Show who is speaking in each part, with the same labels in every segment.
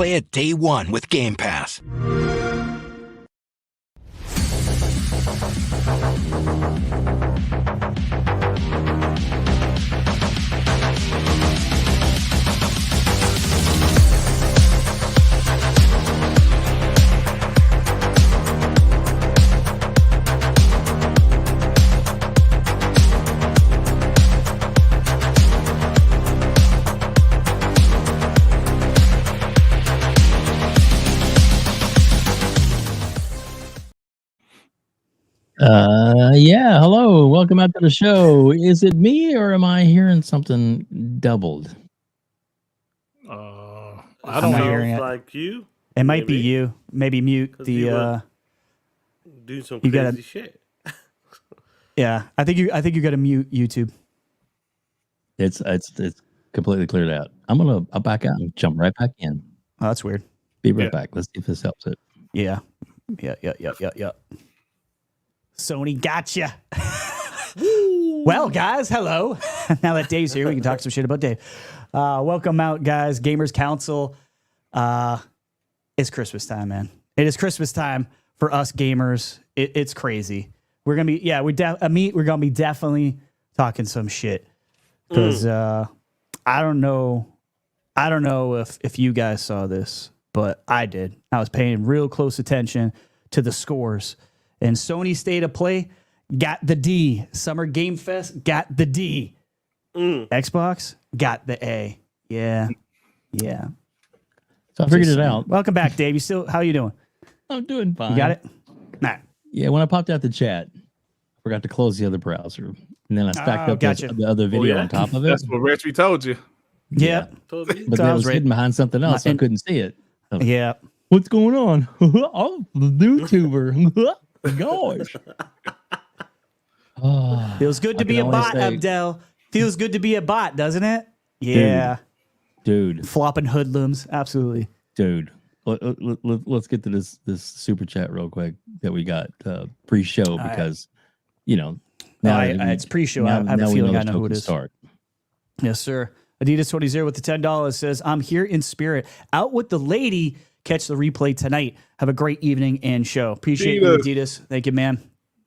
Speaker 1: Play it day one with Game Pass.
Speaker 2: Yeah, hello. Welcome out to the show. Is it me or am I hearing something doubled?
Speaker 3: I
Speaker 4: I'm
Speaker 3: don't
Speaker 4: not
Speaker 3: know.
Speaker 4: hearing it.
Speaker 5: Like you.
Speaker 4: It might be you. Maybe mute
Speaker 5: 'Cause you
Speaker 4: the.
Speaker 5: were doing some
Speaker 4: you
Speaker 5: crazy
Speaker 4: gotta-
Speaker 5: shit.
Speaker 4: Yeah, I think you got to mute YouTube.
Speaker 2: It's completely cleared out. I'll back out and jump right back in.
Speaker 4: Oh, that's weird.
Speaker 2: Be right
Speaker 3: Yeah.
Speaker 2: back. Let's see if this helps it.
Speaker 4: Yeah. Sony gotcha. Well, guys, hello. Now that Dave's here, we can talk some shit about Dave. Welcome out, guys. Gamers Council. It's Christmas time, man. It is Christmas time for us gamers. It's crazy. We're gonna be we're gonna be definitely talking some shit because I don't know if you guys saw this, but I did. I was paying real close attention to the scores. And Sony State of Play got the D. Summer Game Fest got the D. Xbox got the A. Yeah.
Speaker 2: So I figured it out.
Speaker 4: Welcome back, Dave. How you doing?
Speaker 2: I'm doing fine.
Speaker 4: You got it? Nah.
Speaker 2: Yeah, when I popped out the chat, I forgot to close the other browser. And then I stacked up
Speaker 4: gotcha.
Speaker 2: the other video on top of it.
Speaker 3: That's what RHETRI told you.
Speaker 4: Yeah.
Speaker 5: Totally.
Speaker 2: But
Speaker 4: So
Speaker 2: then
Speaker 4: I
Speaker 2: it
Speaker 4: was
Speaker 2: was
Speaker 4: right.
Speaker 2: hidden behind something else, so I couldn't see it.
Speaker 4: Yeah.
Speaker 2: What's going on? I'm the YouTuber. Gosh. Oh,
Speaker 4: Feels good to
Speaker 2: I
Speaker 4: be
Speaker 2: can
Speaker 4: a
Speaker 2: only
Speaker 4: bot,
Speaker 2: say-
Speaker 4: Abdel. Feels good to be a bot, doesn't it? Yeah.
Speaker 2: Dude.
Speaker 4: Flopping hoodlums. Absolutely.
Speaker 2: Dude, let's get to this super chat real quick that we got pre-show because now
Speaker 4: it's pre-show. I have a feeling I know who it is.
Speaker 2: Start.
Speaker 4: Yes, sir. Adidas20 with the $10 says, I'm here in spirit. Out with the lady. Catch the replay tonight. Have a great evening and show. Appreciate you, Adidas. Thank you, man.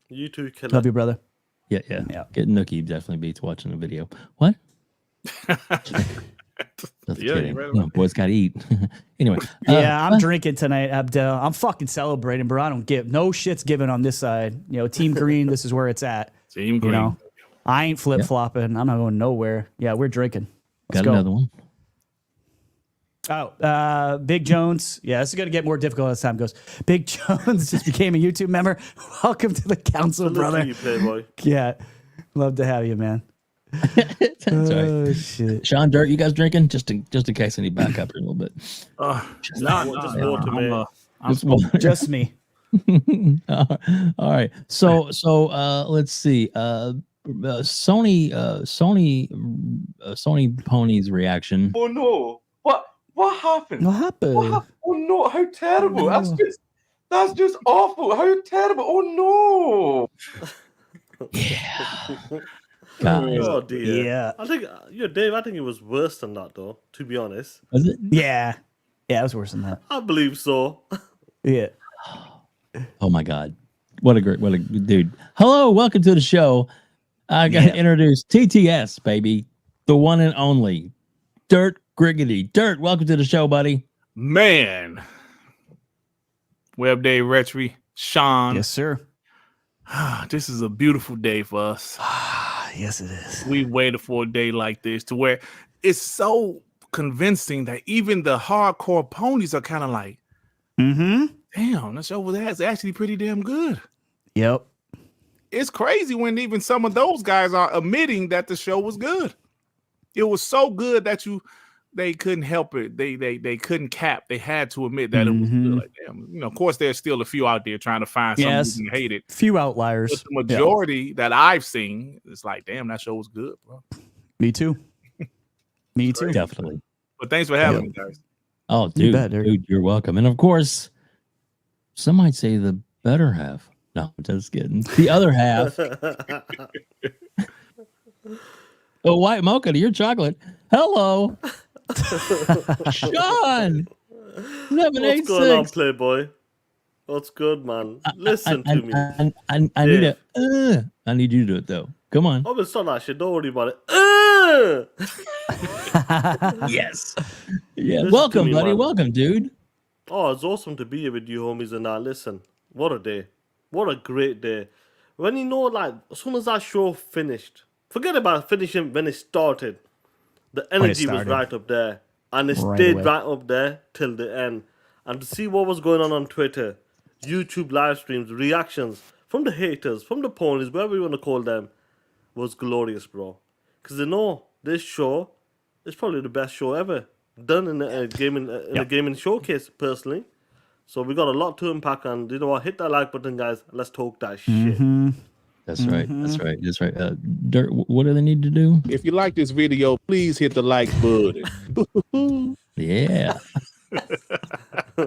Speaker 5: You too, killer.
Speaker 4: Love you, brother.
Speaker 2: Yeah. Getting nookie definitely beats watching a video. What? Just kidding.
Speaker 5: you're right.
Speaker 2: Boys got to eat. Anyway.
Speaker 4: Yeah, I'm drinking tonight, Abdel. I'm fucking celebrating, bro. I don't give no shit's given on this side. Team green, this is where it's at.
Speaker 3: Team green.
Speaker 4: I ain't flip-flopping. I'm not going nowhere. Yeah, we're drinking. Let's
Speaker 2: got
Speaker 4: go.
Speaker 2: another one.
Speaker 4: Oh, Big Jones. Yeah, this is going to get more difficult as time goes. Big Jones just became a YouTube member. Welcome to the council, brother.
Speaker 5: You, Playboy.
Speaker 4: Yeah, love to have you, man.
Speaker 2: That's right.
Speaker 4: Oh, shit.
Speaker 2: Sean, Dirt, you guys drinking? Just in case I need back up here a little bit.
Speaker 5: Just water, man.
Speaker 4: Just me.
Speaker 2: All right. So let's see. Sony Pony's reaction.
Speaker 6: Oh no! What happened?
Speaker 4: What happened?
Speaker 6: What happened? Oh no! How terrible! That's just awful! How terrible! Oh no!
Speaker 2: Yeah. Guys.
Speaker 5: Oh dear.
Speaker 4: Yeah.
Speaker 5: I think, Dave. I think it was worse than that, though. To be honest,
Speaker 2: Was it?
Speaker 4: Yeah, it was worse than that.
Speaker 5: I believe so.
Speaker 4: Yeah.
Speaker 2: Oh my God. What a dude. Hello, welcome to the show. I got to introduce TTS, baby. The one and only Dirt Griggity. Dirt, welcome to the show, buddy.
Speaker 3: Man. WebDave, RHETRI, Shaun.
Speaker 4: Yes, sir.
Speaker 3: This is a beautiful day for us.
Speaker 4: Yes, it is.
Speaker 3: We waited for a day like this to where it's so convincing that even the hardcore ponies are kind of like, damn, that show was actually pretty damn good.
Speaker 4: Yep.
Speaker 3: It's crazy when even some of those guys are admitting that the show was good. It was so good that they couldn't help it. They couldn't cap. They had to admit that it was good. Like, damn, of course, there's still a few out there trying to find someone who can hate it.
Speaker 4: Few outliers.
Speaker 3: But the majority that I've seen, it's like, damn, that show was good, bro.
Speaker 4: Me too. Me too.
Speaker 2: Definitely.
Speaker 3: But thanks for having me, guys.
Speaker 2: Oh, dude, you're welcome. And of course, some might say the better half. No, I'm just kidding. The other half. Oh, white mocha to your chocolate. Hello. Shaun.
Speaker 5: What's going on, Playboy? What's good, man? Listen to me.
Speaker 2: I need you to do it though. Come on.
Speaker 5: Oh, it's not that shit. Don't worry about it.
Speaker 2: Yes. Yeah.
Speaker 5: Listen
Speaker 2: Welcome,
Speaker 5: to me,
Speaker 2: buddy.
Speaker 5: man.
Speaker 2: Welcome, dude.
Speaker 5: Oh, it's awesome to be here with you, homies. And listen, what a day. What a great day. When you know, like, as soon as that show finished, forget about finishing when it started. The energy was right up there. And it stayed right up there till the end. And to see what was going on Twitter, YouTube live streams, reactions from the haters, from the ponies, whatever you want to call them, was glorious, bro. Because they know this show is probably the best show ever done in a gaming showcase, personally. So we got a lot to unpack, and you know what? Hit that like button, guys. Let's talk that shit.
Speaker 2: That's right. That's right. Dirt, what do they need to do?
Speaker 3: If you like this video, please hit the like button.
Speaker 2: Yeah.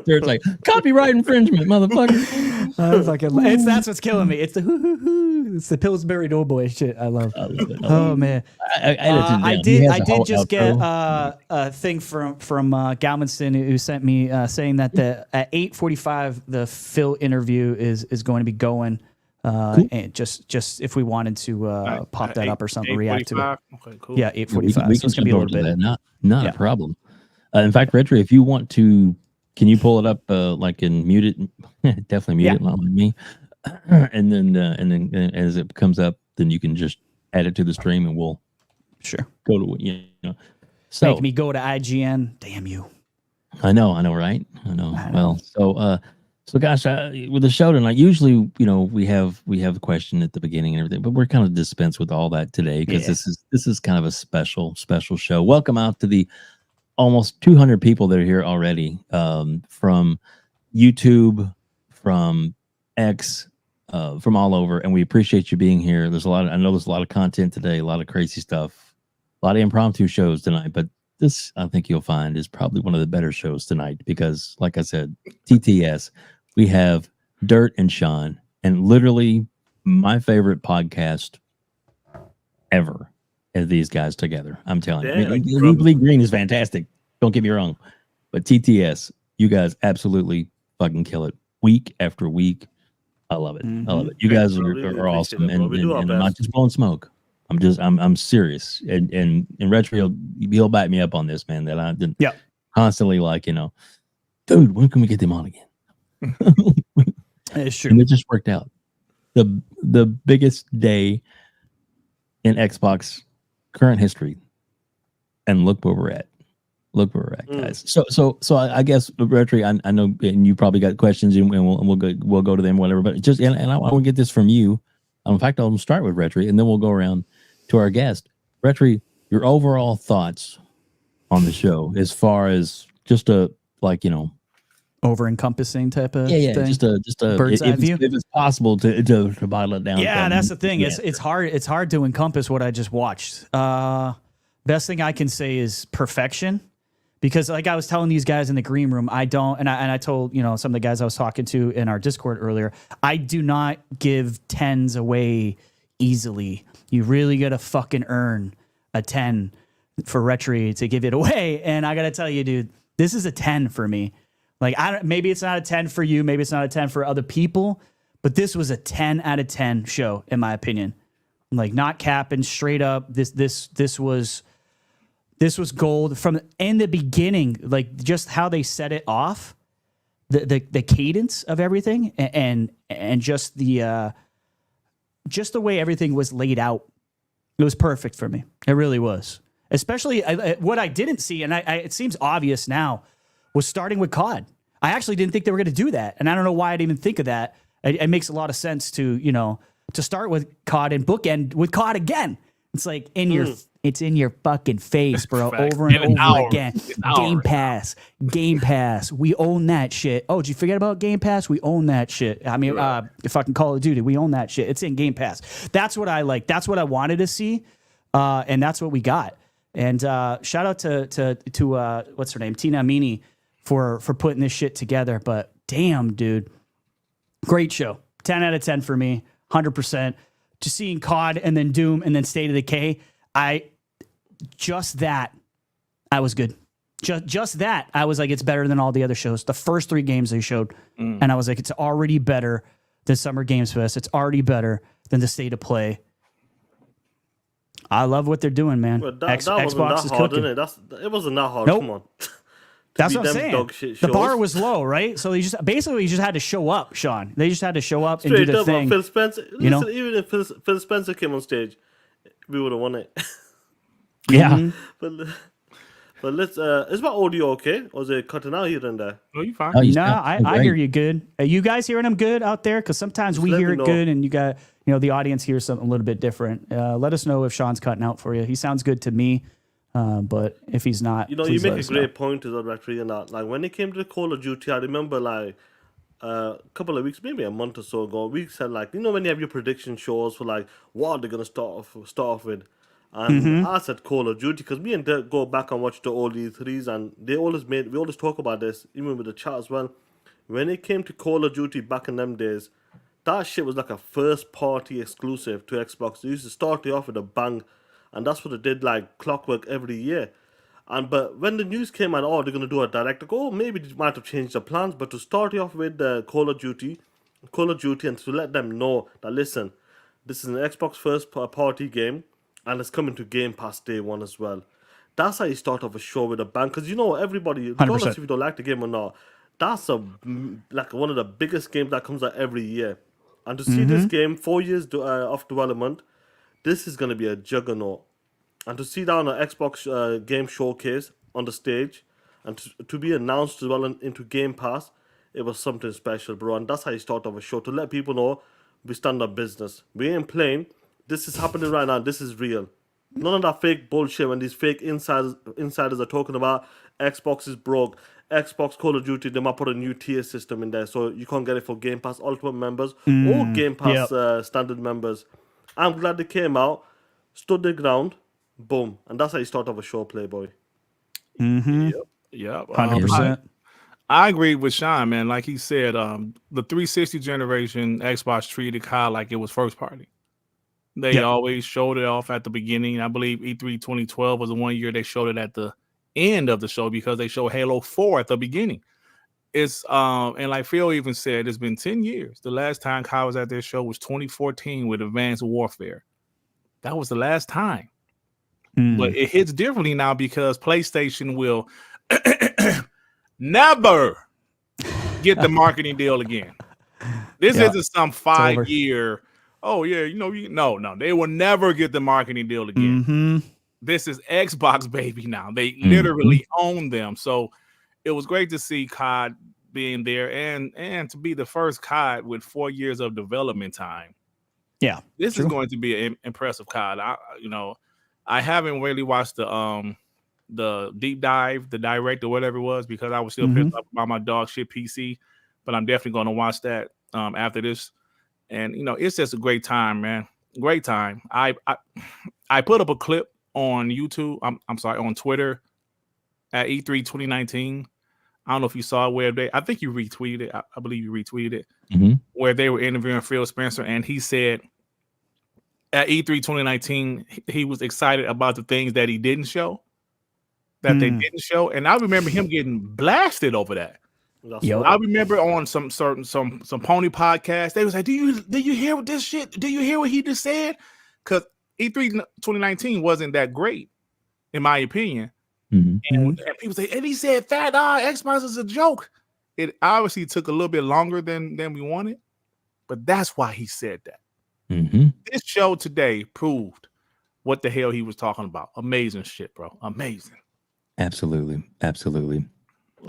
Speaker 2: Dirt's like, copyright infringement, motherfucker.
Speaker 4: That's what's killing me. It's the it's the Pillsbury Doughboy shit. I love it. Oh man, I did just get a thing from Galmanston who sent me saying that at 8:45 the Phil interview is going to be going. Cool. And just if we wanted to pop that up or something, react to it. Okay, cool. Yeah, 8:45.
Speaker 2: We can
Speaker 4: so be a little bit.
Speaker 2: Not a problem. In fact, Retri, if you want to, can you pull it up like and mute it? Definitely mute it, not like me. And then as it comes up, then you can just add it to the stream, and we'll go to So
Speaker 4: make me go to IGN. Damn you!
Speaker 2: I know, right? I know. Well, so gosh, with the show tonight, usually we have a question at the beginning and everything, but we're kind of dispensed with all that today because this is kind of a special show. Welcome out to the almost 200 people that are here already, from YouTube, from X, from all over, and we appreciate you being here. I know there's a lot of content today, a lot of crazy stuff, a lot of impromptu shows tonight, but this, I think you'll find, is probably one of the better shows tonight because, like I said, TTS, we have Dirt and Shaun, and literally my favorite podcast ever. These guys together, I'm telling you. Legally Green is fantastic. Don't get me wrong, but TTS, you guys absolutely fucking kill it week after week. I love it. I love it. You guys are awesome, and I'm not just blowing smoke. I'm serious. And Retri, he'll back me up on this, man. That I did constantly like, dude, when can we get them on again?
Speaker 4: It's true.
Speaker 2: And it just worked out. The biggest day in Xbox current history, and look where we're at, guys. So I guess, Retri, I know, and you probably got questions, and we'll go to them, whatever. But just and I want to get this from you. In fact, I'll start with Retri, and then we'll go around to our guest. Retri, your overall thoughts on the show, as far as just a
Speaker 4: over encompassing type of
Speaker 2: thing?
Speaker 4: Just
Speaker 2: a
Speaker 4: bird's eye view,
Speaker 2: if it's possible to bottle it down.
Speaker 4: Yeah, that's the thing. It's hard to encompass what I just watched. Best thing I can say is perfection, because like I was telling these guys in the green room, I told some of the guys I was talking to in our Discord earlier, I do not give 10s away easily. You really gotta fucking earn a 10 for Retri to give it away, and I gotta tell you, dude, this is a 10 for me. Like, maybe it's not a 10 for you, maybe it's not a 10 for other people, but this was a 10 out of 10 show, in my opinion. Like, not capping, straight up. This was gold from in the beginning. Like, just how they set it off, the cadence of everything, and just the way everything was laid out. It was perfect for me. It really was. Especially what I didn't see, and it seems obvious now, was starting with COD. I actually didn't think they were going to do that, and I don't know why I didn't even think of that. It makes a lot of sense to start with COD and bookend with COD again. It's like it's in your fucking face, bro, over and over again. Game Pass. We own that shit. Oh, did you forget about Game Pass? We own that shit. I mean, fucking Call of Duty, we own that shit. It's in Game Pass. That's what I like. That's what I wanted to see, and that's what we got. And shout out to what's her name, Tina Amini, for putting this shit together. But damn, dude, great show. 10 out of 10 for me, 100%. Just seeing COD and then Doom and then State of Decay, I was good. Just that, I was like, it's better than all the other shows. The first 3 games they showed, and I was like, it's already better than Summer Games Fest. It's already better than the State of Play. I love what they're doing, man.
Speaker 5: But that
Speaker 4: Xbox
Speaker 5: wasn't that
Speaker 4: is
Speaker 5: hard,
Speaker 4: cooking.
Speaker 5: It wasn't that hard.
Speaker 4: Nope.
Speaker 5: Come on.
Speaker 4: That's
Speaker 5: be
Speaker 4: what I'm
Speaker 5: them
Speaker 4: saying.
Speaker 5: dog shit
Speaker 4: The bar
Speaker 5: shows.
Speaker 4: was low, right? So you just had to show up, Shaun. They just had to show up and
Speaker 5: Straight
Speaker 4: do the
Speaker 5: up,
Speaker 4: thing.
Speaker 5: Phil Spencer.
Speaker 4: you know?
Speaker 5: Listen, even if Phil Spencer came on stage, we would have won it.
Speaker 4: Yeah.
Speaker 5: But let's. Is my audio okay, or is it cutting out here and there?
Speaker 3: Oh, you fine.
Speaker 2: Oh, you
Speaker 4: No,
Speaker 2: sound
Speaker 4: I
Speaker 2: great.
Speaker 4: hear you good. Are you guys hearing them good out there? Because sometimes we
Speaker 5: let
Speaker 4: hear
Speaker 5: me
Speaker 4: it
Speaker 5: know.
Speaker 4: good, and you got the audience hears something a little bit different. Let us know if Shaun's cutting out for you. He sounds good to me, but if he's not,
Speaker 5: You
Speaker 4: please
Speaker 5: make
Speaker 4: let
Speaker 5: a
Speaker 4: us know.
Speaker 5: great point to that, RHETRI and that. Like when it came to the Call of Duty, I remember like a couple of weeks, maybe a month or so ago, we said like, when you have your prediction shows for like what they're gonna start off with, and I said Call of Duty because me and Dirk go back and watch the old E3s, and we always talk about this, even with the chat as well. When it came to Call of Duty back in them days, that shit was like a first party exclusive to Xbox. They used to start it off with a bang, and that's what they did like clockwork every year. But when the news came out, they're gonna do a direct. Maybe they might have changed their plans. But to start it off with Call of Duty, and to let them know that listen, this is an Xbox first party game, and it's coming to Game Pass day one as well. That's how you start off a show with a bang, because everybody, regardless
Speaker 4: 100%.
Speaker 5: if you don't like the game or not, that's like one of the biggest games that comes out every year. And to see this game 4 years of development, this is gonna be a juggernaut. And to see that on an Xbox game showcase on the stage, and to be announced as well into Game Pass, it was something special, bro. And that's how you start off a show, to let people know we stand up business. We ain't playing. This is happening right now. This is real. None of that fake bullshit when these fake insiders are talking about Xbox is broke. Xbox Call of Duty, they might put a new tier system in there, so you can't get it for Game Pass Ultimate members or Game Pass standard members. I'm glad they came out, stood their ground, boom, and that's how you start off a show, Playboy.
Speaker 3: Yep.
Speaker 4: 100%.
Speaker 3: I agree with Shaun, man. Like he said, the 360 generation Xbox treated COD like it was first party. They always showed it off at the beginning. I believe E3 2012 was the one year they showed it at the end of the show because they showed Halo 4 at the beginning. It's and like Phil even said, it's been 10 years. The last time COD was at their show was 2014 with Advanced Warfare. That was the last time. But it hits differently now because PlayStation will never get the marketing deal again. This isn't some 5-year. Oh yeah, no, they will never get the marketing deal again. This is Xbox, baby. Now they literally own them. So it was great to see COD being there and to be the first COD with 4 years of development time.
Speaker 4: Yeah,
Speaker 3: this is going to be an impressive COD. I haven't really watched the deep dive, the direct or whatever it was, because I was still pissed off about my dog shit PC. But I'm definitely going to watch that after this. And it's just a great time, man. Great time. I put up a clip on YouTube. I'm sorry, on Twitter at E3 2019. I don't know if you saw it where I think you retweeted it. I believe you retweeted it, where they were interviewing Phil Spencer, and he said at E3 2019 he was excited about the things that he didn't show, they didn't show, and I remember him getting blasted over that. I remember on some pony podcast, they was like, "Do you hear what this shit? Do you hear what he just said?" Because E3 2019 wasn't that great, in my opinion. And people say, and he said, "Fat Xbox is a joke." It obviously took a little bit longer than we wanted, but that's why he said that. This show today proved what the hell he was talking about. Amazing shit, bro. Amazing.
Speaker 2: Absolutely.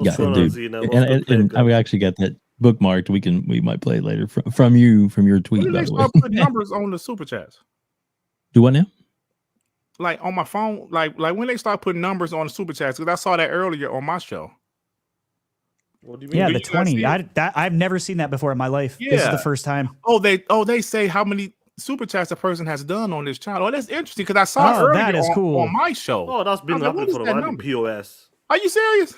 Speaker 5: Yeah,
Speaker 2: dude. And we actually got that bookmarked. We might play it later from your tweet.
Speaker 3: When did they start putting numbers on the super chats?
Speaker 2: Do what now?
Speaker 3: Like on my phone, like when they start putting numbers on the super chats, because I saw that earlier on my show.
Speaker 5: What do you mean?
Speaker 4: Yeah, the 20. I've never seen that before in my life.
Speaker 3: Yeah.
Speaker 4: This is the first time.
Speaker 3: They say how many super chats a person has done on this channel. Oh, that's interesting because I saw it earlier
Speaker 4: that is cool.
Speaker 3: on my show.
Speaker 5: Oh, that's been happening for a while. POS.
Speaker 3: Are you serious?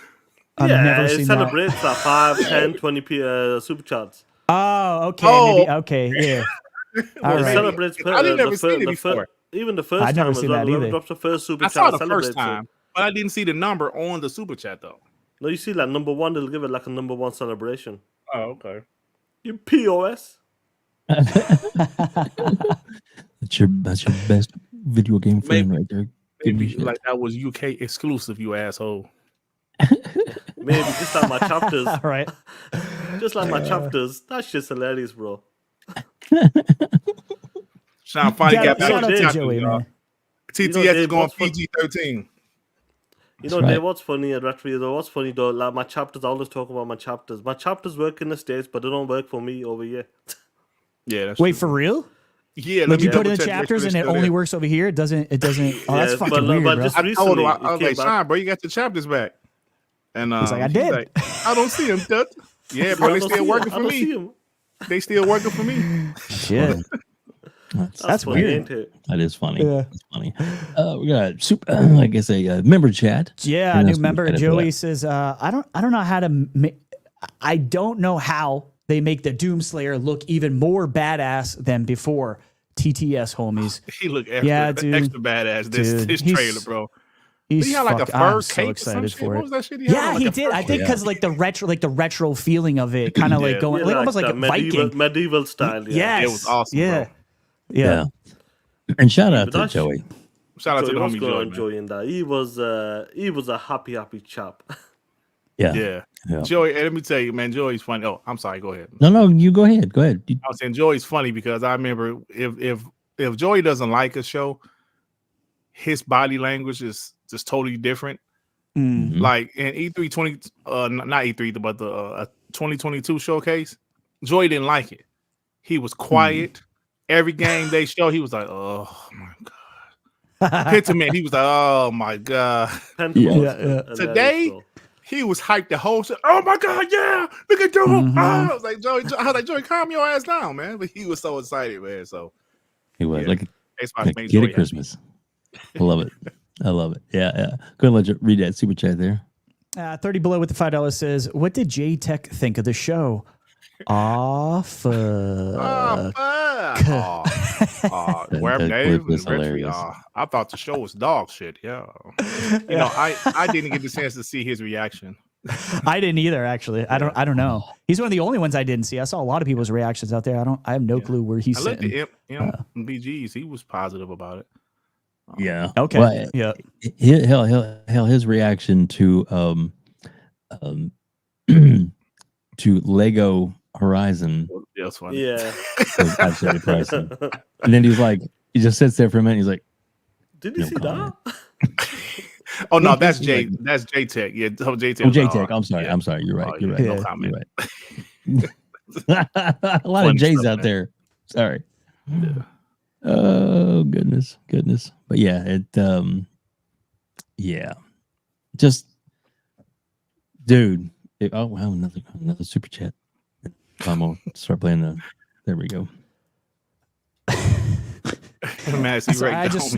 Speaker 4: I've never
Speaker 5: it
Speaker 4: seen
Speaker 5: celebrates that 5, 10, 20 super chats.
Speaker 4: Oh, okay.
Speaker 3: Oh.
Speaker 4: Maybe, okay, yeah. All
Speaker 5: It
Speaker 4: right.
Speaker 5: celebrates
Speaker 3: I didn't never see it before.
Speaker 5: even the first
Speaker 4: I've
Speaker 5: time
Speaker 4: never
Speaker 5: as
Speaker 4: seen
Speaker 5: well.
Speaker 4: that
Speaker 5: Whoever
Speaker 4: either.
Speaker 5: drops the first super
Speaker 3: I
Speaker 5: chat
Speaker 3: saw the
Speaker 5: celebrates
Speaker 3: first time. But I didn't see the number on the super chat though.
Speaker 5: No, you see, like number one, they'll give it like a number one celebration.
Speaker 3: Oh, okay.
Speaker 5: You POS.
Speaker 2: That's your best video game friend right there.
Speaker 3: Maybe like that was UK exclusive, you asshole.
Speaker 5: Maybe just like my chapters.
Speaker 4: Right.
Speaker 5: Just like my chapters. That shit's hilarious, bro.
Speaker 3: Shaun finally got back
Speaker 4: Shout
Speaker 3: to
Speaker 4: out to
Speaker 3: chapters,
Speaker 4: Joey,
Speaker 3: y'all.
Speaker 4: man.
Speaker 3: TTS is going
Speaker 5: what's fun-
Speaker 3: PG-13.
Speaker 5: You know,
Speaker 2: right.
Speaker 5: Dave, what's funny at RHETRI, though, what's funny though, like my chapters, I always talk about my chapters. My chapters work in the States, but they don't work for me over here.
Speaker 3: Yeah, that's
Speaker 4: Wait,
Speaker 3: true.
Speaker 4: for real?
Speaker 3: Yeah,
Speaker 4: Like you put in
Speaker 3: double
Speaker 4: the
Speaker 3: check, make
Speaker 4: chapters
Speaker 3: sure
Speaker 4: and
Speaker 3: they're
Speaker 4: it
Speaker 3: still
Speaker 4: only
Speaker 3: there.
Speaker 4: works over here. It doesn't. Oh, that's
Speaker 5: Yeah,
Speaker 4: fucking weird,
Speaker 5: but
Speaker 4: bro.
Speaker 5: just
Speaker 3: I told
Speaker 5: recently,
Speaker 3: him, I
Speaker 5: it
Speaker 3: was
Speaker 5: came
Speaker 3: like,
Speaker 5: back.
Speaker 3: Shaun, bro, you got your chapters back. And
Speaker 4: He's like, I did.
Speaker 3: like, I don't see him, Dutch. Yeah,
Speaker 5: I
Speaker 3: bro, they
Speaker 5: don't
Speaker 3: still
Speaker 5: see
Speaker 3: working
Speaker 5: him. I
Speaker 3: for
Speaker 5: don't see
Speaker 3: me.
Speaker 5: him.
Speaker 3: They still working for me.
Speaker 4: Shit.
Speaker 5: That's funny,
Speaker 4: weird.
Speaker 5: ain't it?
Speaker 2: That is funny.
Speaker 4: Yeah.
Speaker 2: That's funny. We got super, like I say, member chat.
Speaker 4: Yeah,
Speaker 2: And
Speaker 4: new
Speaker 2: that's what
Speaker 4: member
Speaker 2: we gotta
Speaker 4: Joey
Speaker 2: do.
Speaker 4: says, I don't know how to. I don't know how they make the Doomslayer look even more badass than before. TTS homies.
Speaker 3: He look extra,
Speaker 4: Yeah, dude.
Speaker 3: extra badass.
Speaker 4: Dude,
Speaker 3: This
Speaker 4: he's-
Speaker 3: trailer, bro.
Speaker 4: He's
Speaker 3: He had like a
Speaker 4: fuck-
Speaker 3: fur
Speaker 4: I'm so
Speaker 3: cape or
Speaker 4: excited
Speaker 3: some
Speaker 4: for
Speaker 3: shit. What
Speaker 4: it.
Speaker 3: was that shit?
Speaker 4: Yeah,
Speaker 3: had?
Speaker 4: he
Speaker 3: Like a
Speaker 4: did.
Speaker 3: fur
Speaker 4: I think
Speaker 3: cape.
Speaker 4: because like the retro feeling of it, kind of like
Speaker 3: Yeah.
Speaker 4: going
Speaker 5: Yeah,
Speaker 4: like almost like
Speaker 5: that
Speaker 4: a Viking.
Speaker 5: medieval style. Yeah.
Speaker 4: Yes.
Speaker 3: It was awesome,
Speaker 4: Yeah.
Speaker 3: bro.
Speaker 4: Yeah.
Speaker 2: And shout out
Speaker 5: But
Speaker 2: to
Speaker 5: that's-
Speaker 2: Joey.
Speaker 3: Shout out to
Speaker 5: Joey
Speaker 3: the
Speaker 5: was
Speaker 3: homie
Speaker 5: going
Speaker 3: Joy,
Speaker 5: on
Speaker 3: man.
Speaker 5: enjoying that. He was a happy chap.
Speaker 2: Yeah.
Speaker 3: Yeah.
Speaker 2: Yeah.
Speaker 3: Joey, and let me tell you, man, Joey's funny. Oh, I'm sorry. Go ahead.
Speaker 2: No, you go ahead. Go ahead.
Speaker 3: I was saying Joey's funny because I remember if Joey doesn't like a show, his body language is just totally different.
Speaker 4: Mm.
Speaker 2: Mhm.
Speaker 3: Like in E3 not E3, but the 2022 showcase, Joey didn't like it. He was quiet. Every game they show, he was like, "Oh my god." Pentiment, he was like, "Oh my god."
Speaker 4: Yeah.
Speaker 3: Today, he was hyped the whole shit. Oh my god, yeah! Look at Joe.
Speaker 4: Mhm.
Speaker 3: I was like, Joey, I was like, Joey, calm your ass down, man. But he was so excited, man. So
Speaker 2: He was
Speaker 3: yeah.
Speaker 2: like
Speaker 3: it's my
Speaker 2: a
Speaker 3: main
Speaker 2: kid
Speaker 3: Joey
Speaker 2: at Christmas. I love it. I love it. Yeah. Go ahead and let you read that super chat there.
Speaker 4: 30 below with the $5 says, "What did J Tech think of the show?" Off.
Speaker 3: WebDave
Speaker 2: was
Speaker 3: and RHETRI,
Speaker 2: hilarious.
Speaker 3: I thought the show was dog shit. Yeah, you know, I didn't get the chance to see his reaction.
Speaker 4: I didn't either. Actually, I don't know. He's one of the only ones I didn't see. I saw a lot of people's reactions out there. I have no clue where he's
Speaker 3: I looked
Speaker 4: sitting.
Speaker 3: at BGs. He was positive about it.
Speaker 2: Yeah.
Speaker 4: Okay.
Speaker 2: Well,
Speaker 4: Yeah.
Speaker 2: hell, his reaction to to Lego Horizon
Speaker 3: Yeah, it's funny.
Speaker 5: Yeah.
Speaker 2: was absolutely pricey. And then he just sits there for a minute. He's like,
Speaker 5: Did you
Speaker 2: No
Speaker 5: see
Speaker 2: comment.
Speaker 5: that?
Speaker 3: Oh no, that's
Speaker 2: He's
Speaker 3: J.
Speaker 2: like-
Speaker 3: That's J Tech. Yeah, J Tech.
Speaker 2: "Oh, J-Tech. I'm sorry.
Speaker 3: Yeah.
Speaker 2: I'm sorry. You're right.
Speaker 3: Oh,
Speaker 2: You're
Speaker 3: yeah,
Speaker 2: right.
Speaker 3: no comment.
Speaker 2: You're right. A lot
Speaker 3: Funny
Speaker 2: of J's
Speaker 3: stuff,
Speaker 2: out
Speaker 3: man.
Speaker 2: there. Sorry. Oh goodness. But yeah, yeah, just dude. Oh wow, another super chat. I'm gonna start playing there we go.
Speaker 3: Man, see,
Speaker 4: Sorry,
Speaker 3: right
Speaker 4: I just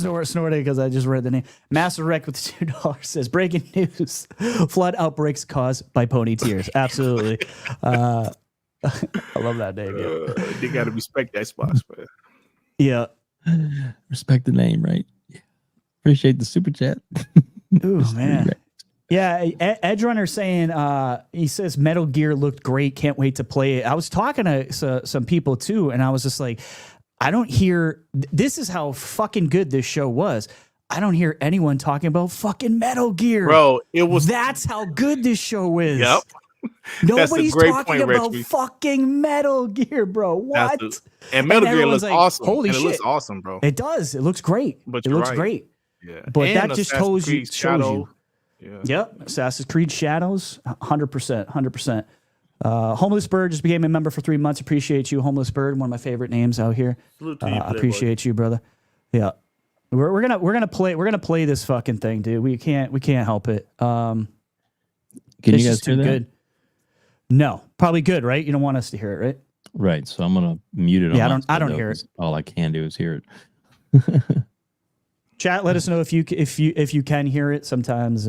Speaker 3: down.
Speaker 4: snorted because I just read the name. Master Wreck with $2 says, "Breaking news: flood outbreaks caused by pony tears." Absolutely. I love that name. Yeah.
Speaker 3: They gotta respect that spot, man.
Speaker 4: Yeah.
Speaker 2: Respect the name, right? Appreciate the super chat.
Speaker 4: Ooh, man. Yeah, Edge Runner saying he says Metal Gear looked great. Can't wait to play it. I was talking to some people too, and I was just like, I don't hear. This is how fucking good this show was. I don't hear anyone talking about fucking Metal Gear,
Speaker 3: Bro, it was.
Speaker 4: That's how good this show is.
Speaker 3: Yep.
Speaker 4: Nobody's
Speaker 3: great
Speaker 4: talking
Speaker 3: point,
Speaker 4: about
Speaker 3: Richie.
Speaker 4: fucking Metal Gear, bro. What?
Speaker 3: And Metal Gear
Speaker 4: everyone's
Speaker 3: looks
Speaker 4: like,
Speaker 3: awesome.
Speaker 4: holy
Speaker 3: and
Speaker 4: shit.
Speaker 3: It looks awesome, bro.
Speaker 4: It does. It looks great.
Speaker 3: But
Speaker 4: it
Speaker 3: you're
Speaker 4: looks
Speaker 3: right.
Speaker 4: great.
Speaker 3: Yeah.
Speaker 4: But
Speaker 3: And
Speaker 4: that just
Speaker 3: Assassin's
Speaker 4: shows you.
Speaker 3: Creed Shadow. Yeah.
Speaker 4: Yep, Assassin's Creed Shadows, 100%, 100%. Homeless Bird just became a member for 3 months. Appreciate you, Homeless Bird, one of my favorite names out here.
Speaker 5: Salute to you, Playboy.
Speaker 4: Appreciate you, brother. Yeah, we're gonna play this fucking thing, dude. We can't help it.
Speaker 2: Can
Speaker 4: It's
Speaker 2: you guys
Speaker 4: just too
Speaker 2: hear that?
Speaker 4: good. No, probably good, right? You don't want us to hear it, right?
Speaker 2: Right. So I'm gonna mute it.
Speaker 4: Yeah,
Speaker 2: on
Speaker 4: I don't
Speaker 2: though,
Speaker 4: hear
Speaker 2: 'cause all I can do is hear it.
Speaker 4: Chat, let us know if you can hear it. Sometimes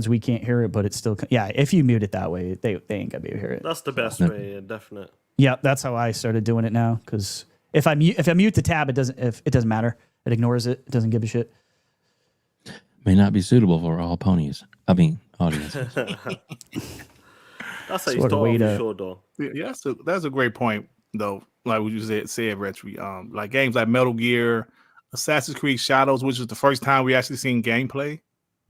Speaker 4: we can't hear it, but it's still if you mute it that way, they ain't gonna be able to hear it.
Speaker 5: That's the best way, yeah, definite.
Speaker 4: Yeah, that's how I started doing it now. Because if I mute the tab, it doesn't matter. It ignores it. It doesn't give a shit.
Speaker 2: may not be suitable for all ponies. I mean, audiences.
Speaker 5: That's how you
Speaker 4: Sort of
Speaker 5: start
Speaker 4: way
Speaker 5: off the
Speaker 4: to-
Speaker 5: show, though.
Speaker 3: Yeah, that's a great point though. Like what you said, Retri. Like games like Metal Gear, Assassin's Creed Shadows, which is the first time we actually seen gameplay.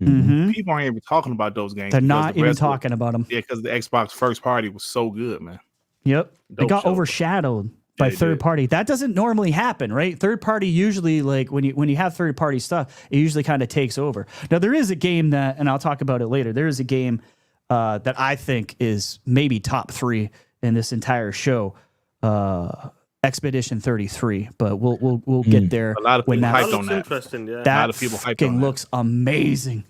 Speaker 4: Mhm.
Speaker 3: People aren't even talking about those games.
Speaker 4: They're
Speaker 3: because
Speaker 4: not
Speaker 3: the
Speaker 4: even
Speaker 3: rest of-
Speaker 4: talking about them.
Speaker 3: Yeah, because the Xbox first party was so good, man.
Speaker 4: Yep. They
Speaker 3: Dope
Speaker 4: got
Speaker 3: show.
Speaker 4: overshadowed by
Speaker 3: They
Speaker 4: third
Speaker 3: did.
Speaker 4: party. That doesn't normally happen, right? Third party usually, like when you have third party stuff, it usually kind of takes over. Now there is a game that, and I'll talk about it later. There is a game that I think is maybe top 3 in this entire show, Expedition 33. But we'll get there
Speaker 3: A lot of
Speaker 4: when
Speaker 3: people
Speaker 4: that
Speaker 3: hyped
Speaker 5: That
Speaker 3: on
Speaker 5: looks
Speaker 3: that.
Speaker 5: interesting, yeah.
Speaker 3: lot
Speaker 4: that
Speaker 3: of people hyped on
Speaker 4: fucking
Speaker 3: that.
Speaker 4: looks amazing.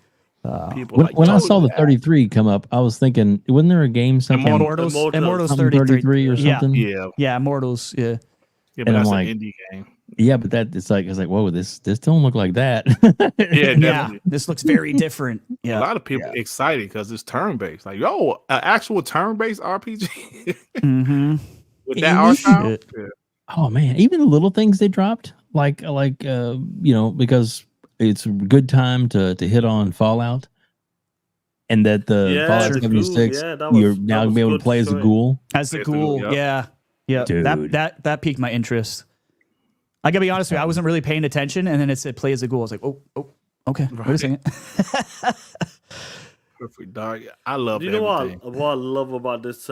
Speaker 3: People
Speaker 2: When I saw the
Speaker 3: that.
Speaker 2: 33 come up, I was thinking, wasn't there a game something?
Speaker 3: Immortals.
Speaker 4: Immortals
Speaker 2: something
Speaker 4: 33
Speaker 2: or
Speaker 4: Yeah.
Speaker 2: something?
Speaker 3: Yeah,
Speaker 4: Immortals. Yeah.
Speaker 3: but
Speaker 2: And I'm
Speaker 3: that's
Speaker 2: like-
Speaker 3: an indie game.
Speaker 2: Yeah, but that it's like whoa, this don't look like that.
Speaker 3: Yeah,
Speaker 4: Yeah.
Speaker 3: definitely.
Speaker 4: This looks very different.
Speaker 3: A
Speaker 4: Yeah.
Speaker 3: lot of people excited because it's turn based. Like, yo, an actual turn based RPG
Speaker 4: Mm-hmm.
Speaker 3: with that art style.
Speaker 4: Shit.
Speaker 3: Yeah.
Speaker 2: Oh man, even the little things they dropped, like because it's a good time to hit on Fallout, and that the
Speaker 5: Yeah,
Speaker 2: Fallout
Speaker 5: the
Speaker 2: 76,
Speaker 5: ghoul, yeah, that was-
Speaker 2: you're
Speaker 5: that
Speaker 2: now
Speaker 5: was
Speaker 2: gonna be able
Speaker 5: good
Speaker 2: to play as a
Speaker 5: story.
Speaker 2: ghoul.
Speaker 4: As the
Speaker 3: Yes, the
Speaker 4: ghoul,
Speaker 3: ghoul,
Speaker 4: yeah. Yeah.
Speaker 2: Dude.
Speaker 4: That piqued my interest. I gotta be honest with you, I wasn't really paying attention, and then it said play as a ghoul. I was like, oh, okay. Wait a second.
Speaker 3: Perfect dark. I love
Speaker 5: You know
Speaker 3: everything.
Speaker 5: what I love about this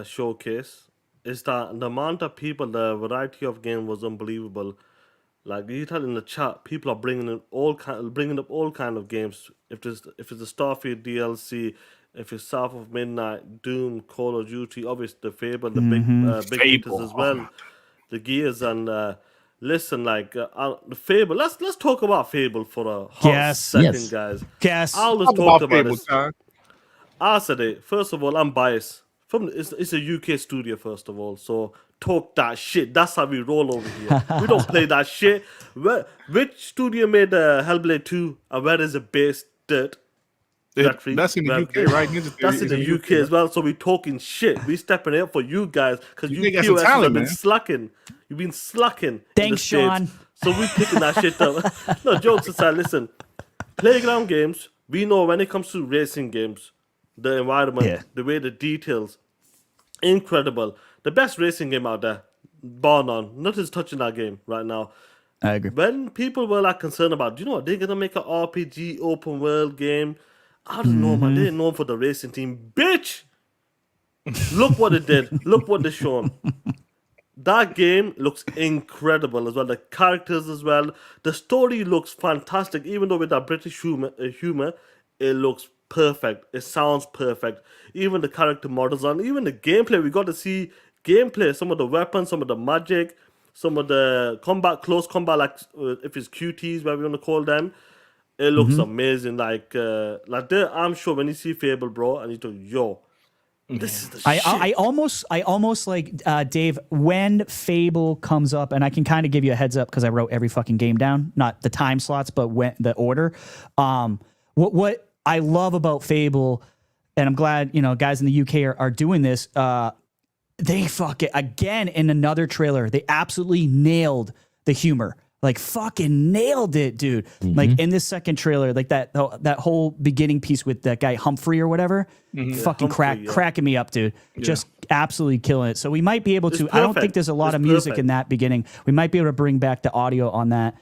Speaker 5: showcase is that the amount of people, the variety of game was unbelievable. Like you tell in the chat, people are bringing up all kind of games. If it's a Starfield DLC, if it's South of Midnight, Doom, Call of Duty, obviously the Fable, the big hitters
Speaker 3: Fable.
Speaker 5: as well, the Gears and listen, like the Fable. Let's talk about Fable for a hot
Speaker 4: Yes.
Speaker 5: second,
Speaker 2: Yes.
Speaker 5: guys.
Speaker 4: Guess.
Speaker 5: I'll just
Speaker 3: Talk
Speaker 5: talk
Speaker 3: about
Speaker 5: about
Speaker 3: Fable,
Speaker 5: this.
Speaker 3: John.
Speaker 5: I said it. First of all, I'm biased. It's a UK studio, first of all. So talk that shit. That's how we roll over here. We don't play that shit. Which studio made Hellblade 2 and where is it based? Dirt. Retri,
Speaker 3: That's in the
Speaker 5: Rev-
Speaker 3: UK, right? Ninja
Speaker 5: That's
Speaker 3: Theory
Speaker 5: in
Speaker 3: is
Speaker 5: the UK as well. So we talking shit. We stepping it up for you guys because you
Speaker 3: niggas got some
Speaker 5: POS
Speaker 3: talent,
Speaker 5: have been
Speaker 3: man.
Speaker 5: slacking. You've been slacking. in the
Speaker 4: Thanks,
Speaker 5: States.
Speaker 4: Shaun.
Speaker 5: So we picking that shit up. No, jokes aside, listen. Playground games, we know when it comes to racing games, the environment, the way the details, incredible. The best racing game out there, bar none. Nothing's touching that game right now.
Speaker 4: I agree.
Speaker 5: When people were like concerned about, you know what, they're gonna make an RPG open world game. I don't know, man. They're known for the racing team, bitch. Look what it did. Look what they shown. That game looks incredible as well. The characters as well. The story looks fantastic. Even though with that British humor, it looks perfect. It sounds perfect. Even the character models and even the gameplay. We got to see gameplay. Some of the weapons, some of the magic, some of the close combat, like if it's QTs, whatever you want to call them. It looks amazing. I'm sure when you see Fable, bro, and you go, yo, this is the shit.
Speaker 4: I almost like Dave, when Fable comes up, and I can kind of give you a heads up because I wrote every fucking game down, not the time slots, but when the order. What I love about Fable, and I'm glad guys in the UK are doing this. They fuck it again in another trailer. They absolutely nailed the humor. Like fucking nailed it, dude. Like in this second trailer, like that whole beginning piece with that guy Humphrey or whatever, fucking cracking me up, dude. Just absolutely killing it. So we might be able to. I don't think there's a lot of music in that beginning. We might be able to bring back the audio on that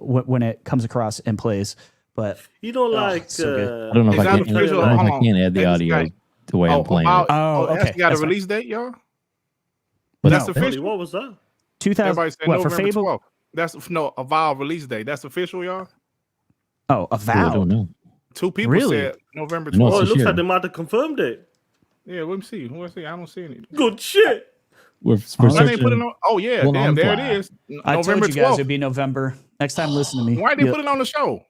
Speaker 4: when it comes across and plays. But
Speaker 5: You know, like
Speaker 4: so good.
Speaker 2: I don't know if
Speaker 3: Is
Speaker 2: I
Speaker 3: that
Speaker 2: can.
Speaker 3: official?
Speaker 2: I don't know if
Speaker 3: Hold
Speaker 2: I can
Speaker 3: on.
Speaker 2: add the
Speaker 3: Hey, this
Speaker 2: audio
Speaker 3: guy-
Speaker 2: the way I'm playing it.
Speaker 4: Oh,
Speaker 3: it
Speaker 4: okay.
Speaker 3: actually got a
Speaker 4: That's fine.
Speaker 3: release date, y'all?
Speaker 2: But
Speaker 3: That's
Speaker 2: no,
Speaker 5: Tony,
Speaker 3: official.
Speaker 5: what was that?
Speaker 4: 2000.
Speaker 3: Everybody said
Speaker 4: What for
Speaker 3: November
Speaker 4: Fable?
Speaker 3: 12th. That's Avowed release date. That's official, y'all.
Speaker 4: Oh,
Speaker 2: I
Speaker 4: Avowed.
Speaker 2: don't know.
Speaker 3: 2 people
Speaker 4: Really?
Speaker 3: said November
Speaker 2: No,
Speaker 3: 12th.
Speaker 5: Oh, it
Speaker 2: for
Speaker 5: looks
Speaker 2: sure.
Speaker 5: like they might have confirmed it.
Speaker 3: Yeah, let me see. Let's see. I don't see any.
Speaker 5: Good shit.
Speaker 2: We're
Speaker 3: Why they
Speaker 2: searching.
Speaker 3: put it on? Oh yeah,
Speaker 2: Well,
Speaker 3: damn,
Speaker 2: on
Speaker 3: there
Speaker 2: fly.
Speaker 3: it is.
Speaker 4: I
Speaker 3: November
Speaker 4: told you guys
Speaker 3: 12th.
Speaker 4: it'd be November. Next time, listen to me.
Speaker 3: Why they
Speaker 4: Yeah.
Speaker 3: put it on the show?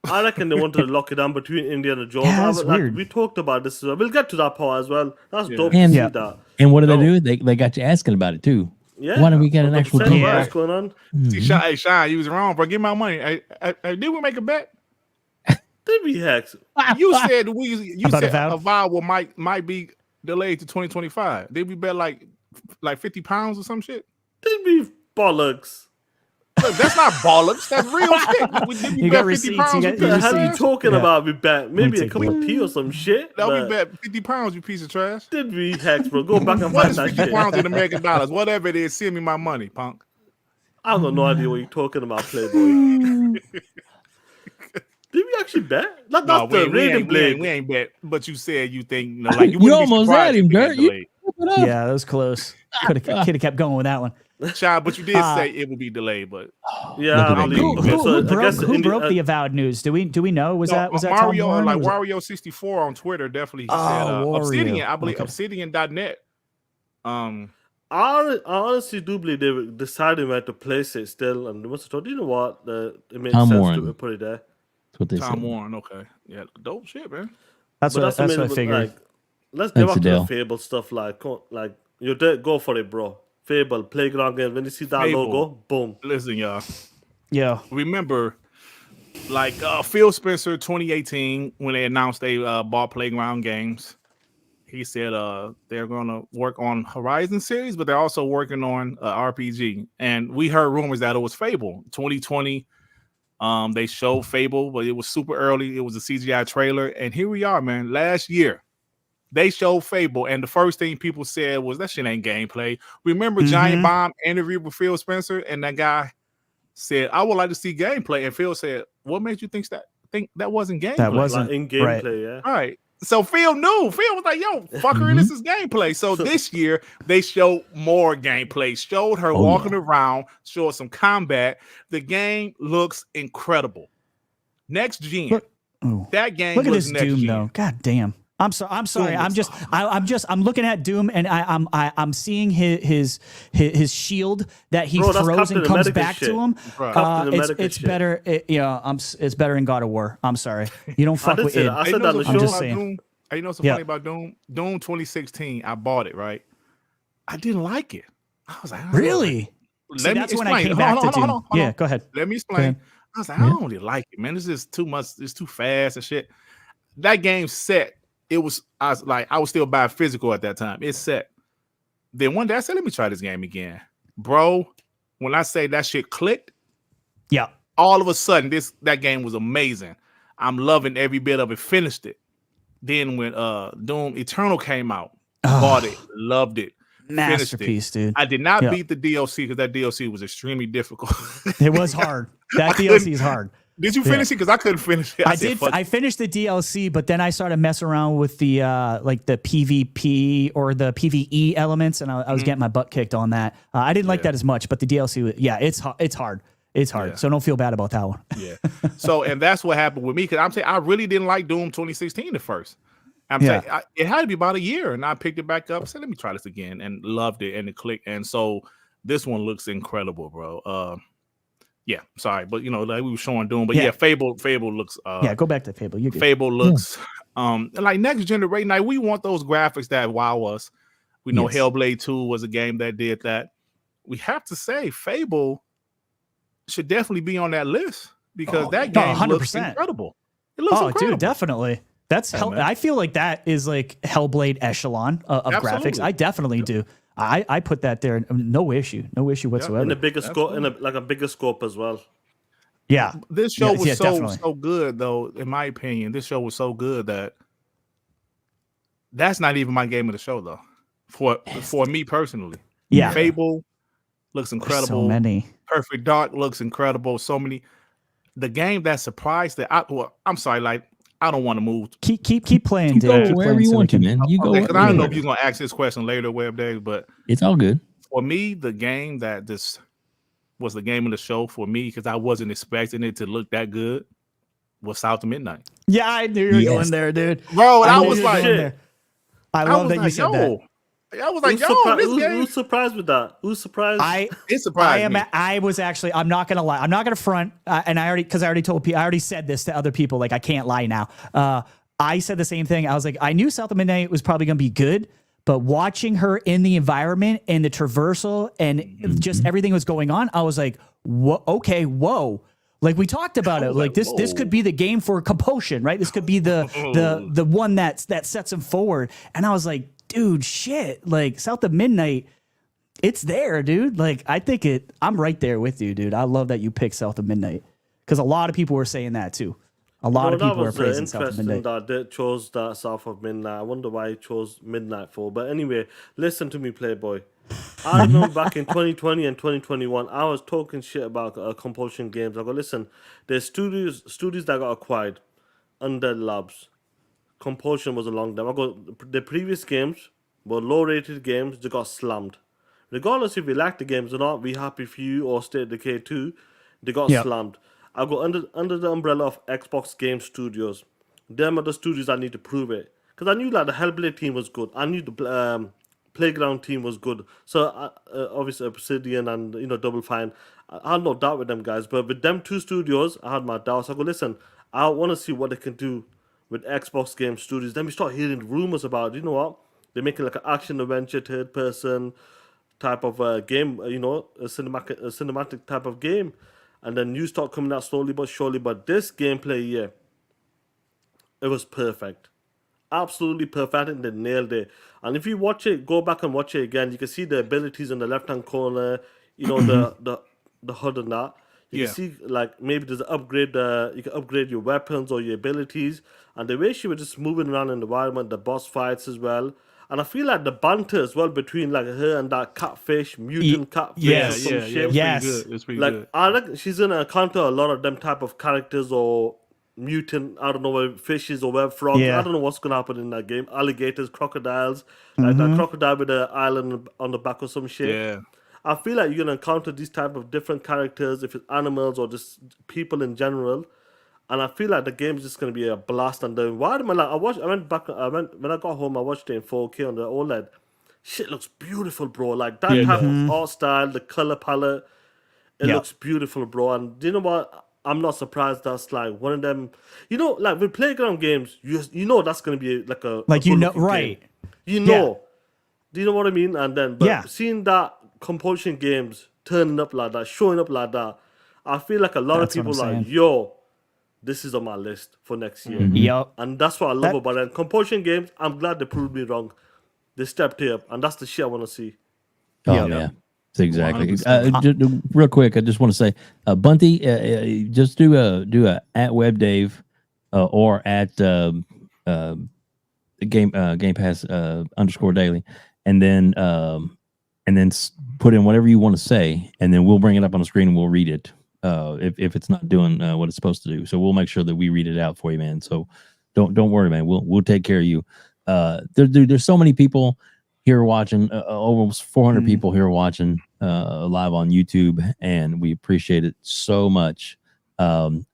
Speaker 5: I reckon they wanted to lock it down between Indiana Jones.
Speaker 4: Yeah, that's
Speaker 5: Like,
Speaker 4: weird.
Speaker 5: we talked about this as well. We'll get to that part as well. That's dope
Speaker 2: And-
Speaker 5: to see
Speaker 2: Yeah.
Speaker 5: that.
Speaker 2: And what do they
Speaker 5: No.
Speaker 2: do? They got you asking about it too.
Speaker 5: Yeah.
Speaker 2: Why don't we get an actual
Speaker 5: 100%.
Speaker 2: game?
Speaker 5: What's going on?
Speaker 3: See, hey, Shaun, you was wrong, bro. Give my money. Hey, did we make a bet?
Speaker 5: Did we hex?
Speaker 3: You said you
Speaker 4: About
Speaker 3: said
Speaker 4: Avowed?
Speaker 3: Avowed might be delayed to 2025. Did we bet like 50 pounds or some shit?
Speaker 5: Did we bollocks?
Speaker 3: Look, that's not bollocks. That's real shit. We give
Speaker 4: You got receipts, you got-
Speaker 3: you
Speaker 5: What the hell you
Speaker 3: trash.
Speaker 5: talking about? We bet maybe a
Speaker 4: take
Speaker 5: cup of tea or some shit.
Speaker 3: No, we
Speaker 5: but
Speaker 3: bet 50 pounds, you piece of trash.
Speaker 5: did we, Hex, bro? Go back and
Speaker 3: What
Speaker 5: find
Speaker 3: is
Speaker 5: that
Speaker 3: 50
Speaker 5: shit.
Speaker 3: pounds in American dollars? Whatever it is, send me my money, punk.
Speaker 5: I got no idea what you're talking about, Playboy. Did we actually bet? That's
Speaker 3: No,
Speaker 5: the Raiden Blade.
Speaker 3: we ain't bet. But you said you think, you know, like you,
Speaker 2: You
Speaker 3: wouldn't be
Speaker 2: almost
Speaker 3: surprised
Speaker 2: had him,
Speaker 3: if it got
Speaker 2: Dirt. You
Speaker 3: delayed.
Speaker 2: put up.
Speaker 4: Yeah, that was close. Could have kept going with that one.
Speaker 3: Child, but you did say it would be delayed, but
Speaker 5: Yeah,
Speaker 2: Look at
Speaker 5: I
Speaker 2: that
Speaker 5: believe.
Speaker 2: dude.
Speaker 5: So I guess
Speaker 4: Who
Speaker 5: in
Speaker 4: broke the Avowed news? Do we know? Was
Speaker 3: no,
Speaker 4: that Tom
Speaker 3: Mario,
Speaker 4: Warren, or
Speaker 3: like
Speaker 4: was it-
Speaker 3: Wario 64 on Twitter definitely he
Speaker 4: Oh,
Speaker 3: said
Speaker 4: Wario.
Speaker 3: Obsidian, I believe
Speaker 4: Okay.
Speaker 3: Obsidian.net.
Speaker 5: I honestly do believe they were deciding where to place it still, and they must have thought, you know what, it makes
Speaker 2: Tom
Speaker 5: sense
Speaker 2: Warren.
Speaker 5: to put it there.
Speaker 2: That's what they
Speaker 3: Tom
Speaker 2: said.
Speaker 3: Warren, okay. Yeah, dope shit, man.
Speaker 4: That's
Speaker 5: But
Speaker 4: what I
Speaker 5: amazing,
Speaker 4: figured.
Speaker 5: Like, let's
Speaker 2: Thanks,
Speaker 5: give up to the
Speaker 2: Adele.
Speaker 5: Fable stuff. Like you did go for it, bro. Fable playground game. When you see that
Speaker 3: Fable.
Speaker 5: logo, boom.
Speaker 3: Listen, y'all.
Speaker 4: Yeah.
Speaker 3: Remember, like Phil Spencer 2018 when they announced they bought Playground Games. He said they're gonna work on Horizon series, but they're also working on RPG. And we heard rumors that it was Fable 2020. They showed Fable, but it was super early. It was a CGI trailer, and here we are, man. Last year, they showed Fable, and the first thing people said was that shit ain't gameplay. Remember Giant Bomb interview with Phil Spencer, and that guy said, "I would like to see gameplay," and Phil said, "What made you think that wasn't gameplay?"
Speaker 4: That wasn't
Speaker 5: Like in
Speaker 4: right.
Speaker 5: gameplay, yeah.
Speaker 3: All right. So Phil knew. Phil was like, yo, fucker, this is gameplay. So this year they showed more gameplay, showed her walking around, showed some combat. The game looks incredible. Next gen. That game
Speaker 4: Look at
Speaker 3: looks
Speaker 4: this
Speaker 3: next
Speaker 4: Doom
Speaker 3: gen.
Speaker 4: though. God damn. I'm sorry.
Speaker 3: Doom
Speaker 4: I'm looking at Doom and I'm seeing his shield that he
Speaker 5: Bro, that's
Speaker 4: throws
Speaker 5: Captain
Speaker 4: and comes
Speaker 5: America
Speaker 4: back
Speaker 5: shit.
Speaker 4: to him.
Speaker 3: Right.
Speaker 5: Captain America
Speaker 4: It's
Speaker 5: shit.
Speaker 4: better. It's better in God of War. I'm sorry. You don't fuck
Speaker 5: did
Speaker 4: with
Speaker 5: say
Speaker 4: it.
Speaker 5: that. I
Speaker 3: Hey,
Speaker 5: said that in the
Speaker 3: something
Speaker 4: I'm just
Speaker 3: about
Speaker 4: saying.
Speaker 3: Doom? Hey, you know what's
Speaker 4: Yeah.
Speaker 3: funny about Doom? Doom 2016, I bought it, right? I didn't like it. I was like,
Speaker 4: Really?
Speaker 3: Let
Speaker 4: See,
Speaker 3: me
Speaker 4: that's when I
Speaker 3: explain.
Speaker 4: came
Speaker 3: Hold
Speaker 4: back
Speaker 3: on,
Speaker 4: to
Speaker 3: hold on,
Speaker 4: Doom.
Speaker 3: hold on.
Speaker 4: Yeah, go ahead.
Speaker 3: Let me
Speaker 4: Go
Speaker 3: explain.
Speaker 4: ahead.
Speaker 3: I was like, I don't really like it, man. This is too much. It's too fast and shit. That game set. I was still buying physical at that time. It's set. Then one day I said, let me try this game again. Bro, when I say that shit clicked,
Speaker 4: Yeah.
Speaker 3: all of a sudden that game was amazing. I'm loving every bit of it. Finished it. Then when Doom Eternal came out, bought it, loved it. finished it.
Speaker 4: Masterpiece, dude.
Speaker 3: I did not
Speaker 4: Yeah.
Speaker 3: beat the DLC because that DLC was extremely difficult.
Speaker 4: It was hard. That DLC is hard.
Speaker 3: Did you finish it? Because I couldn't finish it.
Speaker 4: I
Speaker 3: said,
Speaker 4: did.
Speaker 3: "Fuck
Speaker 4: I finished the DLC, but then I started messing around with the like the PvP or the PvE elements, and I was getting my butt kicked on that. I didn't like that as much, but the DLC, it's hard. It's hard.
Speaker 3: Yeah.
Speaker 4: So don't feel bad about that one.
Speaker 3: Yeah. So, and that's what happened with me because I'm saying I really didn't like Doom 2016 at first. I'm saying it had to be about a year, and I picked it back up. Said, let me try this again, and loved it, and it clicked. And so this one looks incredible, bro. Yeah, sorry, but you know, like we were showing Doom, but yeah, Fable looks.
Speaker 4: Go back to Fable. You
Speaker 3: Fable looks like next generation. Like we want those graphics that wow us. We know Hellblade 2 was a game that did that. We have to say Fable should definitely be on that list because that game
Speaker 4: 100%.
Speaker 3: looks incredible. It looks incredible.
Speaker 4: dude, definitely. That's I feel like that is like Hellblade echelon of graphics. I definitely do. I put that there. No issue whatsoever.
Speaker 5: In a bigger scope, a bigger scope as well.
Speaker 4: Yeah,
Speaker 3: This show was
Speaker 4: definitely.
Speaker 3: so good, though. In my opinion, this show was so good that that's not even my game of the show, though. For me personally,
Speaker 4: Yeah.
Speaker 3: Fable looks incredible.
Speaker 4: So many.
Speaker 3: Perfect Dark looks incredible. So many. The game that surprised that I'm sorry, like I don't want to move.
Speaker 4: Keep playing,
Speaker 2: You
Speaker 4: dude.
Speaker 2: go
Speaker 4: Keep
Speaker 2: wherever
Speaker 4: playing
Speaker 2: you
Speaker 4: so
Speaker 2: want
Speaker 4: we
Speaker 2: to,
Speaker 4: can-
Speaker 2: man. You go.
Speaker 3: Because I don't know if
Speaker 2: wherever.
Speaker 3: you're gonna ask this question later, WebDave, but
Speaker 2: It's all good.
Speaker 3: for me, the game that this was the game of the show for me because I wasn't expecting it to look that good was South of Midnight.
Speaker 4: Yeah, I knew you were going there, dude.
Speaker 3: Bro, I
Speaker 4: knew
Speaker 3: was
Speaker 4: you were
Speaker 3: like,
Speaker 4: going there. I love that you said that.
Speaker 3: I was like, this game.
Speaker 5: Who's surprised with that? Who's surprised?
Speaker 3: It surprised me.
Speaker 4: I was actually. I'm not gonna lie. I'm not gonna front. And I already told people. I already said this to other people. Like I can't lie now. I said the same thing. I was like, I knew South of Midnight was probably gonna be good, but watching her in the environment and the traversal and just everything was going on, I was like, whoa, okay, whoa. Like we talked about it. Like this could be the game for compulsion, right? This could be the one that sets him forward. And I was like, dude, shit. Like South of Midnight. it's there, dude. Like, I think I'm right there with you, dude. I love that you picked South of Midnight because a lot of people were saying that too. A lot of people were praising South of Midnight.
Speaker 5: That they chose that South of Midnight. I wonder why he chose Midnight for. But anyway, listen to me, Playboy. I remember back in 2020 and 2021, I was talking shit about compulsion games. I go, listen, there's studios that got acquired, Undead Labs. Compulsion was along them. I go, the previous games were low-rated games. They got slammed. Regardless if you like the games or not, We Happy Few or State of Decay 2, they got slammed. I go under the umbrella of Xbox Game Studios. Them are the studios I need to prove it. Because I knew like the Hellblade team was good. I knew the Playground team was good. So obviously Obsidian and Double Fine, I had no doubt with them guys. But with them two studios, I had my doubts. I go, listen, I want to see what they can do with Xbox Game Studios. Then we start hearing rumors about, you know what? They're making like an action adventure, third person type of game, a cinematic type of game. And then news start coming out slowly but surely. But this gameplay, it was perfect. Absolutely perfect, and they nailed it. And if you watch it, go back and watch it again, you can see the abilities in the left-hand corner, the HUD and that. You can see, like, maybe there's an upgrade, you can upgrade your weapons or your abilities. And the way she was just moving around in the environment, the boss fights as well. And I feel like the banter as well between like her and that mutant catfish.
Speaker 4: Yes.
Speaker 3: It's pretty good.
Speaker 5: I reckon she's gonna encounter a lot of them type of characters or mutant, I don't know, whether fishes or whether frogs. I don't know what's gonna happen in that game. Alligators, crocodiles, like that crocodile with an island on the back or some shit.
Speaker 3: Yeah.
Speaker 5: I feel like you're gonna encounter these type of different characters, if it's animals or just people in general. And I feel like the game is just gonna be a blast. And the environment, like when I got home, I watched it in 4K on the OLED. Shit looks beautiful, bro. Like that type of art style, the color palette, it looks beautiful, bro. And you know what? I'm not surprised that's like one of them. Like with Playground games, you know that's gonna be like a
Speaker 4: right?
Speaker 5: Game. You know, do you know what I mean? And then, seeing that compulsion games turning up like that, showing up like that, I feel like a lot of people like, yo, this is on my list for next year.
Speaker 4: Yep.
Speaker 5: And that's what I love about it. Compulsion games, I'm glad they proved me wrong. They stepped here up, and that's the shit I want to see.
Speaker 2: Oh, yeah. Exactly. Real quick, I just want to say, Bunty, just do a at WebDave or at Game Pass _daily, and then put in whatever you want to say, and then we'll bring it up on the screen and we'll read it. If it's not doing what it's supposed to do, so we'll make sure that we read it out for you, man. So don't worry, man. We'll take care of you. There's so many people here watching, almost 400 people here watching live on YouTube, and we appreciate it so much. Thank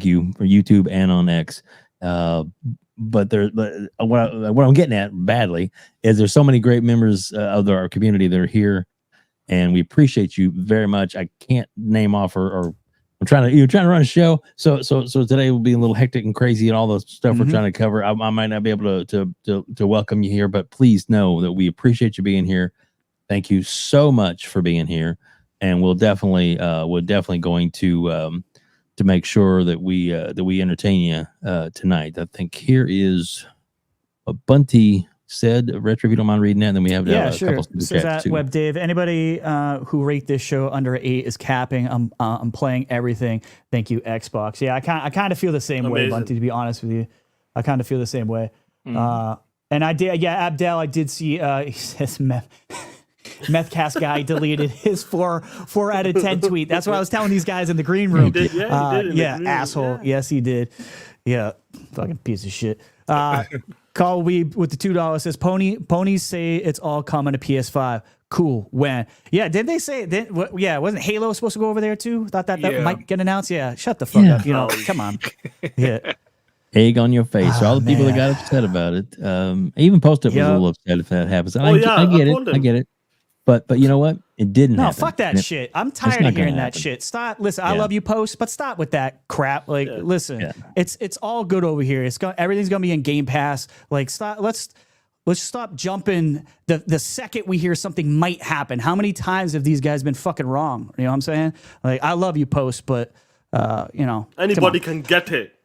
Speaker 2: you for YouTube and on X. But what I'm getting at badly is there's so many great members of our community that are here, and we appreciate you very much. I can't name off or I'm trying to run a show, so today will be a little hectic and crazy and all the stuff we're trying to cover. I might not be able to welcome you here, but please know that we appreciate you being here. Thank you so much for being here, and we're definitely going to make sure that we entertain you tonight. I think here is a Bunty said, Retro, if you don't mind reading that, and then we have a couple
Speaker 4: super chats too. WebDave, anybody who rate this show under 8 is capping. I'm playing everything. Thank you, Xbox. Yeah, I kind of feel the same way, Bunty, to be honest with you. I kind of feel the same way. And I did, Abdel, I did see he says Methcast guy deleted his 4 out of 10 tweet. That's what I was telling these guys in the green room.
Speaker 5: He did,
Speaker 4: asshole. Yeah. Yes, he did. Yeah, fucking piece of shit. Call Weeb with the $2 says ponies say it's all coming to PS5. Cool. When? Yeah, did they say that? Wasn't Halo supposed to go over there too? Thought that might get announced. Yeah, shut the fuck up. Come on. Yeah.
Speaker 2: Egg on your face. For all the people that got upset about it. Even Post-It was a little upset if that happens. I get it. But you know what? It didn't happen.
Speaker 4: Fuck that shit. I'm tired of hearing that shit. Stop. Listen, I love you, Post, but stop with that crap. Listen, it's all good over here. Everything's gonna be in Game Pass. Stop. Let's stop jumping the second we hear something might happen. How many times have these guys been fucking wrong? You know what I'm saying? I love you, Post, but
Speaker 5: anybody can get it.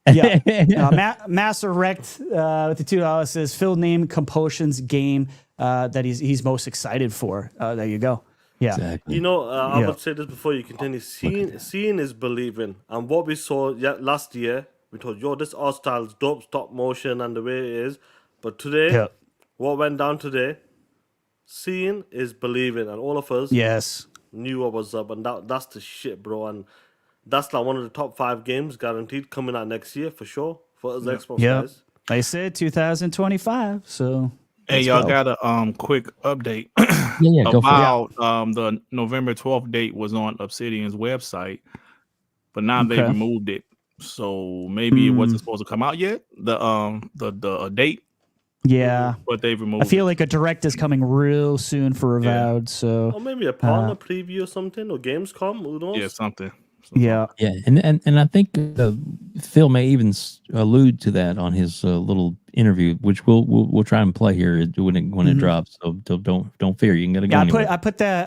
Speaker 4: Yeah. Master Wrecked with the $2 says field name Compulsion's game. that he's most excited for. There you go. Yeah.
Speaker 2: Exactly.
Speaker 5: You know, I would say this before you continue. Seeing is believing. And what we saw last year, we told, yo, this art style is dope, stop motion and the way it is. But today, what went down today, seeing is believing. And all of us knew what was up. And that's the shit, bro. And that's like one of the top 5 games guaranteed coming out next year for sure for us Xbox guys.
Speaker 4: They said 2025, so...
Speaker 3: Hey, y'all got a quick update
Speaker 2: go
Speaker 3: about the November 12th date was on Obsidian's website, but now they removed it. So maybe it wasn't supposed to come out yet. The date.
Speaker 4: Yeah,
Speaker 3: but they removed.
Speaker 4: I feel like a direct is coming real soon for Avowed. So
Speaker 5: or maybe a partner preview or something, or Gamescom. Who knows?
Speaker 3: Yeah, something.
Speaker 2: Yeah, and I think Phil may even allude to that on his little interview, which we'll try and play here when it drops. So don't fear, you can get it.
Speaker 4: Yeah, I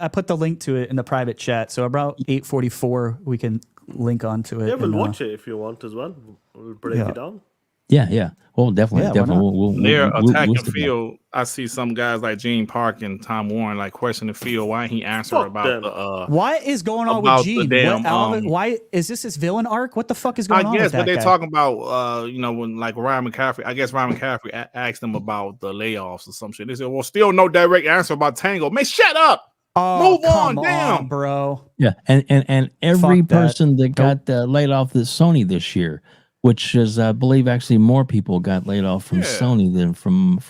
Speaker 4: put the link to it in the private chat. So about 8:44, we can link onto it.
Speaker 5: Yeah, we'll watch it if you want as well. We'll break it down.
Speaker 2: Yeah. Well, definitely.
Speaker 3: They're attacking Phil. I see some guys like Gene Park and Tom Warren like questioning Phil why he answered about the
Speaker 4: what is going on with Gene? Why is this his villain arc? What the fuck is going on? I guess
Speaker 3: what they're talking about, when like Ryan McCaffrey, I guess Ryan McCaffrey asked them about the layoffs or some shit. They said, well, still no direct answer about Tango. Man, shut up. Move on, damn,
Speaker 4: bro.
Speaker 2: Yeah, and every person that got laid off this Sony this year, which is, I believe, actually more people got laid off from Sony than from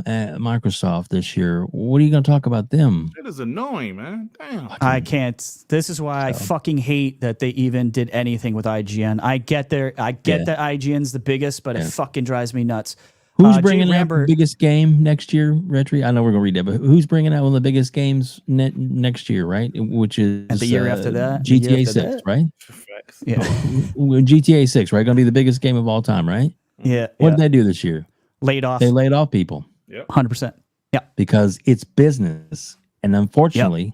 Speaker 2: Microsoft this year. What are you going to talk about them?
Speaker 3: It is annoying, man. Damn.
Speaker 4: I can't. This is why I fucking hate that they even did anything with IGN. I get that IGN's the biggest, but it fucking drives me nuts.
Speaker 2: Who's bringing out the biggest game next year, RHETRI? I know we're going to read that, but who's bringing out one of the biggest games next year, right? Which is
Speaker 4: and the year after that,
Speaker 2: GTA 6, right?
Speaker 4: Yeah,
Speaker 2: GTA 6, right? Going to be the biggest game of all time, right?
Speaker 4: Yeah.
Speaker 2: What did they do this year?
Speaker 4: Laid off.
Speaker 2: They laid off people.
Speaker 3: Yeah,
Speaker 4: 100%. Yeah,
Speaker 2: because it's business, and unfortunately,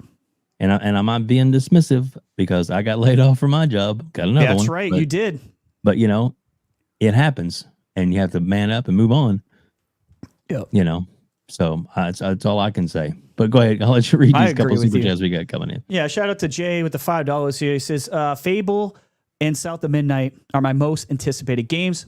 Speaker 2: and I'm not being dismissive because I got laid off from my job. Got another one.
Speaker 4: That's right, you did.
Speaker 2: But it happens. And you have to man up and move on. Yeah. So that's all I can say. But go ahead. I'll let you read these couple super chats we got coming in.
Speaker 4: Yeah. Shout out to Jay with the $5 here. He says, Fable and South of Midnight are my most anticipated games.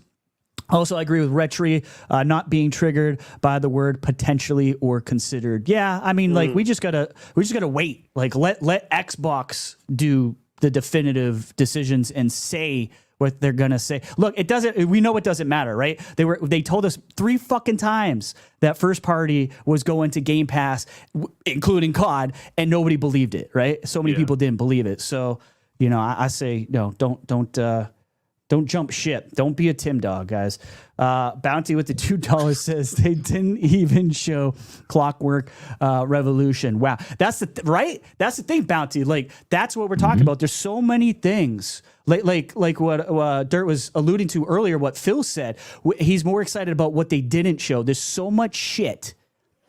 Speaker 4: Also, I agree with RHETRI not being triggered by the word potentially or considered. Yeah. I mean, like we just gotta wait. Like let Xbox do the definitive decisions and say what they're gonna say. Look, we know it doesn't matter, right? They told us 3 fucking times that first party was going to Game Pass, including COD, and nobody believed it, right? So many people didn't believe it. So, I say no, don't jump ship. Don't be a Tim dog, guys. Bounty with the $2 says they didn't even show Clockwork Revolution. Wow, that's right. That's the thing, Bounty. Like that's what we're talking about. There's so many things. Like what Dirt was alluding to earlier. What Phil said. He's more excited about what they didn't show. There's so much shit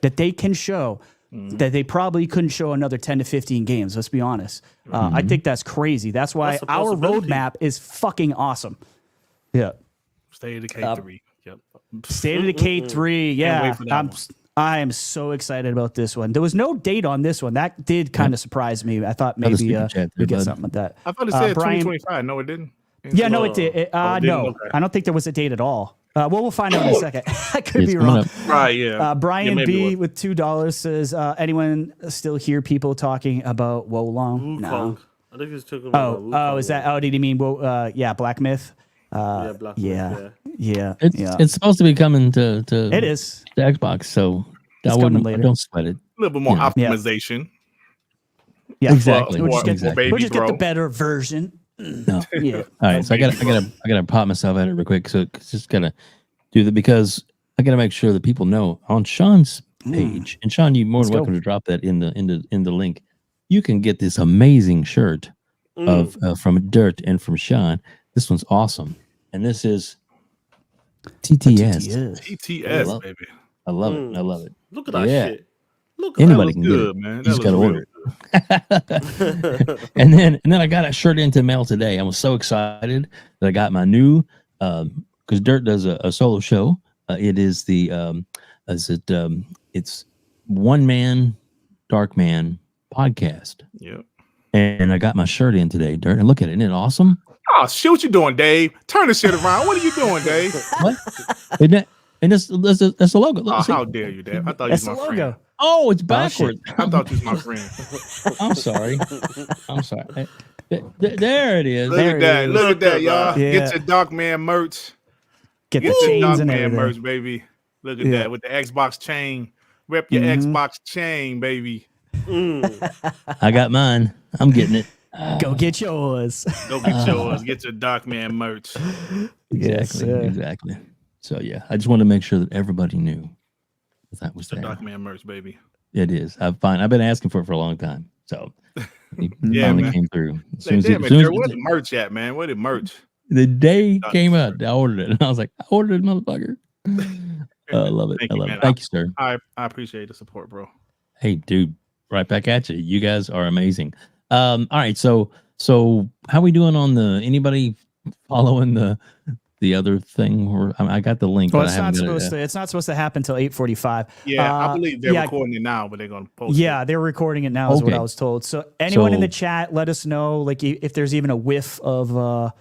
Speaker 4: that they can show that they probably couldn't show another 10 to 15 games. Let's be honest. I think that's crazy. That's why our roadmap is fucking awesome. Yeah.
Speaker 3: State of the K3. Yep.
Speaker 4: State of the K3. Yeah. I am so excited about this one. There was no date on this one. That did kind of surprise me. I thought maybe we get something like that.
Speaker 3: I thought it said 2025. No, it didn't.
Speaker 4: Yeah, no, it did. No, okay. I don't think there was a date at all. We'll find out in a second. I could be wrong.
Speaker 3: Right, yeah.
Speaker 4: Brian B with $2 says, anyone still hear people talking about Wolong? No.
Speaker 5: I think he's talking about
Speaker 4: is that? Oh, did he mean? Black Myth.
Speaker 5: Black Myth.
Speaker 4: Yeah.
Speaker 2: It's supposed to be coming to
Speaker 4: it is
Speaker 2: the Xbox, so
Speaker 4: I
Speaker 2: don't sweat it.
Speaker 3: A little bit more optimization.
Speaker 4: Yeah,
Speaker 2: exactly.
Speaker 4: We'll just get the better version.
Speaker 2: No. Yeah. All right. So I gotta pop myself at it real quick. So just gotta do that because I gotta make sure that people know on Shaun's page. And Shaun, you're more than welcome to drop that in the link. You can get this amazing shirt of from Dirt and from Shaun. This one's awesome, and this is TTS.
Speaker 3: TTS, baby.
Speaker 2: I love it. I love it.
Speaker 5: Look at that shit. Look,
Speaker 2: anybody can
Speaker 3: good,
Speaker 2: get it.
Speaker 3: Man.
Speaker 2: You just gotta order it. and then I got a shirt into mail today. I was so excited that I got my new because Dirt does a solo show. It is the Is it? It's One Man, Dark Man podcast.
Speaker 3: Yep.
Speaker 2: And I got my shirt in today, Dirt. And look at it. Isn't it awesome?
Speaker 3: Oh, shit, what you doing, Dave? Turn the shit around. What are you doing, Dave?
Speaker 2: What? Isn't it? And that's the logo.
Speaker 3: Oh,
Speaker 2: See?
Speaker 3: how dare you, Dave? I thought
Speaker 4: That's
Speaker 3: you
Speaker 4: the
Speaker 3: was my
Speaker 4: logo.
Speaker 3: friend.
Speaker 2: Oh, it's backwards.
Speaker 3: I thought you was my friend.
Speaker 2: I'm sorry. I'm sorry. There it is.
Speaker 3: Look at that. Look at that, y'all.
Speaker 4: Yeah.
Speaker 3: Get your Dark Man merch.
Speaker 4: Get the
Speaker 3: Get your
Speaker 4: chains
Speaker 3: Dark
Speaker 4: and
Speaker 3: Man
Speaker 4: everything.
Speaker 3: merch, baby. Look at
Speaker 4: Yeah.
Speaker 3: that with the Xbox chain. Rep your Xbox chain, baby.
Speaker 2: I got mine. I'm getting it.
Speaker 4: Go get yours.
Speaker 3: Go get yours. Get your Dark Man merch.
Speaker 4: Yes,
Speaker 2: Exactly.
Speaker 4: sir.
Speaker 2: Exactly. So yeah, I just wanted to make sure that everybody knew that was
Speaker 3: The
Speaker 2: there.
Speaker 3: Dark Man merch, baby.
Speaker 2: It is. I've been asking for it for a long time. So it
Speaker 3: Yeah,
Speaker 2: finally
Speaker 3: man.
Speaker 2: came through. As
Speaker 3: Say,
Speaker 2: soon as
Speaker 3: damn it,
Speaker 2: soon as
Speaker 3: Jared, where the merch at, man? Where the merch?
Speaker 2: the day
Speaker 3: Dark
Speaker 2: came
Speaker 3: Man
Speaker 2: out, I ordered it, and I was like, I ordered it, motherfucker. I love it.
Speaker 3: Thank
Speaker 2: I
Speaker 3: you,
Speaker 2: love
Speaker 3: man.
Speaker 2: it. Thank you, sir.
Speaker 3: I appreciate the support, bro.
Speaker 2: Hey, dude, right back at you. You guys are amazing. All right, so how we doing on the anybody following the other thing? Or I got the link,
Speaker 4: Well,
Speaker 2: but I
Speaker 4: it's
Speaker 2: haven't
Speaker 4: not
Speaker 2: got
Speaker 4: supposed to. It's not supposed to happen until 8:45.
Speaker 3: Yeah, I believe they're
Speaker 4: yeah,
Speaker 3: recording it now, but they're gonna post
Speaker 4: Yeah,
Speaker 3: it.
Speaker 4: they're recording it now, is what
Speaker 2: Okay.
Speaker 4: I was told. So anyone in
Speaker 2: So-
Speaker 4: the chat, let us know, like if there's even a whiff of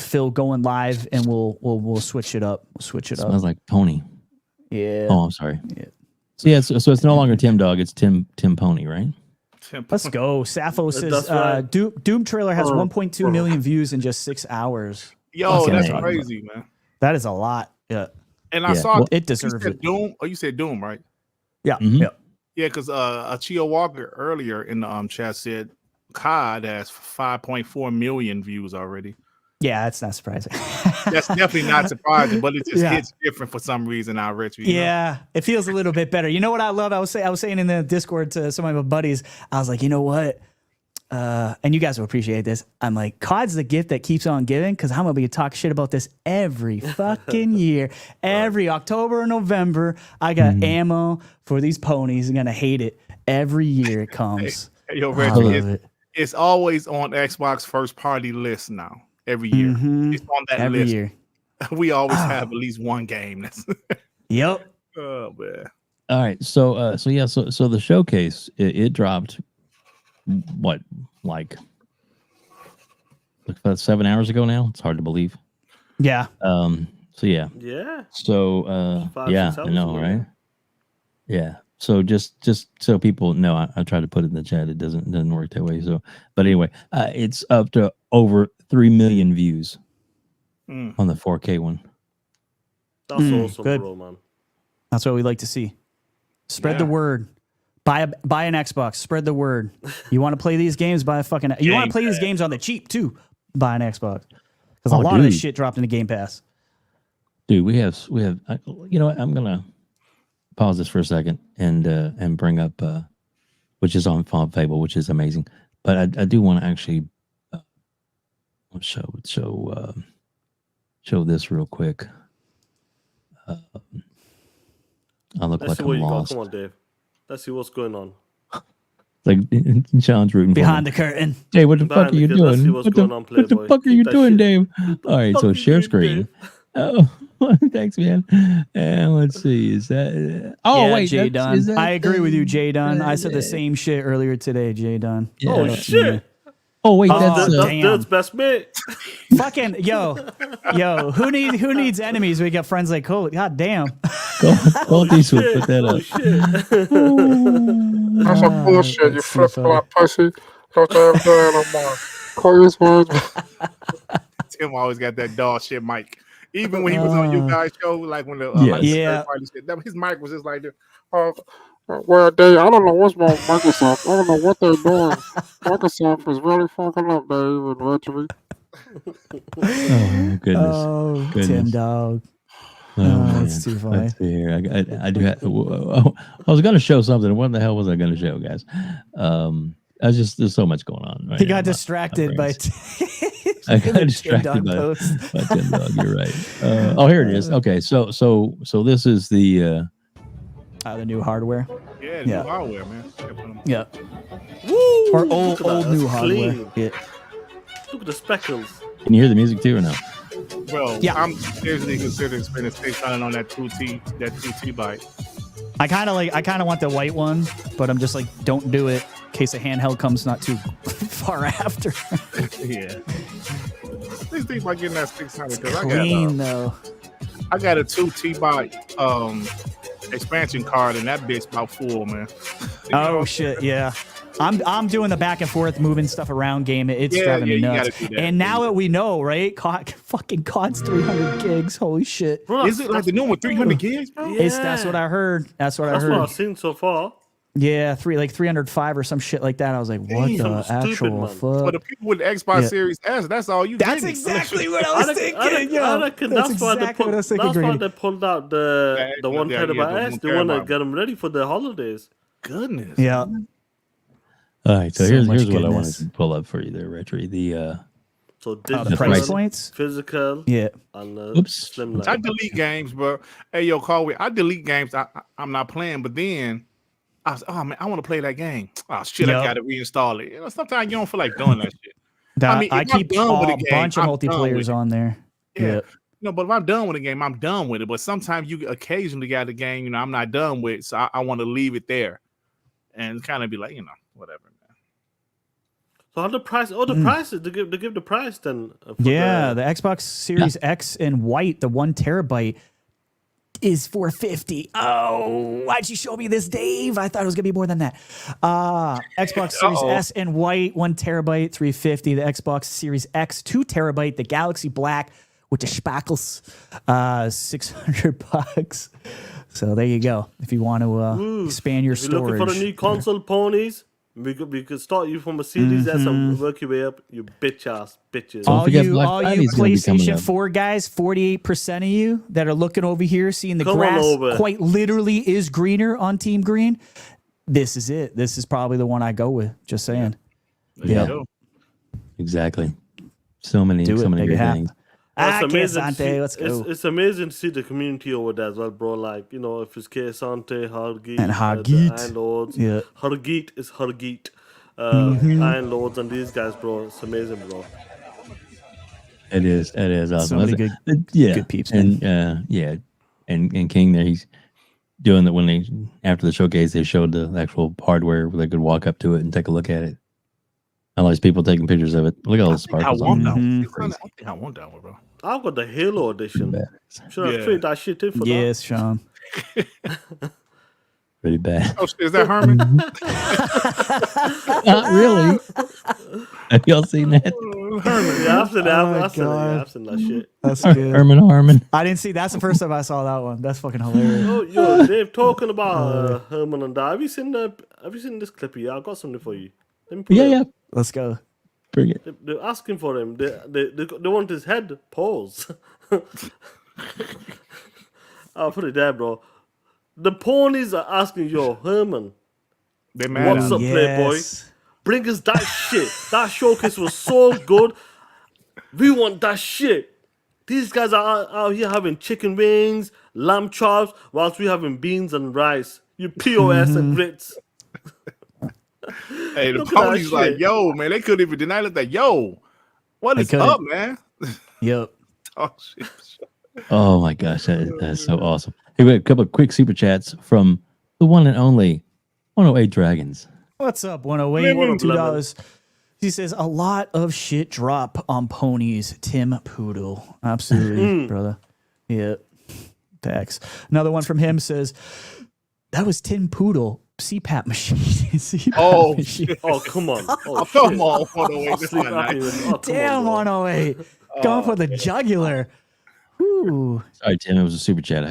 Speaker 4: Phil going live, and we'll switch it up. We'll switch it up.
Speaker 2: Smells like Pony.
Speaker 4: Yeah.
Speaker 2: Oh, I'm sorry.
Speaker 4: Yeah.
Speaker 2: So yeah, so it's no longer Tim Dog, it's Tim Pony, right?
Speaker 4: Let's go. Sappho says
Speaker 5: That's right.
Speaker 4: Doom trailer has 1.2 million views in just 6 hours.
Speaker 3: Yo,
Speaker 2: Okay.
Speaker 3: that's
Speaker 2: Yeah.
Speaker 3: crazy, man.
Speaker 4: That is a lot. Yeah.
Speaker 3: And I
Speaker 2: Yeah.
Speaker 3: saw
Speaker 2: Well,
Speaker 4: It
Speaker 3: you
Speaker 4: deserves
Speaker 3: said
Speaker 4: it.
Speaker 3: Doom. Oh, you said Doom, right?
Speaker 4: Yeah.
Speaker 2: Mhm.
Speaker 4: Yeah.
Speaker 3: Yeah, because Achio Walker earlier in the chat said COD has 5.4 million views already.
Speaker 4: Yeah, that's not surprising.
Speaker 3: That's definitely not surprising, but it just
Speaker 4: Yeah.
Speaker 3: hits different for some reason now, Rich. You know?
Speaker 4: Yeah, it feels a little bit better. You know what I love? I was saying in the Discord to some of my buddies, I was like, you know what? And you guys will appreciate this. I'm like, COD's the gift that keeps on giving, because I'm gonna be talking shit about this every fucking year. Every October and November, I got ammo for these ponies. I'm gonna hate it every year it comes.
Speaker 3: Hey, yo,
Speaker 4: I
Speaker 3: Rich,
Speaker 4: love
Speaker 3: it's always on Xbox first party list now. Every year,
Speaker 4: Mhm.
Speaker 3: it's on that
Speaker 4: every
Speaker 3: list.
Speaker 4: year.
Speaker 3: We always have at least one game. That's
Speaker 4: Yep.
Speaker 3: oh man.
Speaker 2: All right, so the showcase it dropped what like about 7 hours ago now. It's hard to believe.
Speaker 4: Yeah.
Speaker 2: So yeah.
Speaker 5: Yeah.
Speaker 2: So
Speaker 5: 5,
Speaker 2: yeah,
Speaker 5: 6
Speaker 2: I
Speaker 5: hours
Speaker 2: know,
Speaker 5: ago,
Speaker 2: right? Yeah. So just so people know, I try to put it in the chat. It doesn't work that way. So, but anyway, it's up to over 3 million views on the 4K one.
Speaker 5: That's awesome,
Speaker 4: good.
Speaker 5: bro, man.
Speaker 4: That's what we like to see. Spread the
Speaker 3: Yeah.
Speaker 4: word. Buy an Xbox. Spread the word. You want to play these games? Buy a fucking. You want
Speaker 3: Game
Speaker 4: to play these
Speaker 3: Pass.
Speaker 4: games on the cheap too? Buy an Xbox. Because a
Speaker 2: Oh,
Speaker 4: lot of this
Speaker 2: dude.
Speaker 4: shit dropped into Game Pass.
Speaker 2: Dude, we have. You know what? I'm gonna pause this for a second and bring up which is on Fable, which is amazing. But I do want to actually show this real quick. I look
Speaker 5: Let's
Speaker 2: like
Speaker 5: see
Speaker 2: I'm
Speaker 5: what you got.
Speaker 2: lost.
Speaker 5: Come on, Dave. Let's see what's going on.
Speaker 2: Like Sean's rooting
Speaker 4: Behind
Speaker 2: for
Speaker 4: the curtain.
Speaker 2: me. Hey, what the
Speaker 5: Behind
Speaker 2: fuck are
Speaker 5: the
Speaker 2: you
Speaker 5: curtain. Let's see
Speaker 2: doing?
Speaker 5: what's
Speaker 2: What the,
Speaker 5: going on,
Speaker 2: what the
Speaker 5: Playboy.
Speaker 2: fuck are
Speaker 5: Keep
Speaker 2: you
Speaker 5: that
Speaker 2: doing,
Speaker 5: shit.
Speaker 2: Dave? All right, so
Speaker 5: fuck you
Speaker 2: share
Speaker 5: doing,
Speaker 2: screen. Oh, thanks, man. And let's see, is that? Oh,
Speaker 4: Yeah,
Speaker 2: wait,
Speaker 4: Jay
Speaker 2: is
Speaker 4: Dunn.
Speaker 2: that
Speaker 4: I agree with you, Jay Dunn. I
Speaker 2: uh,
Speaker 4: said the same shit earlier today, Jay Dunn.
Speaker 2: Yeah.
Speaker 5: Oh,
Speaker 2: that's-
Speaker 5: shit.
Speaker 2: Oh, wait,
Speaker 4: Oh,
Speaker 2: that's
Speaker 5: That's
Speaker 4: damn.
Speaker 5: Dirt's best mate.
Speaker 4: Fucking yo, who needs enemies? We got friends like Cole. God damn.
Speaker 2: Clint Eastwood put that
Speaker 5: Oh,
Speaker 2: up.
Speaker 5: shit.
Speaker 6: That's some bullshit, you
Speaker 4: that's too
Speaker 6: flip
Speaker 4: funny.
Speaker 6: flop pussy. Don't you ever do it no more. Call these words.
Speaker 3: Tim always got that dog shit mic. Even when he was on you guys' show, like when the
Speaker 2: Yes.
Speaker 3: like the
Speaker 4: Yeah.
Speaker 3: third party shit, his mic was just like this.
Speaker 6: Well, I don't know what's wrong with Microsoft. I don't know what they're doing. Microsoft is really fucking up, Dave and RHETRI.
Speaker 2: Oh, goodness.
Speaker 4: Oh,
Speaker 2: Goodness.
Speaker 4: Tim Dog.
Speaker 2: Oh,
Speaker 4: that's
Speaker 2: man.
Speaker 4: too funny.
Speaker 2: Let's see here. I do have, I was going to show something. What the hell was I going to show, guys? There's so much going on. Right
Speaker 4: He
Speaker 2: now.
Speaker 4: got distracted by.
Speaker 2: I got
Speaker 4: the
Speaker 2: distracted
Speaker 4: Tim
Speaker 2: by
Speaker 4: Dog post.
Speaker 2: Tim Dog. You're right. Oh, here it is. Okay, so this is the
Speaker 4: The new hardware.
Speaker 3: Yeah,
Speaker 4: Yeah.
Speaker 3: new hardware, man.
Speaker 4: Yeah.
Speaker 5: Woo!
Speaker 4: Or
Speaker 5: Look
Speaker 4: old
Speaker 5: at that.
Speaker 4: new
Speaker 5: That's
Speaker 4: hardware.
Speaker 5: clean.
Speaker 4: Yeah.
Speaker 5: Look at the speckles.
Speaker 2: Can you hear the music too or no?
Speaker 3: bro.
Speaker 4: Yeah.
Speaker 3: I'm seriously considering spending $600 on that 2T bike.
Speaker 4: I kind of want the white one, but I'm just like, don't do it in case a handheld comes not too far after.
Speaker 3: Yeah. Please think about getting that 600 because
Speaker 4: Clean though.
Speaker 3: I got a 2T bike expansion card and that bitch about full, man.
Speaker 4: Oh shit, yeah. I'm doing the back and forth, moving stuff around game. It's driving me nuts. And now that we know, right? Fucking COD's 300 gigs. Holy shit.
Speaker 5: Bro,
Speaker 3: Is it like the new one 300 gigs, bro?
Speaker 5: Yeah.
Speaker 4: That's what I heard. That's what
Speaker 5: That's
Speaker 4: I heard.
Speaker 5: what I've seen so far.
Speaker 4: Yeah, 305 or some shit like that. I was like, what
Speaker 5: Damn,
Speaker 4: the
Speaker 5: stupid,
Speaker 4: actual
Speaker 5: man.
Speaker 3: For
Speaker 4: fuck?
Speaker 3: the people with the Xbox
Speaker 4: Yeah.
Speaker 3: Series S, that's all you
Speaker 4: That's
Speaker 3: get.
Speaker 4: exactly what I was thinking.
Speaker 5: I reckon that's why
Speaker 4: exactly what I was thinking.
Speaker 5: that's why
Speaker 4: Grady.
Speaker 5: they pulled out the 1
Speaker 3: yeah,
Speaker 5: terabyte
Speaker 3: the
Speaker 5: S.
Speaker 3: 1
Speaker 5: They want to
Speaker 3: terabyte.
Speaker 5: get them ready for the holidays.
Speaker 3: Goodness.
Speaker 4: Yeah.
Speaker 2: All right, so,
Speaker 4: So
Speaker 2: here's
Speaker 4: much
Speaker 2: what I wanted
Speaker 4: goodness.
Speaker 2: to pull up for you there, Retri. The
Speaker 5: So
Speaker 4: The
Speaker 5: digital,
Speaker 4: price points?
Speaker 5: physical,
Speaker 4: Yeah.
Speaker 5: and
Speaker 2: Oops.
Speaker 5: slim
Speaker 3: I
Speaker 5: line.
Speaker 3: delete games, bro. Hey, yo, Carl, I delete games I'm not playing, but then I was, oh man, I want to play that game. Oh shit,
Speaker 4: Yup.
Speaker 3: I got to reinstall it. You know, sometimes you don't feel like doing that shit.
Speaker 4: I
Speaker 3: if I'm
Speaker 4: keep
Speaker 3: done with
Speaker 4: a
Speaker 3: a game,
Speaker 4: bunch of
Speaker 3: I'm done with
Speaker 4: multiplayers
Speaker 3: it.
Speaker 4: on there.
Speaker 3: Yeah. No, but if I'm done with a game, I'm done with it. But sometimes you occasionally got a game, I'm not done with, so I want to leave it there and kind of be like, whatever, man.
Speaker 5: So how the price? Oh, the prices. They give the price then. For
Speaker 4: Yeah, the Xbox Series X in white, the 1 terabyte, is $450. Oh, why'd you show me this, Dave? I thought it was gonna be more than that. Xbox Series S in white, 1 terabyte, $350. The Xbox Series X, 2 terabyte, the Galaxy Black with the spackles, $600. So there you go. If you want to expand your
Speaker 5: If you're looking for the
Speaker 4: storage.
Speaker 5: new console ponies, we could start you from a Series S and work your way up. You bitch ass bitches.
Speaker 2: Don't
Speaker 4: All
Speaker 2: forget
Speaker 4: you
Speaker 2: Black Friday's gonna be coming
Speaker 4: PlayStation
Speaker 2: up.
Speaker 4: 4 guys, 48% of you that are looking over here, seeing the
Speaker 5: Come on
Speaker 4: grass
Speaker 5: over.
Speaker 4: quite literally is greener on Team Green. This is it. This is probably the one I go with. Just saying.
Speaker 3: There you
Speaker 4: Yeah.
Speaker 3: go.
Speaker 2: exactly. So many
Speaker 4: Do it.
Speaker 2: great
Speaker 4: Make it happen.
Speaker 2: things.
Speaker 5: It's
Speaker 4: Que
Speaker 5: amazing to
Speaker 4: Sante,
Speaker 5: see-
Speaker 4: let's go.
Speaker 5: It's amazing to see the community over there as well, bro. Like, if it's Sante, Hargeet,
Speaker 4: And Hargeet.
Speaker 5: Iron Lords.
Speaker 4: Yeah.
Speaker 5: Hargeet is Hargeet. Iron Lords and these guys, bro. It's amazing, bro.
Speaker 2: It is awesome.
Speaker 4: So many good peeps,
Speaker 2: and and King there, he's doing that when after the showcase they showed the actual hardware where they could walk up to it and take a look at it. All these people taking pictures of it. Look at all the
Speaker 3: I
Speaker 2: sparkles.
Speaker 3: want that
Speaker 2: on
Speaker 3: one.
Speaker 2: it.
Speaker 3: I think I want that one, bro.
Speaker 5: I've got the Halo edition.
Speaker 2: Bad.
Speaker 5: Should I
Speaker 3: Yeah.
Speaker 5: trade that shit in for that?
Speaker 4: Yes, Sean.
Speaker 2: Pretty bad.
Speaker 3: Oh, shit, is that Herman?
Speaker 2: Not really. Have y'all seen that?
Speaker 3: Herman.
Speaker 5: Yeah, I've seen that.
Speaker 4: Oh my
Speaker 5: I've seen that.
Speaker 4: God.
Speaker 5: Yeah, I've seen that shit.
Speaker 4: That's good.
Speaker 2: Herman Harmon.
Speaker 4: I didn't see. That's the first time I saw that one. That's fucking hilarious.
Speaker 5: Oh, yo, Dave, talking about Herman and that. Have you seen this clip here? I've got something for you. Let me pull it
Speaker 2: Yeah.
Speaker 5: up.
Speaker 4: Let's go.
Speaker 2: Bring it.
Speaker 5: They're asking for him. They want his head pose. I'll put it there, bro. The ponies are asking, yo, Herman,
Speaker 3: They mad
Speaker 5: what's
Speaker 3: at
Speaker 5: up,
Speaker 3: him.
Speaker 5: Playboy? Bring us that shit. That showcase was so good. We want that shit. These guys are out here having chicken wings, lamb chops, whilst we having beans and rice. You POS and grits.
Speaker 3: Hey, the
Speaker 5: Look at that
Speaker 3: ponies like,
Speaker 5: shit.
Speaker 3: yo, man, they couldn't even deny it. Like, yo, what is
Speaker 4: couldn't.
Speaker 3: up, man?
Speaker 4: Yep.
Speaker 3: Oh, shit.
Speaker 2: Oh my gosh, that's so awesome. Hey, we got a couple of quick super chats from the one and only 108 Dragons.
Speaker 4: What's up, 108?
Speaker 5: Lemon.
Speaker 4: $2. He says, a lot of shit drop on ponies, Tim Poodle. Absolutely, brother. Yeah. Thanks. Another one from him says, that was Tim Poodle, CPAP machine. CPAP
Speaker 3: Oh,
Speaker 4: machine.
Speaker 3: shit.
Speaker 5: Oh, come on. Oh,
Speaker 3: Come
Speaker 5: shit.
Speaker 3: on, 108. This
Speaker 5: Sleep
Speaker 3: is not
Speaker 5: apnea.
Speaker 3: nice.
Speaker 5: Oh, come
Speaker 4: Damn,
Speaker 5: on, bro.
Speaker 4: 108. Going for the jugular. Ooh.
Speaker 2: Sorry, Tim, it was a super chat. We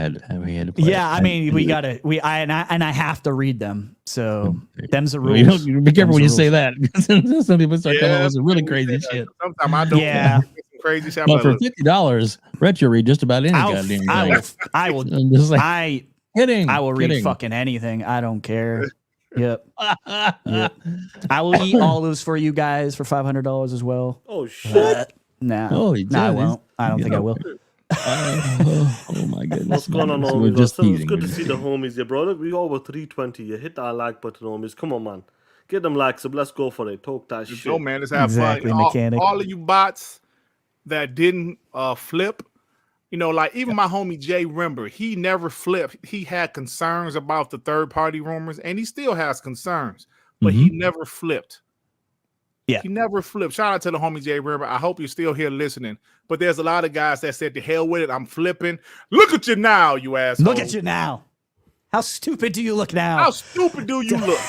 Speaker 2: had to play
Speaker 4: Yeah,
Speaker 2: it.
Speaker 4: I mean, I have to read them. So them's the
Speaker 2: You
Speaker 4: rules.
Speaker 2: don't, be careful when you
Speaker 4: Them's the
Speaker 2: say that. Some people start coming up with some really crazy shit.
Speaker 3: Sometimes I don't.
Speaker 4: Yeah.
Speaker 3: Some crazy shit.
Speaker 2: But for
Speaker 3: Like,
Speaker 2: $50, Retro read just about any goddamn thing.
Speaker 4: I will
Speaker 2: I'm just like,
Speaker 4: I
Speaker 2: kidding.
Speaker 4: will read
Speaker 2: kidding.
Speaker 4: fucking anything. I don't care. Yep. Yep. I will eat all those for you guys for $500 as well.
Speaker 5: Oh, shit.
Speaker 4: Nah.
Speaker 2: Holy
Speaker 4: Nah, I
Speaker 2: Jesus.
Speaker 4: won't. I don't think I will.
Speaker 2: Oh my goodness.
Speaker 5: What's going on,
Speaker 2: So
Speaker 5: homies?
Speaker 2: we're just
Speaker 5: It's
Speaker 2: teasing.
Speaker 5: good
Speaker 2: We're
Speaker 5: to
Speaker 2: just
Speaker 5: see the homies here, bro. Look, we over 320. You hit that like button, homies. Come on, man. Get them likes up. Let's go for it. Talk that shit.
Speaker 3: yo, man, let's have
Speaker 4: Exactly,
Speaker 3: fun.
Speaker 4: mechanic.
Speaker 3: All of you bots, that didn't flip. You know, like even my homie Jay Rimber, he never flipped. He had concerns about the third-party rumors, and he still has concerns, but he never flipped.
Speaker 4: Yeah.
Speaker 3: He never flipped. Shout out to the homie Jay Rimber. I hope you're still here listening. But there's a lot of guys that said, to hell with it, I'm flipping. Look at you now, you asshole.
Speaker 4: Look at you now. How stupid do you look now?
Speaker 3: How stupid do you look?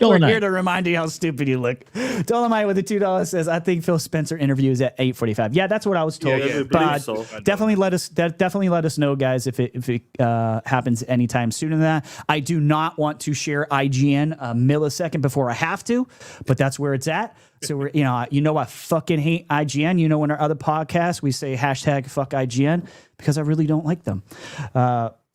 Speaker 4: We're here to remind you how stupid you look. Dolomite with the $2 says, I think Phil Spencer interview is at 8:45. Yeah, that's what I was told. But so. definitely let us know, guys, if it happens anytime sooner than that. I do not want to share IGN a millisecond before I have to, but that's where it's at. So we're, I fucking hate IGN. You know, in our other podcasts, we say hashtag fuck IGN because I really don't like them.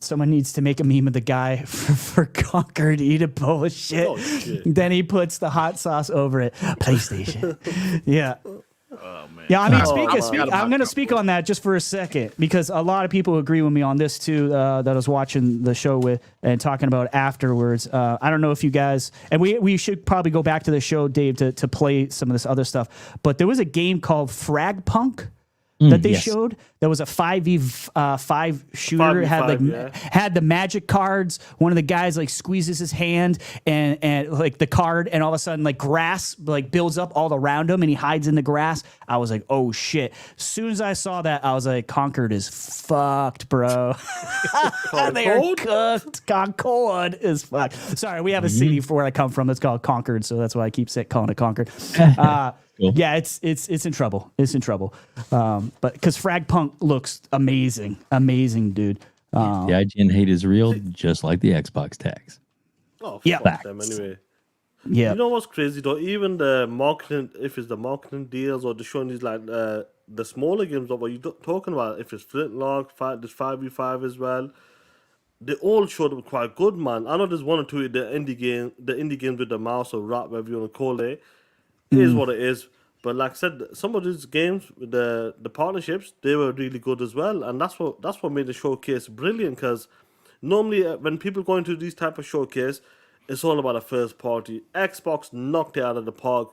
Speaker 4: Someone needs to make a meme of the guy for Concord eat a bowl of shit. Oh, shit. Then he puts the hot sauce over it. PlayStation. Yeah.
Speaker 3: Oh, man.
Speaker 4: Yeah, I mean, I'm going to speak on that just for a second because a lot of people agree with me on this too that I was watching the show with and talking about afterwards. I don't know if you guys, and we should probably go back to the show, Dave, to play some of this other stuff. But there was a game called FragPunk that they showed. There was a 5v5 shooter. It had had the magic cards. One of the guys like squeezes his hand and like the card, and all of a sudden like grass like builds up all around him and he hides in the grass. I was like, oh shit. As soon as I saw that, I was like, Concord is fucked, bro. They are cooked. Concord is fucked. Sorry, we have a city for where I come from. It's called Concord, so that's why I keep calling it Concord. Cool. Yeah, it's in trouble. It's in trouble. But because FragPunk looks amazing, dude.
Speaker 2: The IGN hate is real, just like the Xbox tax.
Speaker 5: Oh, fuck them anyway.
Speaker 4: Yeah.
Speaker 5: You know what's crazy though? Even the marketing, if it's the marketing deals or the showing these like the smaller games of what you're talking about, if it's Flintlock, there's 5v5 as well. They all showed up quite good, man. I know there's one or two the indie games with the mouse or rat, whatever you want to call it. It is what it is. But like I said, some of these games with the partnerships, they were really good as well. And that's what made the showcase brilliant. Because normally when people go into these type of showcase, it's all about a first party. Xbox knocked it out of the park.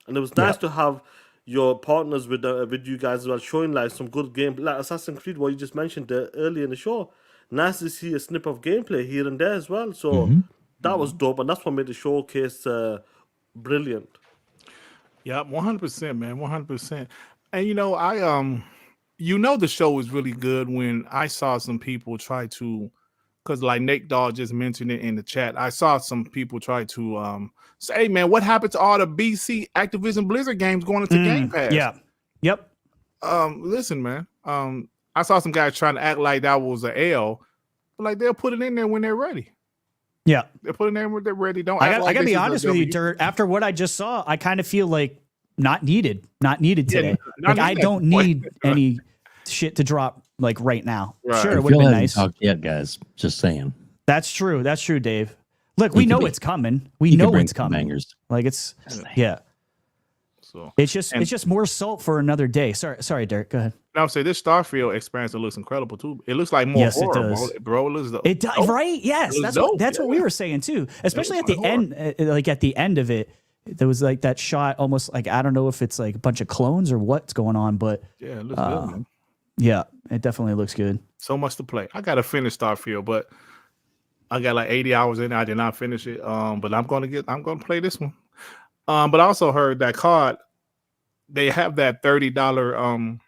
Speaker 5: And it was nice to have your partners with you guys as well, showing like some good game. Like Assassin's Creed, what you just mentioned earlier in the show. Nice to see a snip of gameplay here and there as well. So that was dope. And that's what made the showcase brilliant.
Speaker 3: Yeah, 100%, man, 100%. And the show was really good when I saw some people try to, because like Nate Dawg just mentioned it in the chat. I saw some people try to say, "Hey, man, what happened to all the BC Activision Blizzard games going into Game Pass?"
Speaker 4: Yeah, yep.
Speaker 3: Listen, man. I saw some guys trying to act like that was an L, but like they'll put it in there when they're ready.
Speaker 4: Yeah,
Speaker 3: they're putting in when they're ready.
Speaker 4: I got to be honest with you, Dirt. After what I just saw, I kind of feel like not needed today. I don't need any shit to drop like right now. Right. Sure, it would have been nice.
Speaker 2: Yet, guys, just saying.
Speaker 4: That's true, Dave. Look, we know it's coming. We know it's coming.
Speaker 2: Bangers.
Speaker 4: Like it's So it's just more salt for another day. Sorry, Derek. Go ahead.
Speaker 3: Now, say this Starfield experience looks incredible too. It looks like more horror,
Speaker 4: it does.
Speaker 3: bro. It looks dope.
Speaker 4: It does, right? Yes, that's what we were saying too. Especially at the end, like at the end of it, there was like that shot, almost like I don't know if it's like a bunch of clones or what's going on, but
Speaker 3: yeah, it looks good, man.
Speaker 4: Yeah, it definitely looks good.
Speaker 3: So much to play. I gotta finish Starfield, but I got like 80 hours in. I did not finish it. But I'm gonna play this one. But I also heard that COD, they have that $30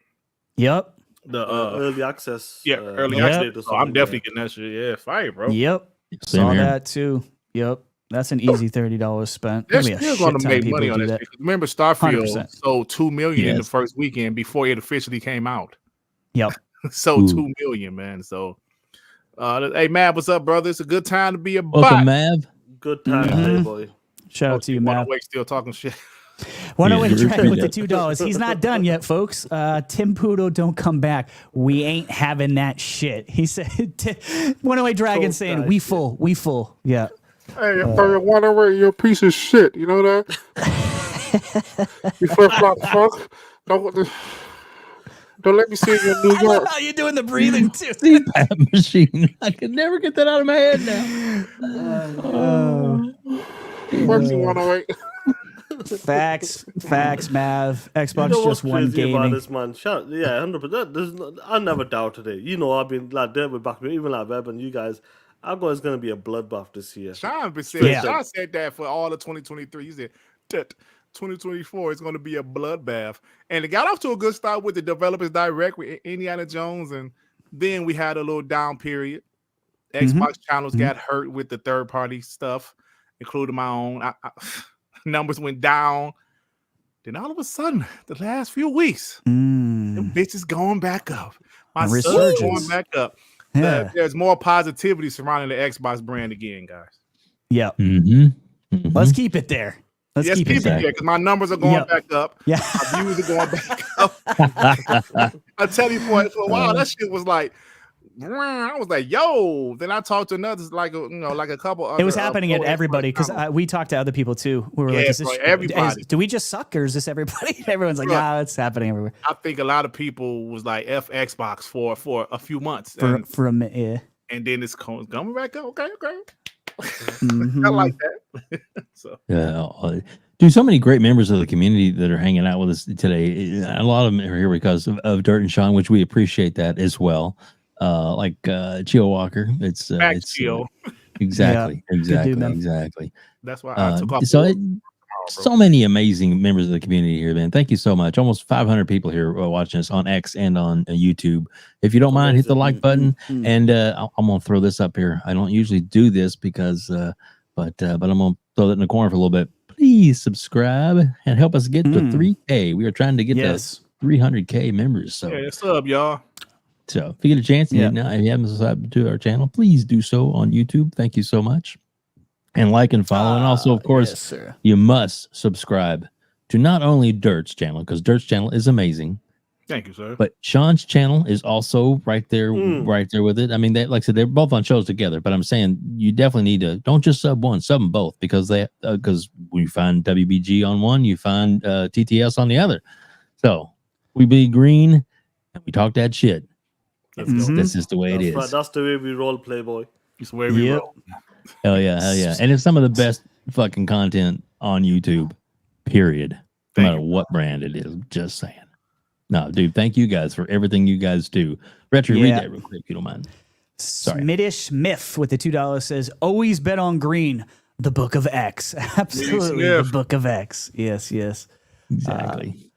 Speaker 4: Yep.
Speaker 5: The early access.
Speaker 3: Yeah, early access. So I'm definitely getting that shit. Yeah, fire, bro.
Speaker 4: Yep. Saw that too. Yep. That's an easy $30 spent.
Speaker 3: They're still going to make money on this. Remember, Starfield 100%. Sold 2 million in the first weekend before it officially came out.
Speaker 4: Yep.
Speaker 3: Sold 2 million, man. So, hey, Mav, what's up, brother? It's a good time to be a bot.
Speaker 2: Welcome, Mav.
Speaker 5: Good time, hey, boy.
Speaker 4: Shout out to you, Mav.
Speaker 3: Still talking shit.
Speaker 4: 108 Dragon with the $2. He's not done yet, folks. Tim Pudo, don't come back. We ain't having that shit. He said, 108 Dragon saying, we full. Yeah.
Speaker 6: Hey, 108, you're a piece of shit. You know that? You flip-flop fuck. Don't let me see you in New York.
Speaker 4: I love how you're doing the breathing, too.
Speaker 2: CPAP machine. I can never get that out of my head now.
Speaker 6: Fuck you, 108.
Speaker 4: Facts, Mav. Xbox
Speaker 5: You know what's
Speaker 4: just won
Speaker 5: crazy about
Speaker 4: gaming.
Speaker 5: this, man? Yeah, 100%. I never doubted it. You know, I've been like there with back, even like Web and you guys. I thought it's gonna be a bloodbath this year.
Speaker 3: Shaun said that for all of 2023. He said, 2024 is going to be a bloodbath. And it got off to a good start with the Developers Direct with Indiana Jones. And then we had a little down period. Xbox channels got hurt with the third-party stuff, including my own. Numbers went down. Then all of a sudden, the last few weeks, them bitches going back up. My son's going back up.
Speaker 4: Yeah.
Speaker 3: There's more positivity surrounding the Xbox brand again, guys.
Speaker 4: Yep. Let's keep it there. Let's keep it there
Speaker 3: because my numbers are going back up.
Speaker 4: Yeah.
Speaker 3: My views are going back up. I tell you, for a while, that shit was like, I was like, yo. Then I talked to another, like a couple. Other,
Speaker 4: it was happening at everybody because we talked to other people too. We were like, is this everybody? Do we just suck or is this everybody? Everyone's like, nah, it's happening everywhere.
Speaker 3: I think a lot of people was like F Xbox for a few months.
Speaker 4: For a minute, yeah.
Speaker 3: And then it's coming back up. Okay. I like that. So
Speaker 2: dude, so many great members of the community that are hanging out with us today. A lot of them are here because of Dirt and Shaun, which we appreciate that as well. Like Chio Walker, it's
Speaker 3: Chio.
Speaker 2: Exactly.
Speaker 3: That's why I took off.
Speaker 2: So many amazing members of the community here, man. Thank you so much. Almost 500 people here watching us on X and on YouTube. If you don't mind, hit the like button. And I'm gonna throw this up here. I don't usually do this because, but I'm gonna throw it in the corner for a little bit. Please subscribe and help us get to 3K. We are trying to get to 300K members. So
Speaker 3: yeah, sub, y'all.
Speaker 2: So if you get a chance, if you haven't subscribed to our channel, please do so on YouTube. Thank you so much. And like and follow. And also, of course, you must subscribe to not only Dirt's channel, because Dirt's channel is amazing.
Speaker 3: Thank you, sir.
Speaker 2: But Shaun's channel is also right there with it. I mean, they, like I said, they're both on shows together. But I'm saying you definitely need to, don't just sub one, sub them both, because when you find WBG on one, you find TTS on the other. So we be green and we talk that shit. This is the way it is.
Speaker 5: Right. That's the way we roll, Playboy.
Speaker 3: It's the way we roll.
Speaker 2: Hell yeah. And it's some of the best fucking content on YouTube, period. No matter what brand it is. Just saying. No, dude, thank you guys for everything you guys do. Retri, read that real quick, if you don't mind. Sorry.
Speaker 4: Smittish Myth with the $2 says, always bet on green, the Book of X. Absolutely, the Book of X. Yes.
Speaker 2: Exactly.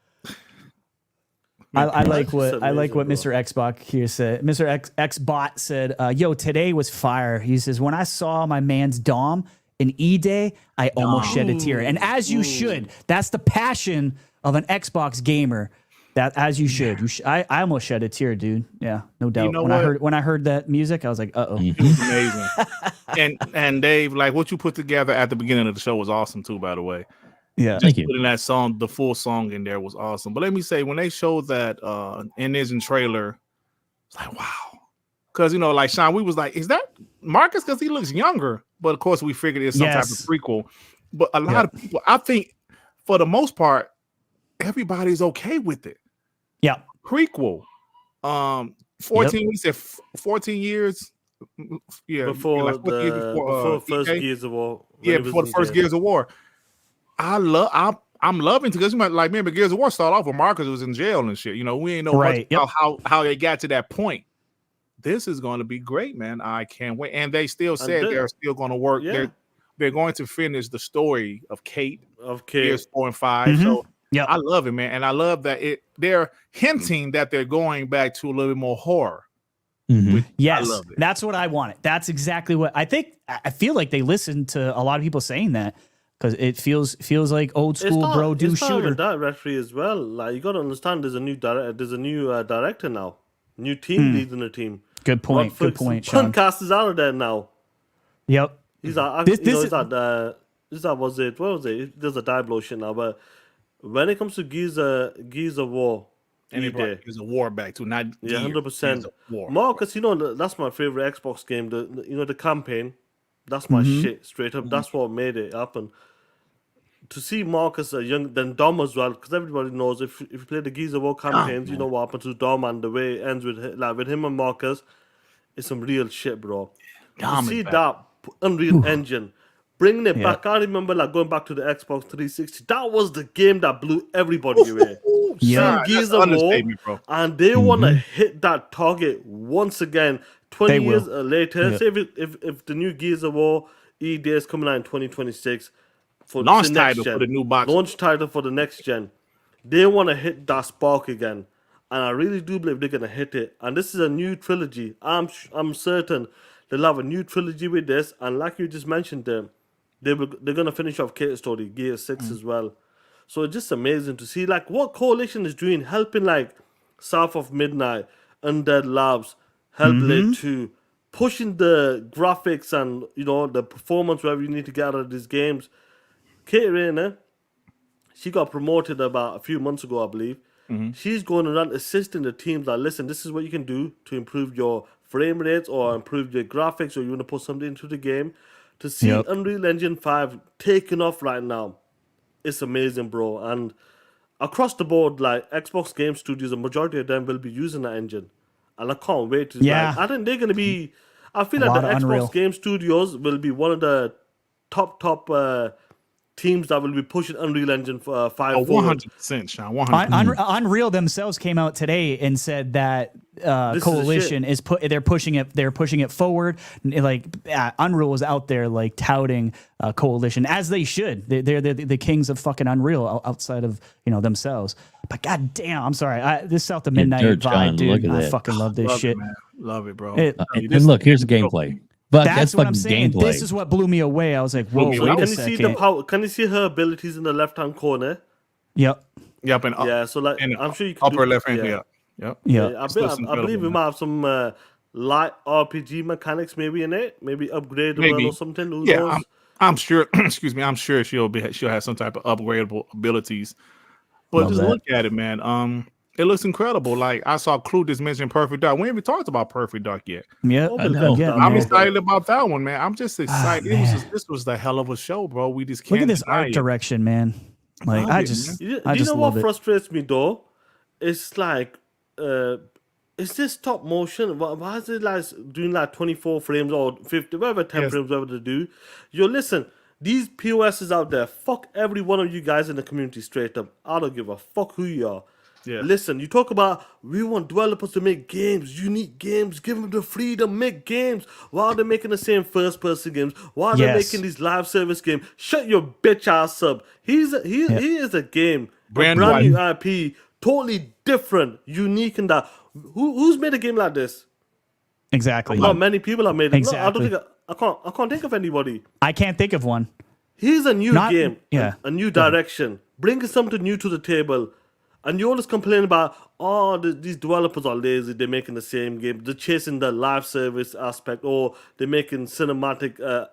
Speaker 4: I like what Mr. Xbox here said. Mr. Xbot said, yo, today was fire. He says, when I saw my man's Dom in E-Day, I almost shed a tear. And as you should. That's the passion of an Xbox gamer. That as you should. I almost shed a tear, dude. Yeah, no doubt. You know when I heard that music, I was like, uh-oh.
Speaker 3: It was amazing. and Dave, like what you put together at the beginning of the show was awesome too, by the way.
Speaker 4: Yeah,
Speaker 3: just putting that song, the full song in there was awesome. But let me say, when they showed that in trailer, it's like, wow. Because, like Shaun, we was like, is that Marcus? Because he looks younger. But of course, we figured it's some type of prequel. But a lot of people, I think, for the most part, everybody's okay with it.
Speaker 4: Yeah.
Speaker 3: Prequel. 14, we said 14 years. Yeah.
Speaker 5: Before first Gears of War.
Speaker 3: Yeah, before the first Gears of War. I'm loving it because remember Gears of War started off with Marcus was in jail and shit. We ain't know much about how they got to that point. This is going to be great, man. I can't wait. And they still said they're still going to work. Yeah. They're going to finish the story of Kate. Gears 4 and 5. So I love it, man. And I love that they're hinting that they're going back to a little bit more horror.
Speaker 4: Yes, that's what I wanted. That's exactly what I think. I feel like they listened to a lot of people saying that. Because it feels like old school do shooter.
Speaker 5: It's not RHETRI as well. Like you got to understand, there's a new director now, new team leading the team.
Speaker 4: Good point. Shaun.
Speaker 5: Podcast is out of there now.
Speaker 4: Yep.
Speaker 5: He's like, There's a Diablo shit now, but when it comes to Gears of War,
Speaker 3: Gears of War back to not
Speaker 5: 100%. Marcus, that's my favorite Xbox game. The campaign. That's my shit, straight up. That's what made it happen. To see Marcus then Dom as well, because everybody knows if you play the Gears of War campaigns, you know what happened to Dom and the way it ends with him and Marcus, it's some real shit, bro. To see that Unreal Engine bringing it back. I remember like going back to the Xbox 360. That was the game that blew everybody away.
Speaker 4: Yeah,
Speaker 5: Gears of War,
Speaker 3: bro.
Speaker 5: and they want to hit that target once again. 20 years later, say if the new Gears of War ED is coming out in 2026 for
Speaker 3: launch
Speaker 5: the next
Speaker 3: title
Speaker 5: gen,
Speaker 3: for the new box,
Speaker 5: launch title for the next gen, they want to hit that spark again, and I really do believe they're gonna hit it. And this is a new trilogy. I'm certain they'll have a new trilogy with this, and like you just mentioned, they're gonna finish off Kate's story, Gear 6 as well. So it's just amazing to see like what Coalition is doing, helping like South of Midnight, Undead Labs, Hellblade 2, pushing the graphics and the performance wherever you need to get out of these games. Kate Rayner, she got promoted about a few months ago, I believe. She's going around assisting the teams that listen, this is what you can do to improve your frame rates or improve your graphics, or you want to put something into the game. To see Unreal Engine 5 taking off right now, it's amazing, bro. And across the board, like Xbox Game Studios, a majority of them will be using that engine. And I can't wait to. Like, I think they're going to be. I feel like the Xbox
Speaker 4: Unreal.
Speaker 5: Game Studios will be one of the top teams that will be pushing Unreal Engine 5 forward.
Speaker 3: 100%, Shaun. 100%.
Speaker 4: Unreal themselves came out today and said that Coalition they're pushing it forward. Like Unreal was out there like touting Coalition, as they should. They're the kings of fucking Unreal outside of themselves. But god damn, I'm sorry. This South of Midnight vibe,
Speaker 2: John,
Speaker 4: dude. I
Speaker 2: that.
Speaker 4: fucking love this shit.
Speaker 3: It, man. Love it, bro.
Speaker 2: And look, here's the gameplay. But
Speaker 4: That's what I'm saying.
Speaker 2: Gameplay.
Speaker 4: This is what blew me away. I was like, whoa, wait a second.
Speaker 5: Can you see her abilities in the left-hand corner?
Speaker 4: Yep.
Speaker 3: Yep, and
Speaker 5: so like I'm sure you can
Speaker 3: upper
Speaker 5: do,
Speaker 3: left hand. Yep.
Speaker 5: I believe we might have some light RPG mechanics maybe in it, maybe upgradable or something. Who knows?
Speaker 3: I'm sure. Excuse me. I'm sure she'll have some type of upgradable abilities. But just look at it, man. It looks incredible. Like I saw Clue just mention Perfect Dark. We haven't even talked about Perfect Dark yet.
Speaker 4: Yeah,
Speaker 3: I'm excited about that one, man. I'm just excited. This was the hell of a show, bro. We just can't
Speaker 4: look at this art direction, man. Like I just
Speaker 5: what frustrates me though? It's like, is this stop motion? Why is it like doing like 24 frames or 50, whatever 10 frames, whatever to do? Listen. These POSs out there, fuck every one of you guys in the community straight up. I don't give a fuck who you are. Yeah. Listen, you talk about we want developers to make games, unique games, give them the freedom, make games. Why are they making the same first-person games? Why are they making these live service games? Shut your bitch ass up. He is a game, brand new IP, totally different, unique in that. Who's made a game like this?
Speaker 4: Exactly.
Speaker 5: Not many people have made it.
Speaker 4: Exactly.
Speaker 5: No, I can't think of anybody.
Speaker 4: I can't think of one.
Speaker 5: Here's a new game, a new direction. Bring something new to the table. And you always complain about, these developers are lazy, they're making the same game, they're chasing the live service aspect, or they're making cinematic,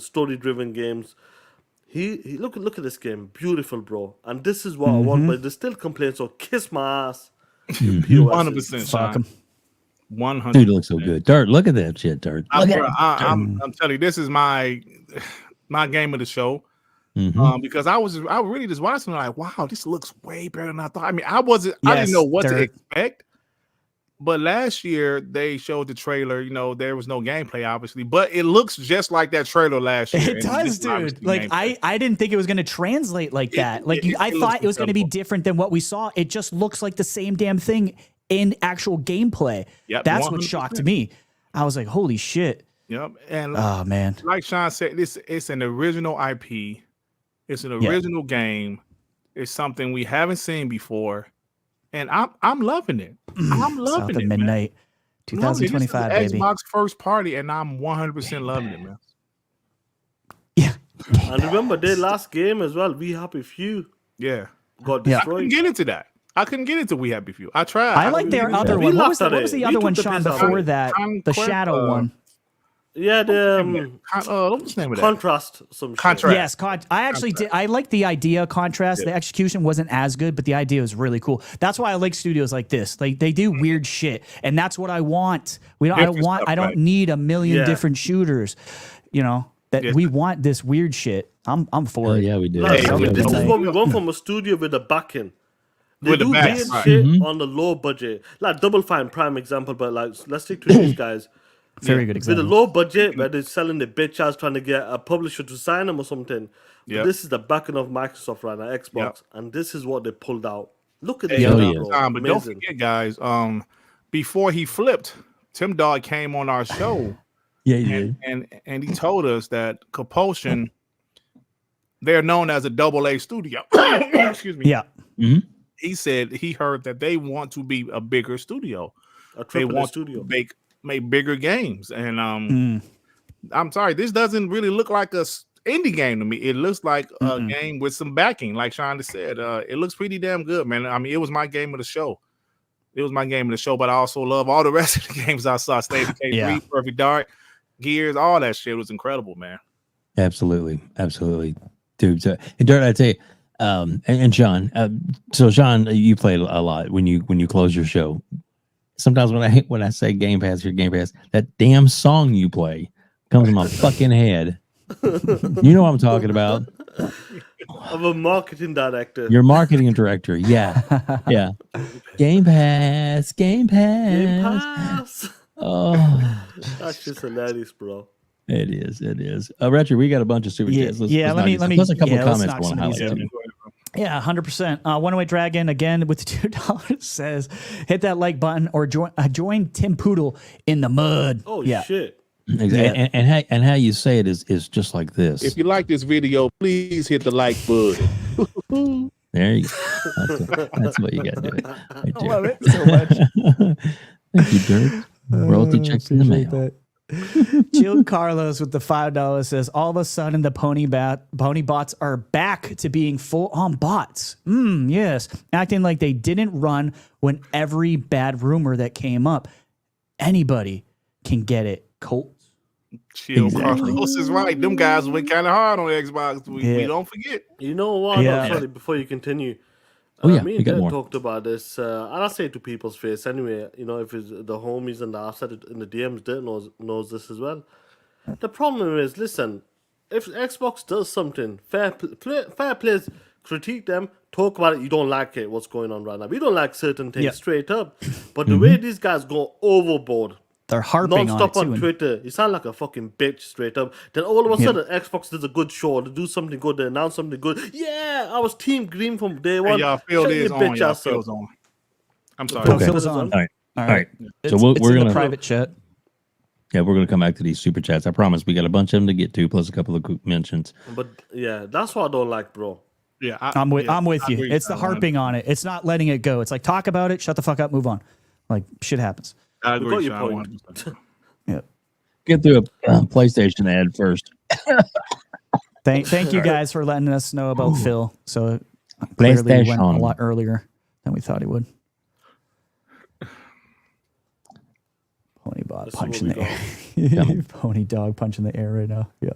Speaker 5: story-driven games. Look at this game, beautiful, bro. And this is what I want, but they still complain, so kiss my ass.
Speaker 3: 100%, Shaun. 100%.
Speaker 2: Dude, it looks so good. Dirt, look at that shit, Dirt.
Speaker 3: I'm telling you, this is my game of the show. Because I really just watching like, wow, this looks way better than I thought. I mean, I didn't know what to expect. But last year they showed the trailer. There was no gameplay, obviously, but it looks just like that trailer last year.
Speaker 4: It does, dude. Like I didn't think it was going to translate like that. Like I thought it was going to be different than what we saw. It just looks like the same damn thing in actual gameplay. Yep, that's 100%. What shocked me. I was like, holy shit.
Speaker 3: Yep. And
Speaker 4: oh man,
Speaker 3: like Shaun said, it's an original IP. It's an original game. It's something we haven't seen before, and I'm loving it. I'm loving it.
Speaker 4: Midnight, 2025, baby.
Speaker 3: Xbox first party, and I'm 100% loving it, man.
Speaker 4: Yeah.
Speaker 5: And remember their last game as well. We Happy Few.
Speaker 3: Yeah.
Speaker 5: Got destroyed.
Speaker 3: I couldn't get into that. I couldn't get into We Happy Few. I tried.
Speaker 4: I like their other one. What was the other one, Shaun? Before that, the Shadow one.
Speaker 5: Yeah,
Speaker 3: what's the name of that?
Speaker 5: Contrast.
Speaker 4: Yes, I actually did. I like the idea. Contrast. The execution wasn't as good, but the idea was really cool. That's why I like studios like this. Like they do weird shit, and that's what I want. I don't need a million different shooters. We want this weird shit. I'm for it.
Speaker 2: Yeah, we do.
Speaker 5: This is what we want from a studio with a backing. They do weird shit on the low budget, like Double Fine prime example. But like, let's stick to these guys.
Speaker 4: Very good
Speaker 5: With
Speaker 4: example.
Speaker 5: a low budget, where they're selling the bitch ass trying to get a publisher to sign them or something. But
Speaker 3: Yep.
Speaker 5: this is the backing of Microsoft right now, Xbox,
Speaker 3: Yep.
Speaker 5: and this is what they pulled out. Look at
Speaker 3: Hey,
Speaker 5: this,
Speaker 2: Hell
Speaker 5: guy,
Speaker 2: yeah.
Speaker 5: bro.
Speaker 3: but don't
Speaker 5: Amazing.
Speaker 3: forget, guys. Before he flipped, Tim Dog came on our show.
Speaker 2: Yeah, he did.
Speaker 3: And he told us that Compulsion, they're known as a AA studio. Excuse me.
Speaker 4: Yeah.
Speaker 3: He said he heard that they want to be a bigger studio.
Speaker 5: A
Speaker 3: They
Speaker 5: AAA
Speaker 3: want
Speaker 5: studio.
Speaker 3: to make bigger games. And I'm sorry, this doesn't really look like a indie game to me. It looks like a game with some backing, like Shaun said. It looks pretty damn good, man. I mean, it was my game of the show. It was my game of the show, but I also love all the rest of the games I saw. State of K3,
Speaker 4: Yeah.
Speaker 3: Perfect Dark, Gears, all that shit was incredible, man.
Speaker 2: Absolutely, dude. So, and Dirt, I'd say, and Shaun. So Shaun, you played a lot when you close your show. Sometimes when I say Game Pass, your Game Pass, that damn song you play comes in my fucking head. You know what I'm talking about.
Speaker 5: I'm a marketing director.
Speaker 2: Your marketing director, yeah. Game Pass.
Speaker 5: Game Pass.
Speaker 2: Oh,
Speaker 5: That's just hilarious, bro.
Speaker 2: it is. RHETRI, we got a bunch of super chats. Let's
Speaker 4: let me.
Speaker 2: plus a couple
Speaker 4: let's
Speaker 2: comments I
Speaker 4: knock
Speaker 2: want
Speaker 4: some
Speaker 2: to
Speaker 4: of these
Speaker 2: highlight.
Speaker 4: in. Yeah, 100%. One-Away Dragon, again, with $2 says, hit that like button or join Tim Poodle in the mud.
Speaker 5: Oh,
Speaker 4: yeah.
Speaker 5: shit.
Speaker 2: Exactly. And how you say it is just like this.
Speaker 3: If you like this video, please hit the like button.
Speaker 2: There you go. That's what you got to do. Right
Speaker 4: I
Speaker 2: there.
Speaker 4: love it so much.
Speaker 2: Thank you, Dirt. Royalty checks in the mail.
Speaker 4: Jill Carlos with the $5 says, all of a sudden the pony bots are back to being full on bots. Yes. Acting like they didn't run when every bad rumor that came up. Anybody can get it. Colts.
Speaker 3: Chill,
Speaker 2: Exactly.
Speaker 3: Carlos is right. Them guys went kind of hard on Xbox. We don't forget.
Speaker 5: You know what?
Speaker 4: Yeah.
Speaker 5: Sorry, before you continue.
Speaker 2: Oh, yeah,
Speaker 5: Me
Speaker 2: we
Speaker 5: and
Speaker 2: got
Speaker 5: Dad
Speaker 2: more.
Speaker 5: talked about this, and I say it to people's face anyway. You know, if it's the homies and I've said it in the DMs, Dirt knows this as well. The problem is, listen, if Xbox does something, fair players critique them, talk about it. You don't like it, what's going on right now. We don't like certain things straight up. But the way these guys go overboard,
Speaker 4: They're harping
Speaker 5: non-stop
Speaker 4: on it, too.
Speaker 5: on Twitter. You sound like a fucking bitch straight up. Then all of a sudden, Xbox does a good show. They do something good. They announce something good. Yeah, I was Team Green from day one.
Speaker 3: Hey, y'all feel
Speaker 5: Shut
Speaker 3: this
Speaker 5: your
Speaker 3: on.
Speaker 5: bitch
Speaker 3: Y'all
Speaker 5: ass up.
Speaker 3: feels on. I'm sorry.
Speaker 4: Phil feels on.
Speaker 2: All right.
Speaker 4: All
Speaker 2: All
Speaker 4: right.
Speaker 2: right. So
Speaker 4: It's
Speaker 2: we're
Speaker 4: in
Speaker 2: gonna
Speaker 4: the private chat.
Speaker 2: we're gonna come back to these super chats. I promise. We got a bunch of them to get to, plus a couple of mentions.
Speaker 5: But yeah, that's what I don't like, bro.
Speaker 3: Yeah,
Speaker 4: I'm with
Speaker 3: I
Speaker 4: you.
Speaker 3: agree.
Speaker 4: It's the harping on it. It's not letting it go. It's like, talk about it, shut the fuck up, move on. Like, shit happens.
Speaker 3: I
Speaker 5: We
Speaker 3: agree.
Speaker 5: got your
Speaker 3: Shaun,
Speaker 5: point.
Speaker 3: 100%.
Speaker 4: Yeah.
Speaker 2: Get through a PlayStation ad first.
Speaker 4: Thank you guys for letting us know about Phil. So clearly he went a
Speaker 2: PlayStation.
Speaker 4: lot earlier than we thought he would. Pony bot
Speaker 5: This is
Speaker 4: punch
Speaker 5: what
Speaker 4: in
Speaker 5: we
Speaker 4: the
Speaker 5: got.
Speaker 4: air. Pony dog punch in the air right now. Yeah.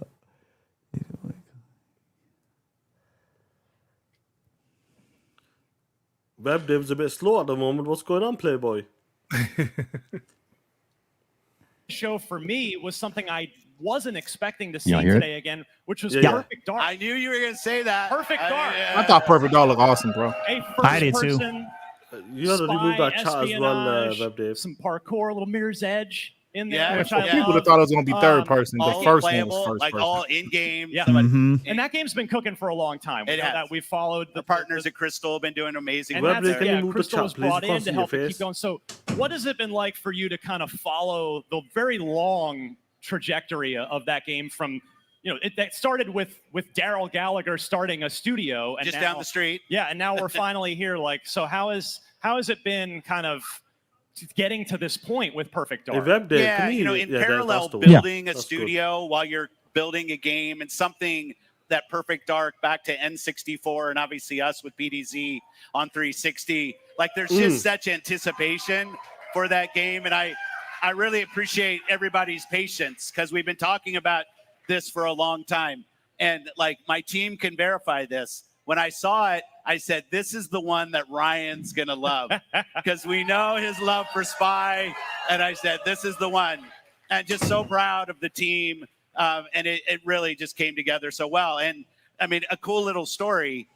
Speaker 5: WebDav's a bit slow at the moment. What's going on, Playboy?
Speaker 7: Show for me was something I wasn't expecting to
Speaker 2: You
Speaker 7: see
Speaker 2: don't hear it?
Speaker 7: today again, which was
Speaker 5: Yeah.
Speaker 7: Perfect Dark.
Speaker 8: I knew you were going to say that.
Speaker 7: Perfect Dark.
Speaker 3: I thought Perfect Dog looked awesome, bro.
Speaker 7: A
Speaker 4: I did too.
Speaker 7: first-person
Speaker 5: You got to remove that chat as well,
Speaker 7: espionage,
Speaker 5: WebDave.
Speaker 7: some parkour, a little Mirror's Edge in there,
Speaker 8: Yeah,
Speaker 7: which
Speaker 3: People
Speaker 7: I
Speaker 8: yeah.
Speaker 3: would have
Speaker 7: love.
Speaker 3: thought it was going to be third
Speaker 7: Um,
Speaker 3: person. The
Speaker 8: All
Speaker 3: first one
Speaker 8: playable,
Speaker 3: was first
Speaker 8: like
Speaker 3: person.
Speaker 8: all in game.
Speaker 7: Yeah.
Speaker 4: Mhm.
Speaker 7: And that game's been cooking for a long time. We
Speaker 8: It
Speaker 7: know
Speaker 8: has.
Speaker 7: that we followed
Speaker 8: The partners at Crystal have been doing amazing
Speaker 7: and
Speaker 8: work
Speaker 7: that's,
Speaker 5: Webdave,
Speaker 8: there.
Speaker 5: can you
Speaker 7: yeah,
Speaker 5: move the
Speaker 7: Crystal
Speaker 5: chat,
Speaker 7: was
Speaker 5: please?
Speaker 7: brought
Speaker 5: You can't
Speaker 7: in
Speaker 5: see
Speaker 7: to
Speaker 5: your
Speaker 7: help it
Speaker 5: face.
Speaker 7: keep going. So, what has it been like for you to kind of follow the very long trajectory of that game from, that started with Daryl Gallagher starting a studio and
Speaker 8: Just
Speaker 7: now,
Speaker 8: down the street.
Speaker 7: Yeah, and now we're finally here. Like, so how has it been kind of getting to this point with Perfect
Speaker 5: Hey,
Speaker 7: Dark?
Speaker 5: WebDave,
Speaker 8: Yeah,
Speaker 5: can you,
Speaker 8: in
Speaker 5: that's
Speaker 8: parallel
Speaker 5: the one.
Speaker 8: building a
Speaker 5: That's
Speaker 8: studio while you're building a game and something that Perfect Dark back to N64 and obviously us with PDZ on 360. Like there's just such anticipation for that game. And I really appreciate everybody's patience because we've been talking about this for a long time. And like my team can verify this. When I saw it, I said, this is the one that Ryan's going to love because we know his love for Spy. And I said, this is the one. And just so proud of the team. And it really just came together so well. And I mean, a cool little story.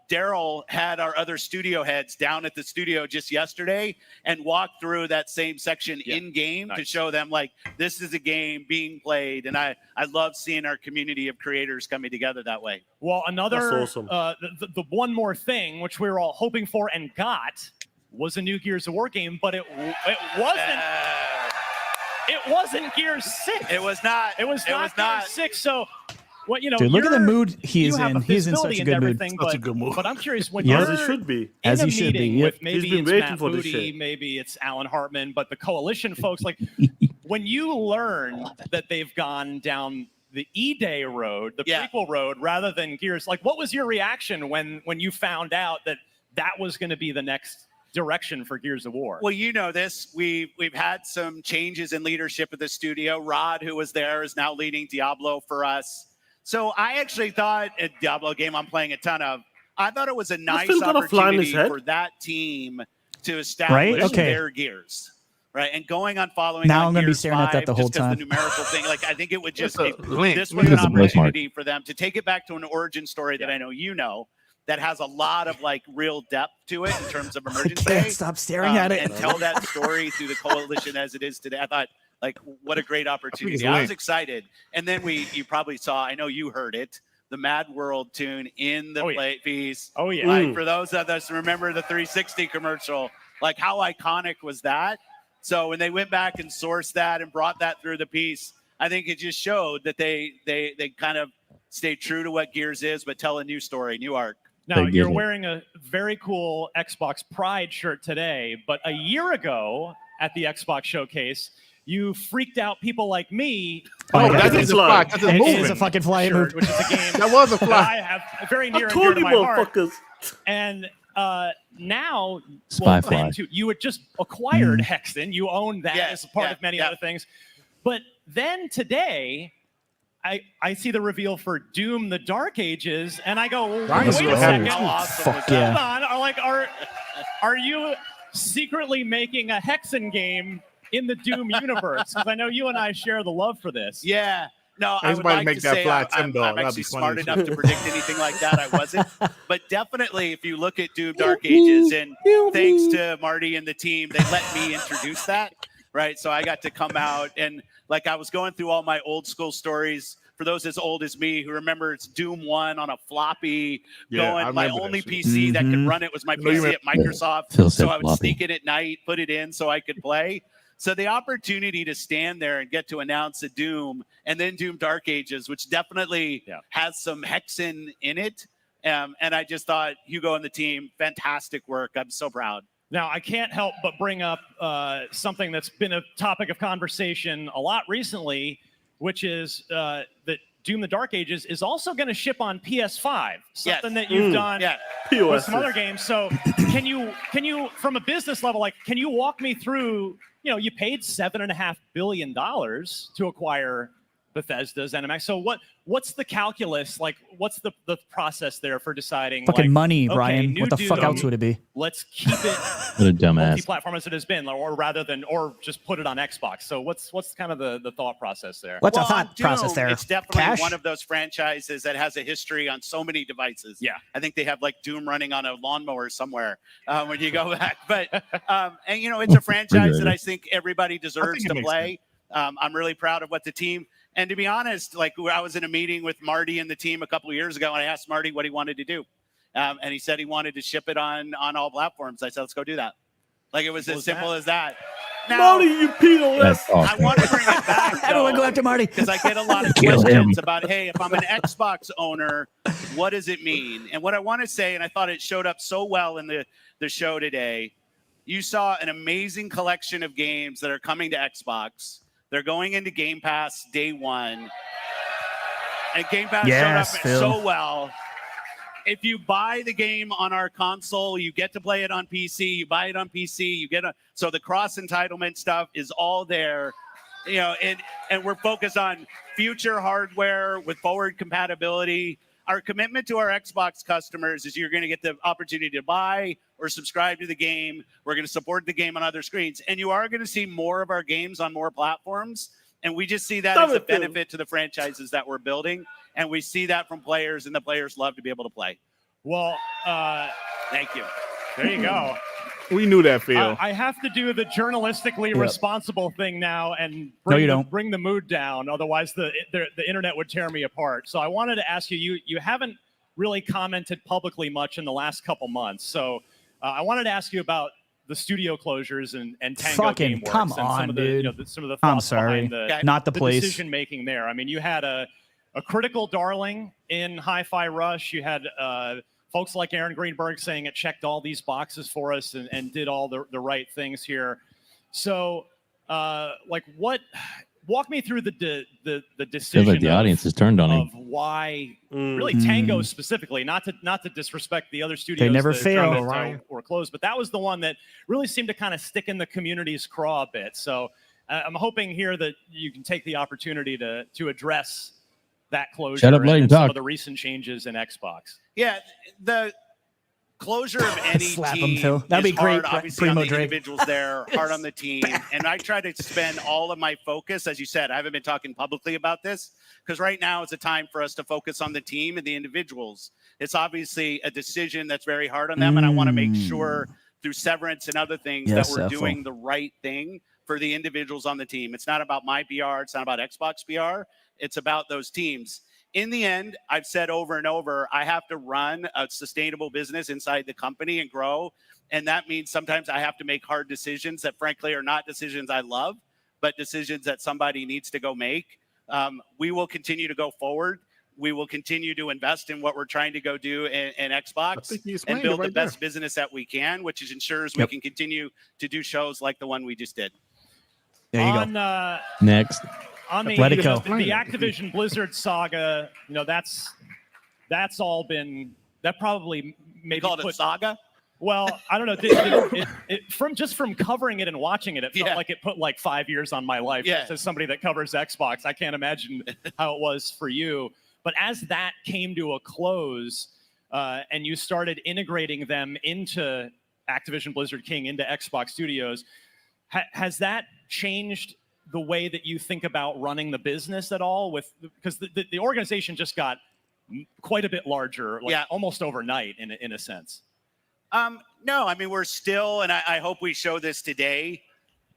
Speaker 8: Daryl had our other studio heads down at the studio just yesterday and walked through that same section in game to show them like this is a game being played, and I love seeing our community of creators coming together that way.
Speaker 7: Well, another
Speaker 5: That's awesome.
Speaker 7: The one more thing which we were all hoping for and got was a new Gears of War game, but it wasn't. It wasn't Gears 6.
Speaker 8: It was not.
Speaker 7: It was not Gears 6. So, what you know?
Speaker 4: Dude, look at the mood he is
Speaker 7: you have
Speaker 4: in.
Speaker 7: a
Speaker 4: He's in such a good mood.
Speaker 3: Such a good mood.
Speaker 7: But I'm curious when
Speaker 4: Yeah.
Speaker 7: you're
Speaker 5: As he should be.
Speaker 7: in
Speaker 4: As
Speaker 7: a
Speaker 4: he should be,
Speaker 7: meeting
Speaker 4: yep.
Speaker 7: with maybe
Speaker 5: He's been
Speaker 7: it's
Speaker 5: waiting
Speaker 7: Matt
Speaker 5: for this
Speaker 7: Booty,
Speaker 5: shit.
Speaker 7: maybe it's Alan Hartman, but the coalition folks, like when you learn that they've gone down the E-Day road, the prequel road, rather than Gears, like what was your reaction when you found out that that was going to be the next direction for Gears of War?
Speaker 8: Well, you know this. We've had some changes in leadership of the studio. Rod, who was there, is now leading Diablo for us. So I actually thought a Diablo game I'm playing a ton of. I thought it was a nice
Speaker 5: still got a fly in his
Speaker 8: opportunity
Speaker 5: head.
Speaker 8: for that team to establish
Speaker 4: Okay.
Speaker 8: their Gears. Right, and going on following.
Speaker 4: Now
Speaker 8: on
Speaker 4: I'm gonna be
Speaker 8: Gears
Speaker 4: staring at that
Speaker 8: 5,
Speaker 4: the whole
Speaker 8: just 'cause
Speaker 4: time.
Speaker 8: The numerical thing, like I think it would just
Speaker 3: It's a link.
Speaker 8: this was
Speaker 3: It
Speaker 8: an
Speaker 3: is a
Speaker 2: birthmark.
Speaker 8: opportunity for them to take it back to an origin story that I know you know that has a lot of like real depth to it in terms of
Speaker 4: I
Speaker 8: emergency.
Speaker 4: can't stop staring at it.
Speaker 8: And tell that story through the coalition as it is today. I thought, like, what a great opportunity. I was
Speaker 3: linked.
Speaker 8: excited. And then you probably saw, I know you heard it, the Mad World tune in the play piece.
Speaker 7: Oh, yeah.
Speaker 8: Like, for those of us who remember the 360 commercial, like, how iconic was that? So when they went back and sourced that and brought that through the piece, I think it just showed that they kind of stayed true to what Gears is, but tell a new story, new arc.
Speaker 7: Now,
Speaker 2: They
Speaker 7: you're
Speaker 2: did it.
Speaker 7: wearing a very cool Xbox Pride shirt today, but a year ago at the Xbox Showcase, you freaked out people like me.
Speaker 4: Oh,
Speaker 3: Oh,
Speaker 4: my
Speaker 3: that
Speaker 4: God.
Speaker 3: is a fly. That's a
Speaker 4: It
Speaker 3: moving.
Speaker 4: is a fucking fly
Speaker 7: Shirt,
Speaker 4: move.
Speaker 7: which is a game
Speaker 3: That was a
Speaker 7: that
Speaker 3: fly.
Speaker 7: I have very near
Speaker 5: I
Speaker 7: and dear
Speaker 5: told
Speaker 7: to
Speaker 5: you,
Speaker 7: my heart.
Speaker 5: motherfuckers.
Speaker 7: And now,
Speaker 2: Spy fly.
Speaker 7: you had just acquired Hexen. You own that
Speaker 8: Yeah,
Speaker 7: as a part
Speaker 8: yeah,
Speaker 7: of many
Speaker 8: yeah.
Speaker 7: other things. But then today, I see the reveal for Doom: The Dark Ages, and I go, well,
Speaker 3: Ryan's
Speaker 7: wait
Speaker 3: so
Speaker 7: a
Speaker 3: happy.
Speaker 7: second.
Speaker 8: How awesome
Speaker 4: Fuck
Speaker 8: was
Speaker 4: yeah.
Speaker 8: that?
Speaker 7: Hold on. Are you secretly making a Hexen game in the Doom universe? Because I know you and I share the love for this.
Speaker 8: Yeah. No, I would
Speaker 3: Everybody
Speaker 8: like
Speaker 3: make
Speaker 8: to
Speaker 3: that
Speaker 8: say
Speaker 3: fly
Speaker 8: I'm
Speaker 3: Tim dog. That'd
Speaker 8: actually
Speaker 3: be funny
Speaker 8: smart
Speaker 3: as
Speaker 8: enough to predict anything like that. I wasn't. But definitely, if you look at Doom Dark Ages, and thanks to Marty and the team, they let me introduce that, right? So I got to come out, and like I was going through all my old school stories. For those as old as me who remember it's Doom 1 on a floppy,
Speaker 3: Yeah, I
Speaker 8: going, my
Speaker 3: remember that
Speaker 8: only
Speaker 3: shit.
Speaker 8: PC that could run it was my
Speaker 3: No, you
Speaker 8: PC at Microsoft.
Speaker 2: Phil
Speaker 8: So
Speaker 2: said
Speaker 8: I would
Speaker 2: floppy.
Speaker 8: sneak in at night, put it in so I could play. So the opportunity to stand there and get to announce a Doom and then Doom Dark Ages, which definitely has some Hexen in it. And I just thought Hugo and the team, fantastic work. I'm so proud.
Speaker 7: Now, I can't help but bring up something that's been a topic of conversation a lot recently, which is that Doom: The Dark Ages is also going to ship on PS5, something that you've done with some other games. So can you, from a business level, like, can you walk me through, you paid $7.5 billion to acquire Bethesda's ZeniMax. So what's the calculus? Like, what's the process there for deciding?
Speaker 4: Fucking
Speaker 7: like,
Speaker 4: money,
Speaker 7: okay,
Speaker 4: Brian.
Speaker 7: new
Speaker 4: What the fuck
Speaker 7: Doom,
Speaker 4: else would it be?
Speaker 7: Let's keep it
Speaker 2: What a dumbass.
Speaker 7: multi-platform as it has been, or just put it on Xbox. So what's kind of the thought process there?
Speaker 4: What's
Speaker 8: Well,
Speaker 4: a thought
Speaker 8: on Doom,
Speaker 4: process there?
Speaker 8: It's definitely
Speaker 4: Cash?
Speaker 8: one of those franchises that has a history on so many devices.
Speaker 7: Yeah.
Speaker 8: I think they have like Doom running on a lawnmower somewhere when you go back. But and it's a franchise that I think everybody deserves to play. I'm really proud of what the team. And to be honest, like I was in a meeting with Marty and the team a couple of years ago, and I asked Marty what he wanted to do, and he said he wanted to ship it on all platforms. I said, let's go do that. Like it was as simple as that. Now,
Speaker 5: Marty, you pedo ass.
Speaker 2: That's awesome.
Speaker 8: I want to bring it back.
Speaker 4: Everyone go after Marty.
Speaker 8: Because I get a lot of
Speaker 2: Kill
Speaker 8: questions
Speaker 2: him.
Speaker 8: about, hey, if I'm an Xbox owner, what does it mean? And what I want to say, and I thought it showed up so well in the show today, you saw an amazing collection of games that are coming to Xbox. They're going into Game Pass day one. And Game Pass
Speaker 4: Yes,
Speaker 8: showed up
Speaker 4: Phil.
Speaker 8: so well. If you buy the game on our console, you get to play it on PC. You buy it on PC, you get so the cross entitlement stuff is all there. And we're focused on future hardware with forward compatibility. Our commitment to our Xbox customers is you're going to get the opportunity to buy or subscribe to the game. We're going to support the game on other screens. And you are going to see more of our games on more platforms. And we just see that as a benefit to the franchises that we're building. And we see that from players, and the players love to be able to play.
Speaker 7: Well,
Speaker 8: Thank you.
Speaker 7: there you go.
Speaker 3: We knew that, Phil.
Speaker 7: I have to do the journalistically responsible thing now and bring the mood down. Otherwise, the internet would tear me apart. So I wanted to ask you, you haven't really commented publicly much in the last couple months. So I wanted to ask you about the studio closures and Tango
Speaker 4: Fucking
Speaker 7: Gameworks
Speaker 4: come
Speaker 7: and
Speaker 4: on,
Speaker 7: some of the,
Speaker 4: dude.
Speaker 7: some of the
Speaker 4: I'm
Speaker 7: thoughts
Speaker 4: sorry.
Speaker 7: behind
Speaker 4: Not the place.
Speaker 7: decision making there. I mean, you had a critical darling in Hi-Fi Rush. You had folks like Aaron Greenberg saying it checked all these boxes for us and did all the right things here. So, walk me through the decision.
Speaker 2: Feels like the audience has turned on him.
Speaker 7: Of why, really, Tango specifically, not to disrespect the other studios.
Speaker 4: They never
Speaker 7: that
Speaker 4: fail.
Speaker 7: or closed, but that was the one that really seemed to kind of stick in the community's craw a bit. So, I'm hoping here that you can take the opportunity to address that closure and some of the recent changes in Xbox.
Speaker 8: Yeah, the closure of any
Speaker 4: Slap him,
Speaker 8: team
Speaker 4: Phil. That'd
Speaker 8: is
Speaker 4: be great,
Speaker 8: hard, obviously, on
Speaker 4: Primo
Speaker 8: the
Speaker 4: Drake.
Speaker 8: individuals there, hard on the team. And I try to spend all of my focus, as you said, I haven't been talking publicly about this, because right now is a time for us to focus on the team and the individuals. It's obviously a decision that's very hard on them, and I want to make sure through severance and other things that we're doing the right thing for the individuals on the team. It's not about my PR. It's not about Xbox PR. It's about those teams. In the end, I've said over and over, I have to run a sustainable business inside the company and grow. And that means sometimes I have to make hard decisions that frankly are not decisions I love, but decisions that somebody needs to go make. We will continue to go forward. We will continue to invest in what we're trying to go do in Xbox and build the best business that we can, which ensures we can continue to do shows like the one we just did.
Speaker 4: There you go.
Speaker 2: Next.
Speaker 7: On the Activision Blizzard saga, that's all been probably maybe
Speaker 8: called it saga.
Speaker 7: Well, I don't know. From covering it and watching it, it felt like it put like 5 years on my life.
Speaker 8: Yeah.
Speaker 7: As somebody that covers Xbox, I can't imagine how it was for you. But as that came to a close, and you started integrating them into Activision Blizzard King, into Xbox Studios, has that changed the way that you think about running the business at all? Because the organization just got quite a bit larger, almost overnight in a sense.
Speaker 8: No, I mean, we're still, and I hope we show this today,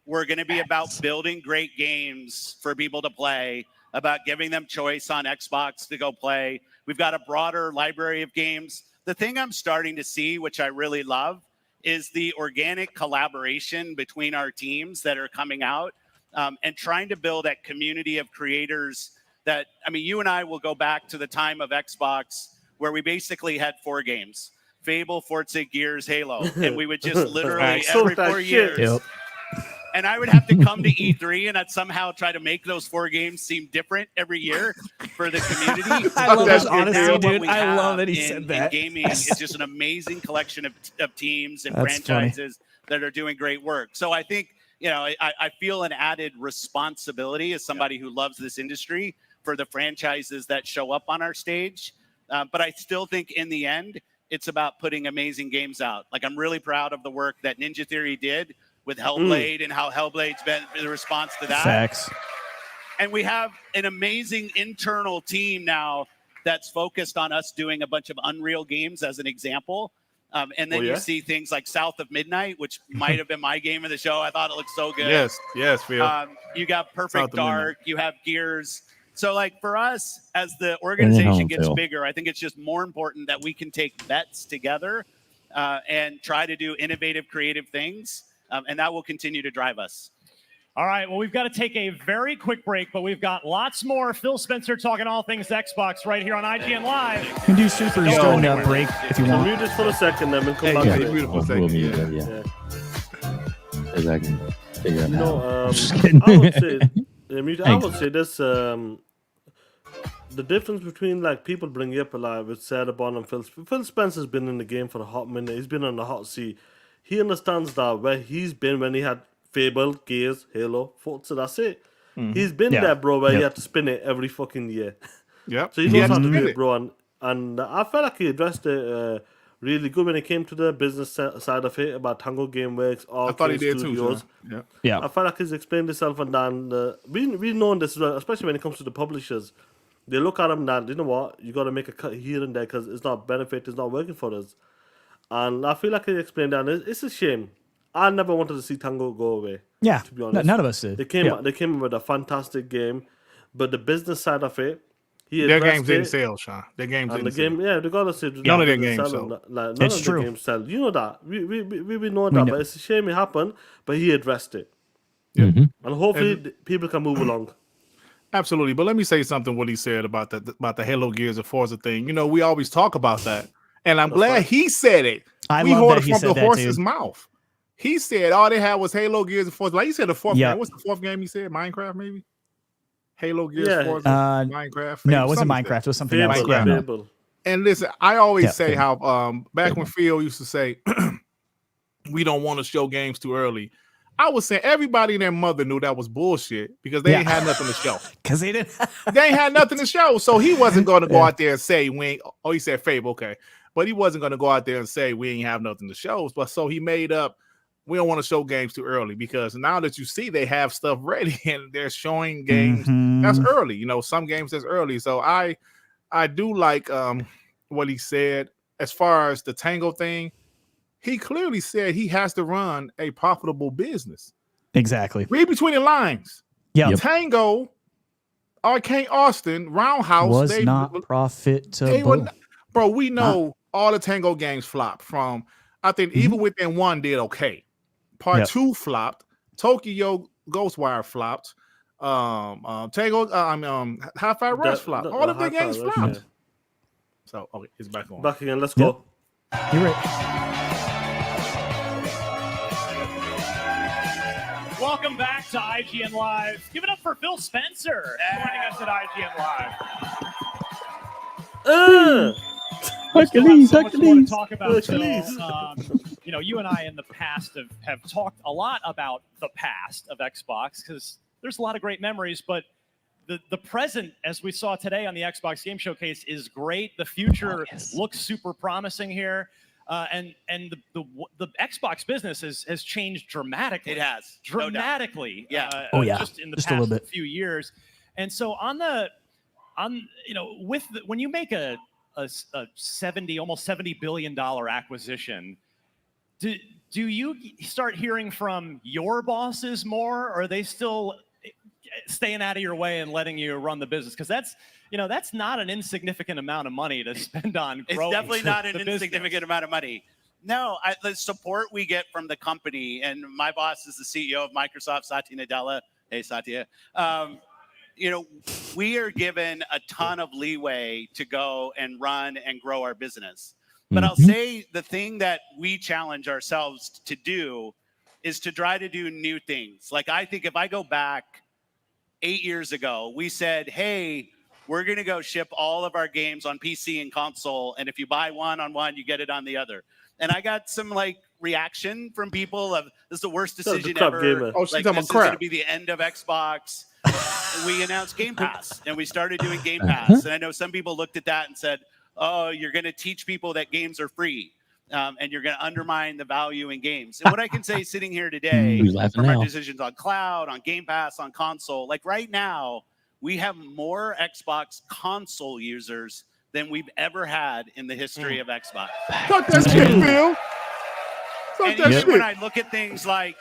Speaker 8: we're going to be about building great games for people to play, about giving them choice on Xbox to go play. We've got a broader library of games. The thing I'm starting to see, which I really love, is the organic collaboration between our teams that are coming out. And trying to build that community of creators that, I mean, you and I will go back to the time of Xbox where we basically had 4 games: Fable, Forza, Gears, Halo. And we would just literally every 4 years. And I would have to come to E3 and I'd somehow try to make those 4 games seem different every year for the community.
Speaker 4: I love his honesty, dude. I love that he said that.
Speaker 8: In gaming, it's just an amazing collection of teams and franchises that are doing great work. So I think, I feel an added responsibility as somebody who loves this industry for the franchises that show up on our stage. But I still think in the end, it's about putting amazing games out. Like, I'm really proud of the work that Ninja Theory did with Hellblade and how Hellblade's been the response to that.
Speaker 4: Facts.
Speaker 8: And we have an amazing internal team now that's focused on us doing a bunch of Unreal games as an example. And then you see things like South of Midnight, which might have been my game of the show. I thought it looked so good.
Speaker 3: Yes, Phil.
Speaker 8: You got Perfect Dark. You have Gears. So, like, for us, as the organization gets bigger, I think it's just more important that we can take bets together and try to do innovative, creative things. And that will continue to drive us.
Speaker 7: All right, well, we've got to take a very quick break, but we've got lots more. Phil Spencer talking all things Xbox right here on IGN Live.
Speaker 4: You can do supers during that break if you want.
Speaker 5: Mute it for a second, then we'll come back.
Speaker 2: We'll mute it, yeah. Because I can figure it out.
Speaker 5: I would say this. The difference between like people bring up a lot with Sadabon and Phil Spencer's been in the game for a hot minute. He's been on the hot seat. He understands that where he's been when he had Fable, Gears, Halo, Forza, that's it. He's been there, bro, where he had to spin it every fucking year. So he knows how to do it, bro. And I felt like he addressed it really good when it came to the business side of it about Tango Gameworks,
Speaker 3: I thought he did
Speaker 5: Studios.
Speaker 3: too.
Speaker 5: I felt like he's explained himself and done. We've known this as well, especially when it comes to the publishers. They look at them that, you know what, you got to make a cut here and there because it's not working for us. And I feel like I explained that. It's a shame. I never wanted to see Tango go away.
Speaker 4: Yeah,
Speaker 5: to be honest.
Speaker 4: none of us did.
Speaker 5: They came with a fantastic game, but the business side of it,
Speaker 3: their games didn't sell, Shaun. Their games didn't sell.
Speaker 5: Yeah, regardless of
Speaker 3: none of their games sell.
Speaker 5: None of the games sell. You know that. We know that, but it's a shame it happened. But he addressed it.
Speaker 3: Yeah.
Speaker 5: And hopefully people can move along.
Speaker 3: Absolutely. But let me say something what he said about the Halo Gears of Forza thing. You know, we always talk about that. And I'm glad he said it. We heard it from the horse's mouth. He said all they had was Halo Gears of Forza. Like you said, the fourth game. What's the fourth game he said? Minecraft, maybe? Halo Gears Forza? Minecraft?
Speaker 4: No, it wasn't Minecraft. It was something else.
Speaker 5: Fable.
Speaker 3: And listen, I always say how back when Phil used to say, we don't want to show games too early. I was saying everybody and their mother knew that was bullshit because they ain't had nothing to show.
Speaker 4: Because they didn't.
Speaker 3: They ain't had nothing to show. So he wasn't going to go out there and say, he said Fable, okay. But he wasn't going to go out there and say, we ain't have nothing to show. But so he made up, we don't want to show games too early because now that you see they have stuff ready and they're showing games, that's early. You know, some games that's early. So I do like what he said as far as the Tango thing. He clearly said he has to run a profitable business.
Speaker 4: Exactly.
Speaker 3: Read between the lines.
Speaker 4: Yeah.
Speaker 3: Tango, Arcane Austin, Roundhouse
Speaker 4: was not profitable.
Speaker 3: Bro, we know all the Tango games flopped from, I think Evil Within 1 did okay. Part 2 flopped. Tokyo Ghostwire flopped. Tango, Hi-Fi Rush flopped. All of the games flopped. Yeah. So, okay, it's back on.
Speaker 5: Back again, let's go.
Speaker 4: You're right.
Speaker 7: Welcome back to IGN Live. Give it up for Phil Spencer joining us at IGN Live.
Speaker 2: Hercules.
Speaker 7: To talk about, Phil. You know, you and I in the past have talked a lot about the past of Xbox because there's a lot of great memories, but the present, as we saw today on the Xbox Game Showcase, is great. The future looks super promising here. And the Xbox business has changed dramatically.
Speaker 8: It has
Speaker 7: dramatically.
Speaker 8: No doubt.
Speaker 7: Just in the past few years. And so when you make a almost $70 billion acquisition, do you start hearing from your bosses more, or are they still staying out of your way and letting you run the business? Because that's not an insignificant amount of money to spend on growing.
Speaker 8: It's definitely not an insignificant amount of money. No, the support we get from the company, and my boss is the CEO of Microsoft, Satya Nadella. Hey, Satya. We are given a ton of leeway to go and run and grow our business. But I'll say the thing that we challenge ourselves to do is to try to do new things. Like, I think if I go back 8 years ago, we said, hey, we're going to go ship all of our games on PC and console. And if you buy one on one, you get it on the other. And I got some reaction from people of, this is the worst decision ever.
Speaker 3: Oh, she's
Speaker 8: this is going to be the end of Xbox. We announced Game Pass and we started doing Game Pass. And I know some people looked at that and said, oh, you're going to teach people that games are free. And you're going to undermine the value in games. And what I can say sitting here today from our decisions on cloud, on Game Pass, on console, like right now, we have more Xbox console users than we've ever had in the history of Xbox.
Speaker 3: Fuck that shit, Phil.
Speaker 8: And even when I look at things like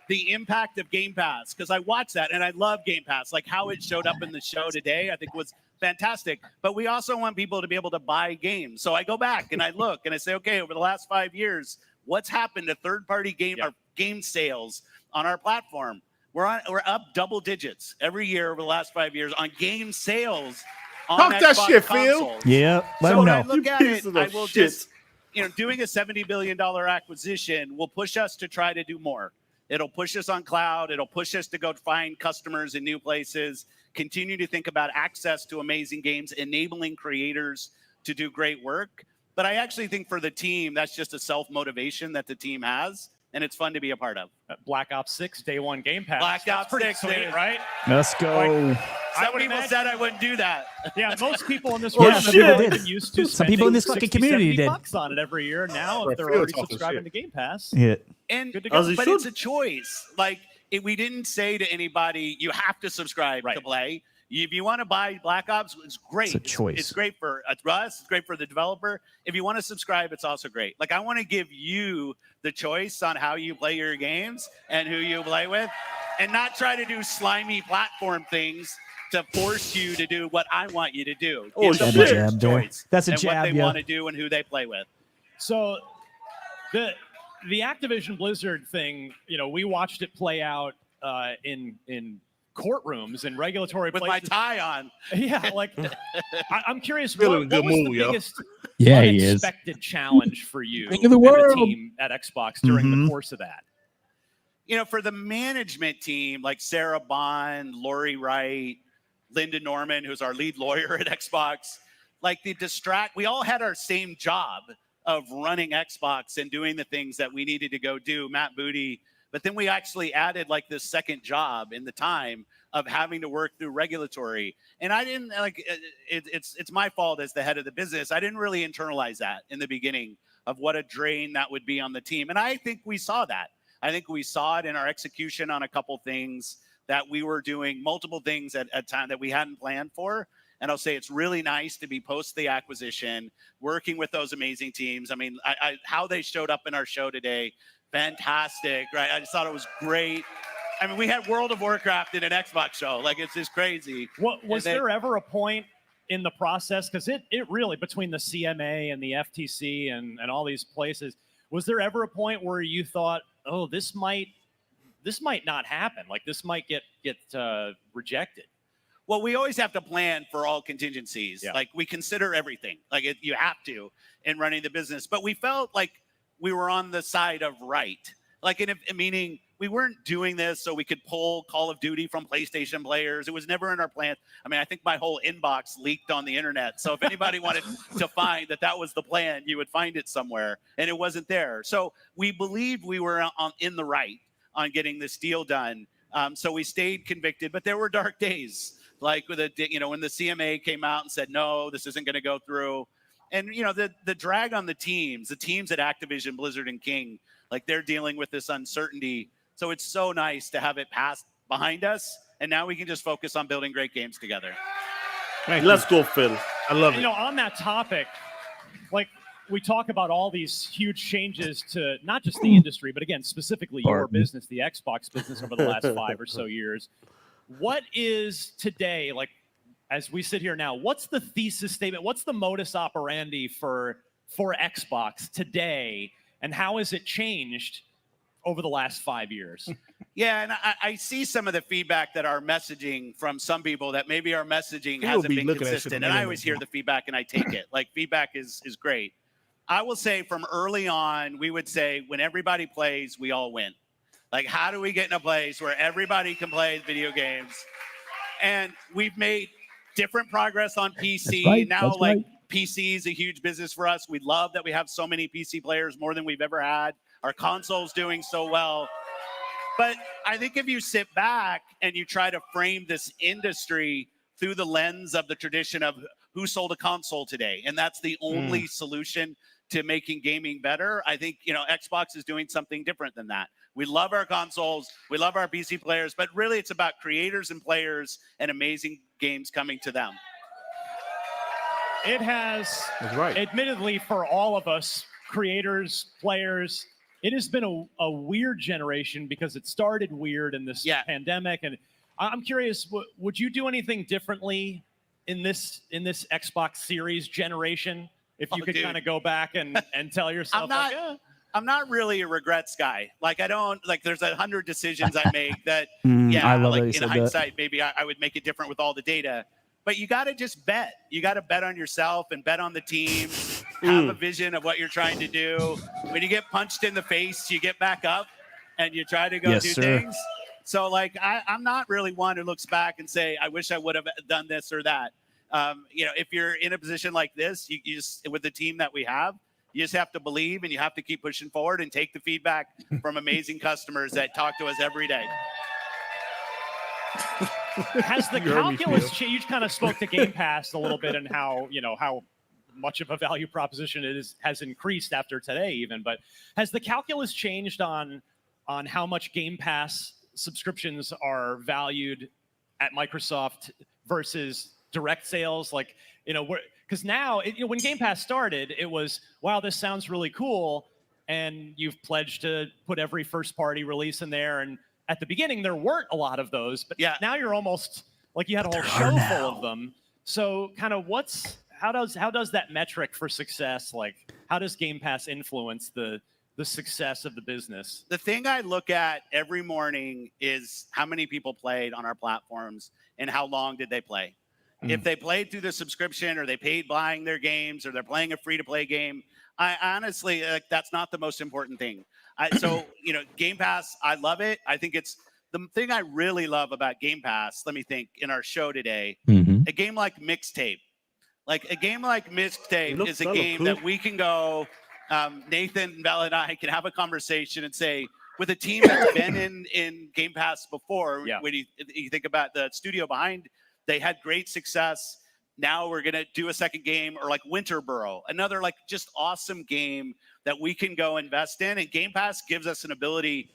Speaker 8: the impact of Game Pass, because I watch that and I love Game Pass, like how it showed up in the show today, I think was fantastic. But we also want people to be able to buy games. So I go back and I look and I say, okay, over the last 5 years, what's happened to third-party game sales on our platform? We're up double digits every year over the last 5 years on game sales on
Speaker 3: Talk
Speaker 8: Xbox
Speaker 3: that shit,
Speaker 8: consoles.
Speaker 3: Phil.
Speaker 4: Yeah,
Speaker 8: so when I look at it, I will just, doing a $70 billion acquisition will push us to try to do more. It'll push us on cloud. It'll push us to go find customers in new places, continue to think about access to amazing games, enabling creators to do great work. But I actually think for the team, that's just a self-motivation that the team has. And it's fun to be a part of.
Speaker 7: Black Ops 6 Day 1 Game Pass.
Speaker 8: Black Ops 6,
Speaker 7: sweet, right?
Speaker 4: Let's go.
Speaker 8: Some people said I wouldn't do that.
Speaker 7: Yeah, most people in this room have been used to
Speaker 4: some people in this fucking community did
Speaker 7: $60-$70 on it every year. Now, if they're already subscribing to Game Pass,
Speaker 8: and
Speaker 7: good to go.
Speaker 8: But it's a choice. Like, we didn't say to anybody, you have to subscribe to play. If you want to buy Black Ops, it's great.
Speaker 4: It's a choice.
Speaker 8: It's great for us. It's great for the developer. If you want to subscribe, it's also great. Like, I want to give you the choice on how you play your games and who you play with, and not try to do slimy platform things to force you to do what I want you to do.
Speaker 5: Oh,
Speaker 8: Give the
Speaker 5: shit.
Speaker 8: players
Speaker 4: Jab there.
Speaker 8: choice
Speaker 4: That's a
Speaker 8: and
Speaker 4: jab,
Speaker 8: what they
Speaker 4: yeah.
Speaker 8: want to do and who they play with.
Speaker 7: So the Activision Blizzard thing, we watched it play out in courtrooms and regulatory
Speaker 8: With
Speaker 7: places.
Speaker 8: my tie on.
Speaker 7: Yeah, like I'm curious,
Speaker 3: Feeling
Speaker 7: what
Speaker 3: a good
Speaker 7: was
Speaker 3: mood,
Speaker 7: the
Speaker 3: yo.
Speaker 7: biggest
Speaker 2: Yeah, he is.
Speaker 7: unexpected challenge for you
Speaker 2: King of the
Speaker 7: and
Speaker 2: world.
Speaker 7: the team at Xbox during the course of that?
Speaker 8: For the management team, like Sarah Bond, Lori Wright, Linda Norman, who's our lead lawyer at Xbox, like we all had our same job of running Xbox and doing the things that we needed to go do, Matt Booty. But then we actually added like this second job in the time of having to work through regulatory. And I didn't it's my fault as the head of the business. I didn't really internalize that in the beginning of what a drain that would be on the team. And I think we saw that. I think we saw it in our execution on a couple things that we were doing multiple things at a time that we hadn't planned for. And I'll say it's really nice to be post the acquisition, working with those amazing teams. I mean, how they showed up in our show today, fantastic, right? I just thought it was great. I mean, we had World of Warcraft in an Xbox show. Like, it's just crazy.
Speaker 7: What was there ever a point in the process? Because it really, between the CMA and the FTC and all these places, was there ever a point where you thought, oh, this might not happen? Like, this might get rejected?
Speaker 8: Well, we always have to plan for all contingencies.
Speaker 7: Yeah.
Speaker 8: Like, we consider everything. Like, you have to in running the business. But we felt like we were on the side of right. Like, meaning we weren't doing this so we could pull Call of Duty from PlayStation players. It was never in our plan. I mean, I think my whole inbox leaked on the internet. So if anybody wanted to find that was the plan, you would find it somewhere. And it wasn't there. So we believed we were in the right on getting this deal done. So we stayed convicted. But there were dark days. Like, when the CMA came out and said, no, this isn't going to go through. And, the drag on the teams at Activision, Blizzard, and King, like, they're dealing with this uncertainty. So it's so nice to have it passed behind us. And now we can just focus on building great games together.
Speaker 5: Let's go, Phil.
Speaker 3: I love it.
Speaker 7: On that topic, like, we talk about all these huge changes to not just the industry, but again, specifically your business, the Xbox business over the last 5 or so years. What is today, like, as we sit here now, what's the thesis statement? What's the modus operandi for Xbox today? And how has it changed over the last 5 years?
Speaker 8: Yeah, and I see some of the feedback that our messaging from some people that maybe our messaging hasn't been consistent. And I always hear the feedback and I take it. Like, feedback is great. I will say from early on, we would say when everybody plays, we all win. Like, how do we get in a place where everybody can play video games? And we've made different progress on PC. Now, PC is a huge business for us. We love that we have so many PC players, more than we've ever had. Our console's doing so well. But I think if you sit back and you try to frame this industry through the lens of the tradition of who sold a console today, and that's the only solution to making gaming better, I think, Xbox is doing something different than that. We love our consoles, we love our PC players, but really it's about creators and players and amazing games coming to them.
Speaker 7: It has, admittedly, for all of us, creators, players, it has been a weird generation because it started weird in this pandemic. And I'm curious, would you do anything differently in this Xbox Series generation? If you could kind of go back and tell yourself,
Speaker 8: I'm not really a regrets guy. Like, I don't, like, there's 100 decisions I make that,
Speaker 4: I love
Speaker 8: like,
Speaker 4: that
Speaker 8: in hindsight, maybe I would make it different with all the data. But you got to just bet. You got to bet on yourself and bet on the team. Have a vision of what you're trying to do. When you get punched in the face, you get back up and you try to go do things. So, like, I'm not really one who looks back and say, I wish I would have done this or that. If you're in a position like this, you just, with the team that we have, you just have to believe and you have to keep pushing forward and take the feedback from amazing customers that talk to us every day.
Speaker 7: Has the calculus changed? You kind of spoke to Game Pass a little bit and how much of a value proposition it has increased after today even, but has the calculus changed on how much Game Pass subscriptions are valued at Microsoft versus direct sales? Like, you know, because now, when Game Pass started, it was, wow, this sounds really cool. And you've pledged to put every first-party release in there. And at the beginning, there weren't a lot of those. But now you're almost like you had a whole show full of them. So kind of how does that metric for success, like how does Game Pass influence the success of the business?
Speaker 8: The thing I look at every morning is how many people played on our platforms and how long did they play. If they played through the subscription or they paid buying their games or they're playing a free-to-play game, I honestly, that's not the most important thing. So, you know, Game Pass, I love it. I think it's the thing I really love about Game Pass, let me think, in our show today, a game like Mixtape. Like a game like Mixtape is a game that we can go, Nathan, Bell, and I can have a conversation and say, with a team that's been in Game Pass before, when you think about the studio behind, they had great success. Now we're going to do a second game, or like Winterborough, another like just awesome game that we can go invest in. And Game Pass gives us an ability.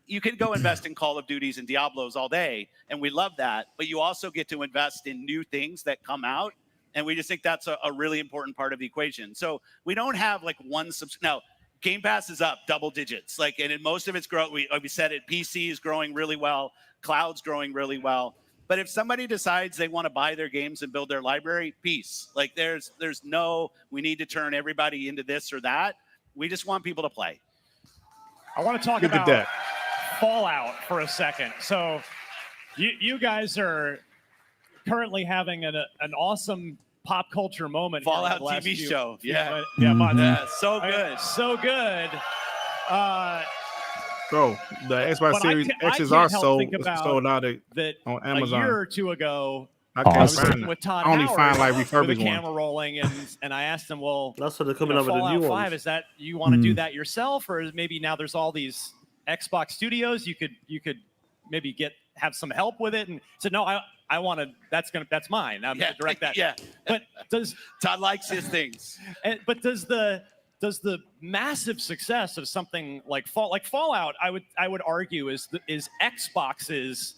Speaker 8: You can go invest in Call of Duties and Diablos all day, and we love that. But you also get to invest in new things that come out. And we just think that's a really important part of the equation. So we don't have like one now, Game Pass is up double digits. Like, and in most of it's growing. We said it, PC is growing really well. Cloud's growing really well. But if somebody decides they want to buy their games and build their library, peace. Like there's no, we need to turn everybody into this or that. We just want people to play.
Speaker 7: I want to talk about Fallout for a second. So you guys are currently having an awesome pop culture moment.
Speaker 8: Fallout TV show. Yeah. So good.
Speaker 7: So good.
Speaker 3: Bro, the Xbox Series X's are sold out on Amazon.
Speaker 7: A year or two ago,
Speaker 3: I
Speaker 7: was sitting with Todd
Speaker 3: I only
Speaker 7: Howard
Speaker 3: find like
Speaker 7: with the
Speaker 3: refurbished
Speaker 7: camera
Speaker 3: ones.
Speaker 7: rolling, and I asked him, well,
Speaker 5: that's what they're coming up with the new
Speaker 7: Fallout 5,
Speaker 5: ones.
Speaker 7: is that you want to do that yourself, or maybe now there's all these Xbox studios you could maybe have some help with it? And said, no, I want to. That's mine. I'm going to direct that.
Speaker 8: Yeah.
Speaker 7: But
Speaker 8: Todd likes his things.
Speaker 7: But does the massive success of something like Fallout, I would argue is Xbox's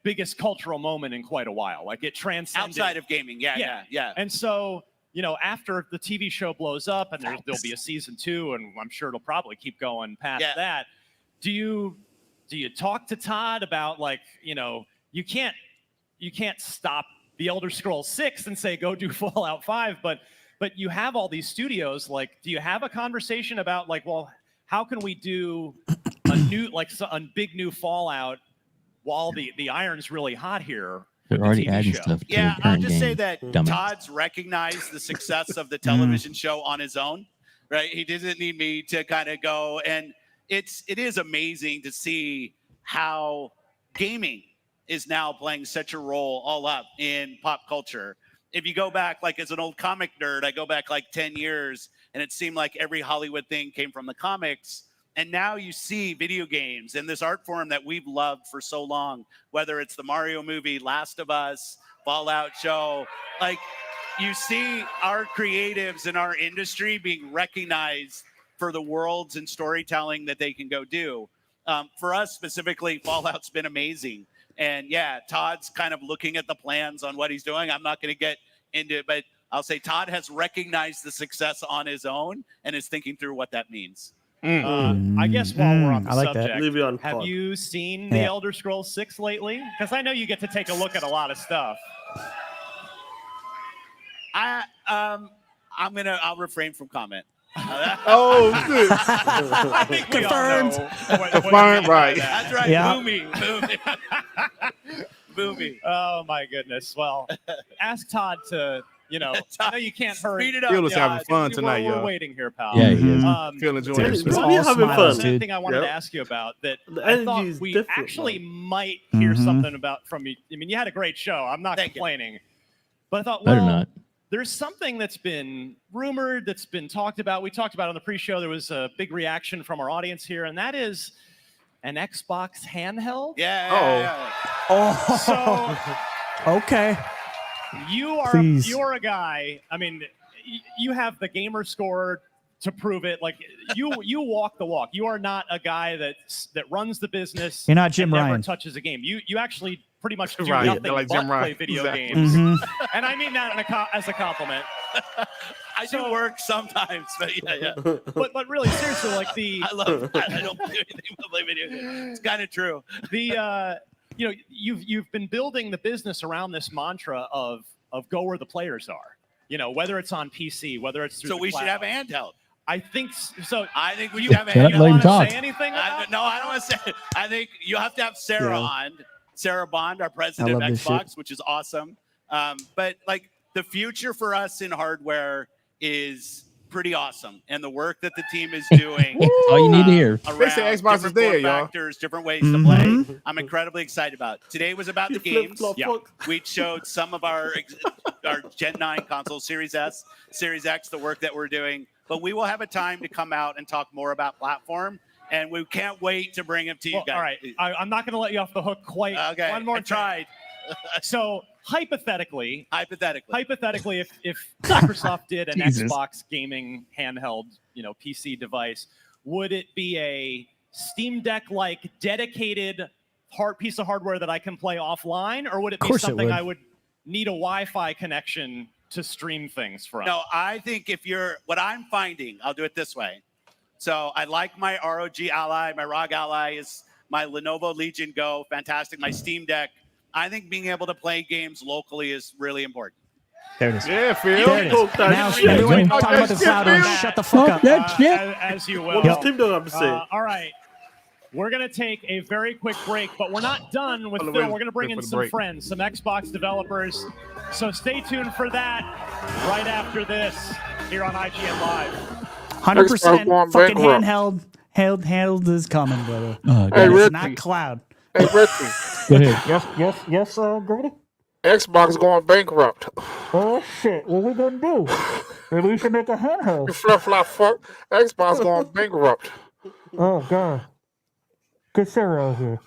Speaker 7: biggest cultural moment in quite a while. Like it transcended
Speaker 8: outside of gaming. Yeah.
Speaker 7: And so, you know, after the TV show blows up and there'll be a season 2, and I'm sure it'll probably keep going past that. Do you talk to Todd about, like, you know, you can't stop the Elder Scrolls 6 and say go do Fallout 5, but you have all these studios. Like, do you have a conversation about, like, well, how can we do a new, like, a big new Fallout while the iron's really hot here?
Speaker 2: They're already adding stuff to the
Speaker 8: I'll
Speaker 2: current
Speaker 8: just
Speaker 2: game.
Speaker 8: say that
Speaker 2: Dumbass.
Speaker 8: Todd's recognized the success of the television show on his own, right? He doesn't need me to kind of go, and it is amazing to see how gaming is now playing such a role all up in pop culture. If you go back, like as an old comic nerd, I go back like 10 years, and it seemed like every Hollywood thing came from the comics. And now you see video games and this art form that we've loved for so long, whether it's the Mario movie, Last of Us, Fallout show, like you see our creatives in our industry being recognized for the worlds and storytelling that they can go do. For us specifically, Fallout's been amazing. And yeah, Todd's kind of looking at the plans on what he's doing. I'm not going to get into it, but I'll say Todd has recognized the success on his own and is thinking through what that means.
Speaker 7: I guess while we're on the
Speaker 4: I like that.
Speaker 7: subject,
Speaker 5: Leave you on
Speaker 7: have
Speaker 5: pod.
Speaker 7: you seen the Elder Scrolls 6 lately? Because I know you get to take a look at a lot of stuff.
Speaker 8: I'll refrain from comment.
Speaker 3: Oh, shit.
Speaker 7: I think we all know what you
Speaker 3: Confirmed,
Speaker 7: mean by
Speaker 3: right.
Speaker 7: that.
Speaker 8: That's right.
Speaker 4: Yeah.
Speaker 8: Boomy. Boomy.
Speaker 7: Oh my goodness. Well, ask Todd to, you know, I know you can't hurry.
Speaker 8: Speed it up.
Speaker 3: Phil is having
Speaker 8: Todd.
Speaker 3: fun tonight,
Speaker 7: We're
Speaker 3: y'all.
Speaker 7: waiting here, pal.
Speaker 2: Yeah, he is.
Speaker 3: Phil enjoying
Speaker 4: Dude,
Speaker 3: this.
Speaker 5: We're having fun.
Speaker 7: Same thing I wanted to
Speaker 5: Yep.
Speaker 7: ask you about that.
Speaker 5: The
Speaker 7: I thought
Speaker 5: energy is
Speaker 7: we
Speaker 5: different,
Speaker 7: actually
Speaker 5: man.
Speaker 7: might hear something about from you. I mean, you had a great show. I'm not
Speaker 8: Thank you.
Speaker 7: complaining, but I thought,
Speaker 2: Better
Speaker 7: well,
Speaker 2: not.
Speaker 7: there's something that's been rumored, that's been talked about. We talked about it on the pre-show. There was a big reaction from our audience here, and that is an Xbox handheld.
Speaker 8: Yeah.
Speaker 7: So
Speaker 4: Okay.
Speaker 7: you're
Speaker 4: Please.
Speaker 7: a guy. I mean, you have the gamer score to prove it. Like you walk the walk. You are not a guy that runs the business.
Speaker 4: You're not Jim
Speaker 7: and never
Speaker 4: Ryan.
Speaker 7: touches a game. You actually pretty much do
Speaker 3: Right,
Speaker 7: nothing
Speaker 3: like
Speaker 7: but
Speaker 3: Jim Ryan.
Speaker 7: play video
Speaker 3: Exactly.
Speaker 7: games.
Speaker 4: Mhm.
Speaker 7: And I mean that as a compliment.
Speaker 8: I do work sometimes, but yeah.
Speaker 7: But really, seriously, like
Speaker 8: I love that. I don't do anything but play video games. It's kind of true.
Speaker 7: You've been building the business around this mantra of go where the players are. Whether it's on PC, whether it's through.
Speaker 8: So
Speaker 7: the
Speaker 8: we
Speaker 7: cloud.
Speaker 8: should have a handheld.
Speaker 7: I think so.
Speaker 8: I think we should have a
Speaker 2: Let
Speaker 7: You
Speaker 2: him
Speaker 7: want
Speaker 2: talk.
Speaker 7: to say anything?
Speaker 8: No, I don't want to say. I think you have to have Sarah on. Sarah Bond, our president of
Speaker 4: love this
Speaker 8: Xbox,
Speaker 4: shit.
Speaker 8: which is awesome. But like the future for us in hardware is pretty awesome, and the work that the team is doing.
Speaker 2: All you need to hear.
Speaker 3: They say
Speaker 8: around
Speaker 3: Xbox is
Speaker 8: different
Speaker 3: there,
Speaker 8: form
Speaker 3: y'all.
Speaker 8: factors, different ways to play. I'm incredibly excited about. Today was about the games. We showed some of our Gen 9 console, Series S, Series X, the work that we're doing. But we will have a time to come out and talk more about platform, and we can't wait to bring them to you guys.
Speaker 7: All right, I'm not going to let you off the hook quite.
Speaker 8: Okay,
Speaker 7: One more
Speaker 8: I tried.
Speaker 7: So hypothetically,
Speaker 8: Hypothetically,
Speaker 7: if Microsoft did an
Speaker 2: Jesus.
Speaker 7: Xbox gaming handheld, PC device, would it be a Steam Deck-like dedicated piece of hardware that I can play offline, or would it be
Speaker 4: course it
Speaker 7: something
Speaker 4: would.
Speaker 7: I would need a Wi-Fi connection to stream things from?
Speaker 8: No, I think what I'm finding, I'll do it this way. So I like my ROG Ally, my ROG Ally is my Lenovo Legion Go, fantastic. My Steam Deck. I think being able to play games locally is really important.
Speaker 4: There it is.
Speaker 3: Yeah, Phil.
Speaker 4: There it is. Now,
Speaker 8: shit.
Speaker 4: everyone
Speaker 2: Talk
Speaker 4: talk about the cloud one. Shut the fuck up.
Speaker 2: That shit.
Speaker 7: As you will.
Speaker 5: What does Tim have to say?
Speaker 7: All right. We're going to take a very quick break, but we're not done with
Speaker 3: Oh,
Speaker 7: Phil.
Speaker 3: wait,
Speaker 7: We're going to bring
Speaker 3: wait
Speaker 7: in
Speaker 3: for the
Speaker 7: some
Speaker 3: break.
Speaker 7: friends, some Xbox developers. So stay tuned for that right after this here on IGN Live.
Speaker 4: 100%
Speaker 6: going
Speaker 4: fucking
Speaker 6: bankrupt.
Speaker 4: handheld is coming, brother.
Speaker 2: Oh,
Speaker 6: Hey,
Speaker 2: God.
Speaker 6: Rick.
Speaker 4: It's not cloud.
Speaker 6: Hey, Richie,
Speaker 2: Go ahead.
Speaker 9: Yes, Griggity?
Speaker 6: Xbox going bankrupt.
Speaker 9: Oh, shit. What we gonna do? Maybe we should make a handheld.
Speaker 6: You flip-flop fuck. Xbox going bankrupt.
Speaker 9: Oh, God. Get Sarah out here.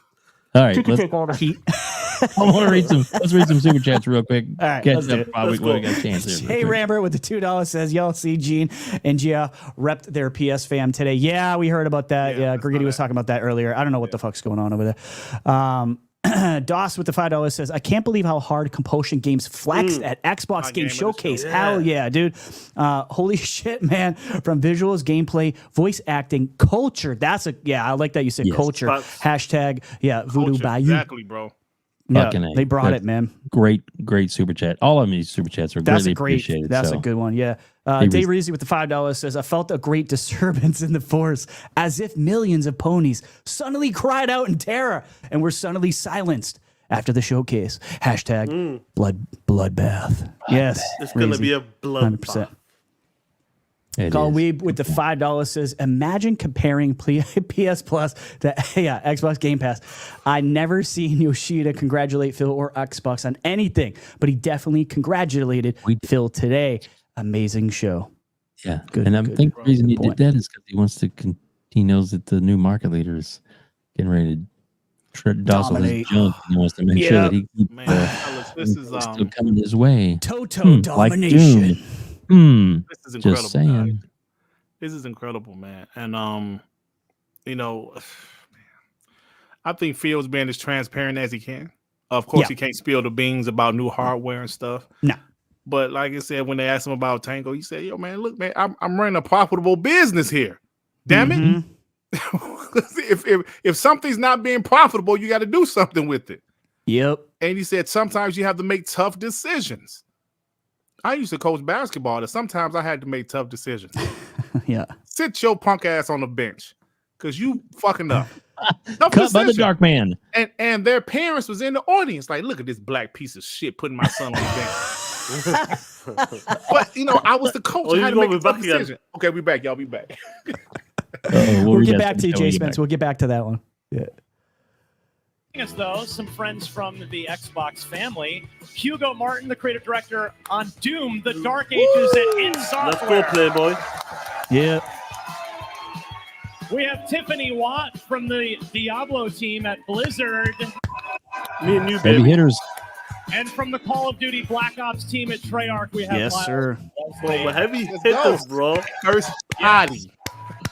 Speaker 2: All right.
Speaker 9: She can
Speaker 2: Let's,
Speaker 9: take all the heat.
Speaker 2: I want to read some. Let's read some super chats real quick.
Speaker 4: All right,
Speaker 2: Catch
Speaker 4: let's do
Speaker 2: up.
Speaker 4: it.
Speaker 2: Probably
Speaker 5: Let's
Speaker 2: when we
Speaker 5: go.
Speaker 2: got a chance here.
Speaker 4: Hey, Rambert with the $2 says, y'all see Gene and Gia repped their PS fam today. Yeah, we heard about that. Yeah, Griggity was talking about that earlier. I don't know what the fuck's going on over there. Doss with the $5 says, I can't believe how hard Compulsion Games flexed at Xbox Game
Speaker 3: Game of the
Speaker 4: Showcase.
Speaker 3: Show.
Speaker 4: Hell yeah, dude. Holy shit, man. From visuals, gameplay, voice acting, culture. I like that you said
Speaker 2: Yes.
Speaker 4: culture.
Speaker 5: Facts.
Speaker 4: Hashtag, Voodoo
Speaker 3: Culture,
Speaker 4: Bayou.
Speaker 3: exactly, bro.
Speaker 4: Yeah,
Speaker 2: Fucking A.
Speaker 4: they brought
Speaker 2: That's
Speaker 4: it, man.
Speaker 2: Great super chat. All of these super chats are
Speaker 4: That's
Speaker 2: greatly
Speaker 4: a great.
Speaker 2: appreciated.
Speaker 4: That's
Speaker 2: so.
Speaker 4: a good one. Yeah. Dave Reezy with the $5 says, I felt a great disturbance in the force, as if millions of ponies suddenly cried out in terror and were suddenly silenced after the showcase. Hashtag bloodbath. Yes.
Speaker 5: It's going to
Speaker 4: Reezy.
Speaker 5: be a blood
Speaker 4: 100%.
Speaker 2: It
Speaker 4: Call
Speaker 2: is.
Speaker 4: Weeb with the $5 says, imagine comparing PS Plus to Xbox Game Pass. I never seen Yoshida congratulate Phil or Xbox on anything, but he definitely congratulated Phil today. Amazing show.
Speaker 2: Yeah.
Speaker 4: Good,
Speaker 2: and I
Speaker 4: good
Speaker 2: think the reason he
Speaker 4: point.
Speaker 2: did that is because he wants to. He knows that the new market leader is getting ready to dozzle his
Speaker 4: Dominate.
Speaker 2: junk. And he wants to make sure that he keeps
Speaker 3: Man, fellas, this is
Speaker 2: still coming his way.
Speaker 4: Toto
Speaker 2: Like
Speaker 4: domination.
Speaker 2: Doom.
Speaker 3: this is incredible.
Speaker 2: Just saying.
Speaker 3: guys. This is incredible, man. And I think Phil's being as transparent as he can. Of course,
Speaker 4: Yeah.
Speaker 3: he can't spill the beans about new hardware and stuff.
Speaker 4: No.
Speaker 3: But like I said, when they asked him about Tango, he said, "Yo, man, look, man, I'm running a profitable business here. Damn
Speaker 4: Mhm.
Speaker 3: it! if something's not being profitable, you got to do something with it."
Speaker 4: Yep.
Speaker 3: And he said, sometimes you have to make tough decisions. I used to coach basketball, and sometimes I had to make tough decisions.
Speaker 4: Yeah.
Speaker 3: Sit your punk ass on the bench because you fucking up. Tough
Speaker 2: Cut by the
Speaker 3: decision.
Speaker 2: dark man.
Speaker 3: And their parents was in the audience like, look at this black piece of shit putting my son on the bench. But, I was the coach.
Speaker 5: Oh,
Speaker 3: I had
Speaker 5: you
Speaker 3: to make
Speaker 5: gonna
Speaker 3: a
Speaker 5: be
Speaker 3: tough
Speaker 5: back again.
Speaker 3: decision. Okay, we back. Y'all be back.
Speaker 4: We'll
Speaker 2: read
Speaker 4: get
Speaker 2: that
Speaker 4: back to you,
Speaker 2: sometime when
Speaker 4: Jay
Speaker 2: we get
Speaker 4: Spence. We'll get back to that one. Yeah.
Speaker 7: Us though, some friends from the Xbox family. Hugo Martin, the creative director on Doom, the Dark Ages at id
Speaker 5: Let's
Speaker 7: Software.
Speaker 5: go, Playboy.
Speaker 4: Yeah.
Speaker 7: We have Tiffany Watt from the Diablo team at Blizzard,
Speaker 5: Me and you,
Speaker 2: Heavy
Speaker 5: baby.
Speaker 2: hitters.
Speaker 7: and from the Call of Duty Black Ops team at Treyarch, we have
Speaker 4: Yes,
Speaker 7: Miles
Speaker 4: sir.
Speaker 5: Bro, we're heavy
Speaker 3: Let's
Speaker 5: hitters,
Speaker 3: go.
Speaker 5: bro.
Speaker 3: Adi.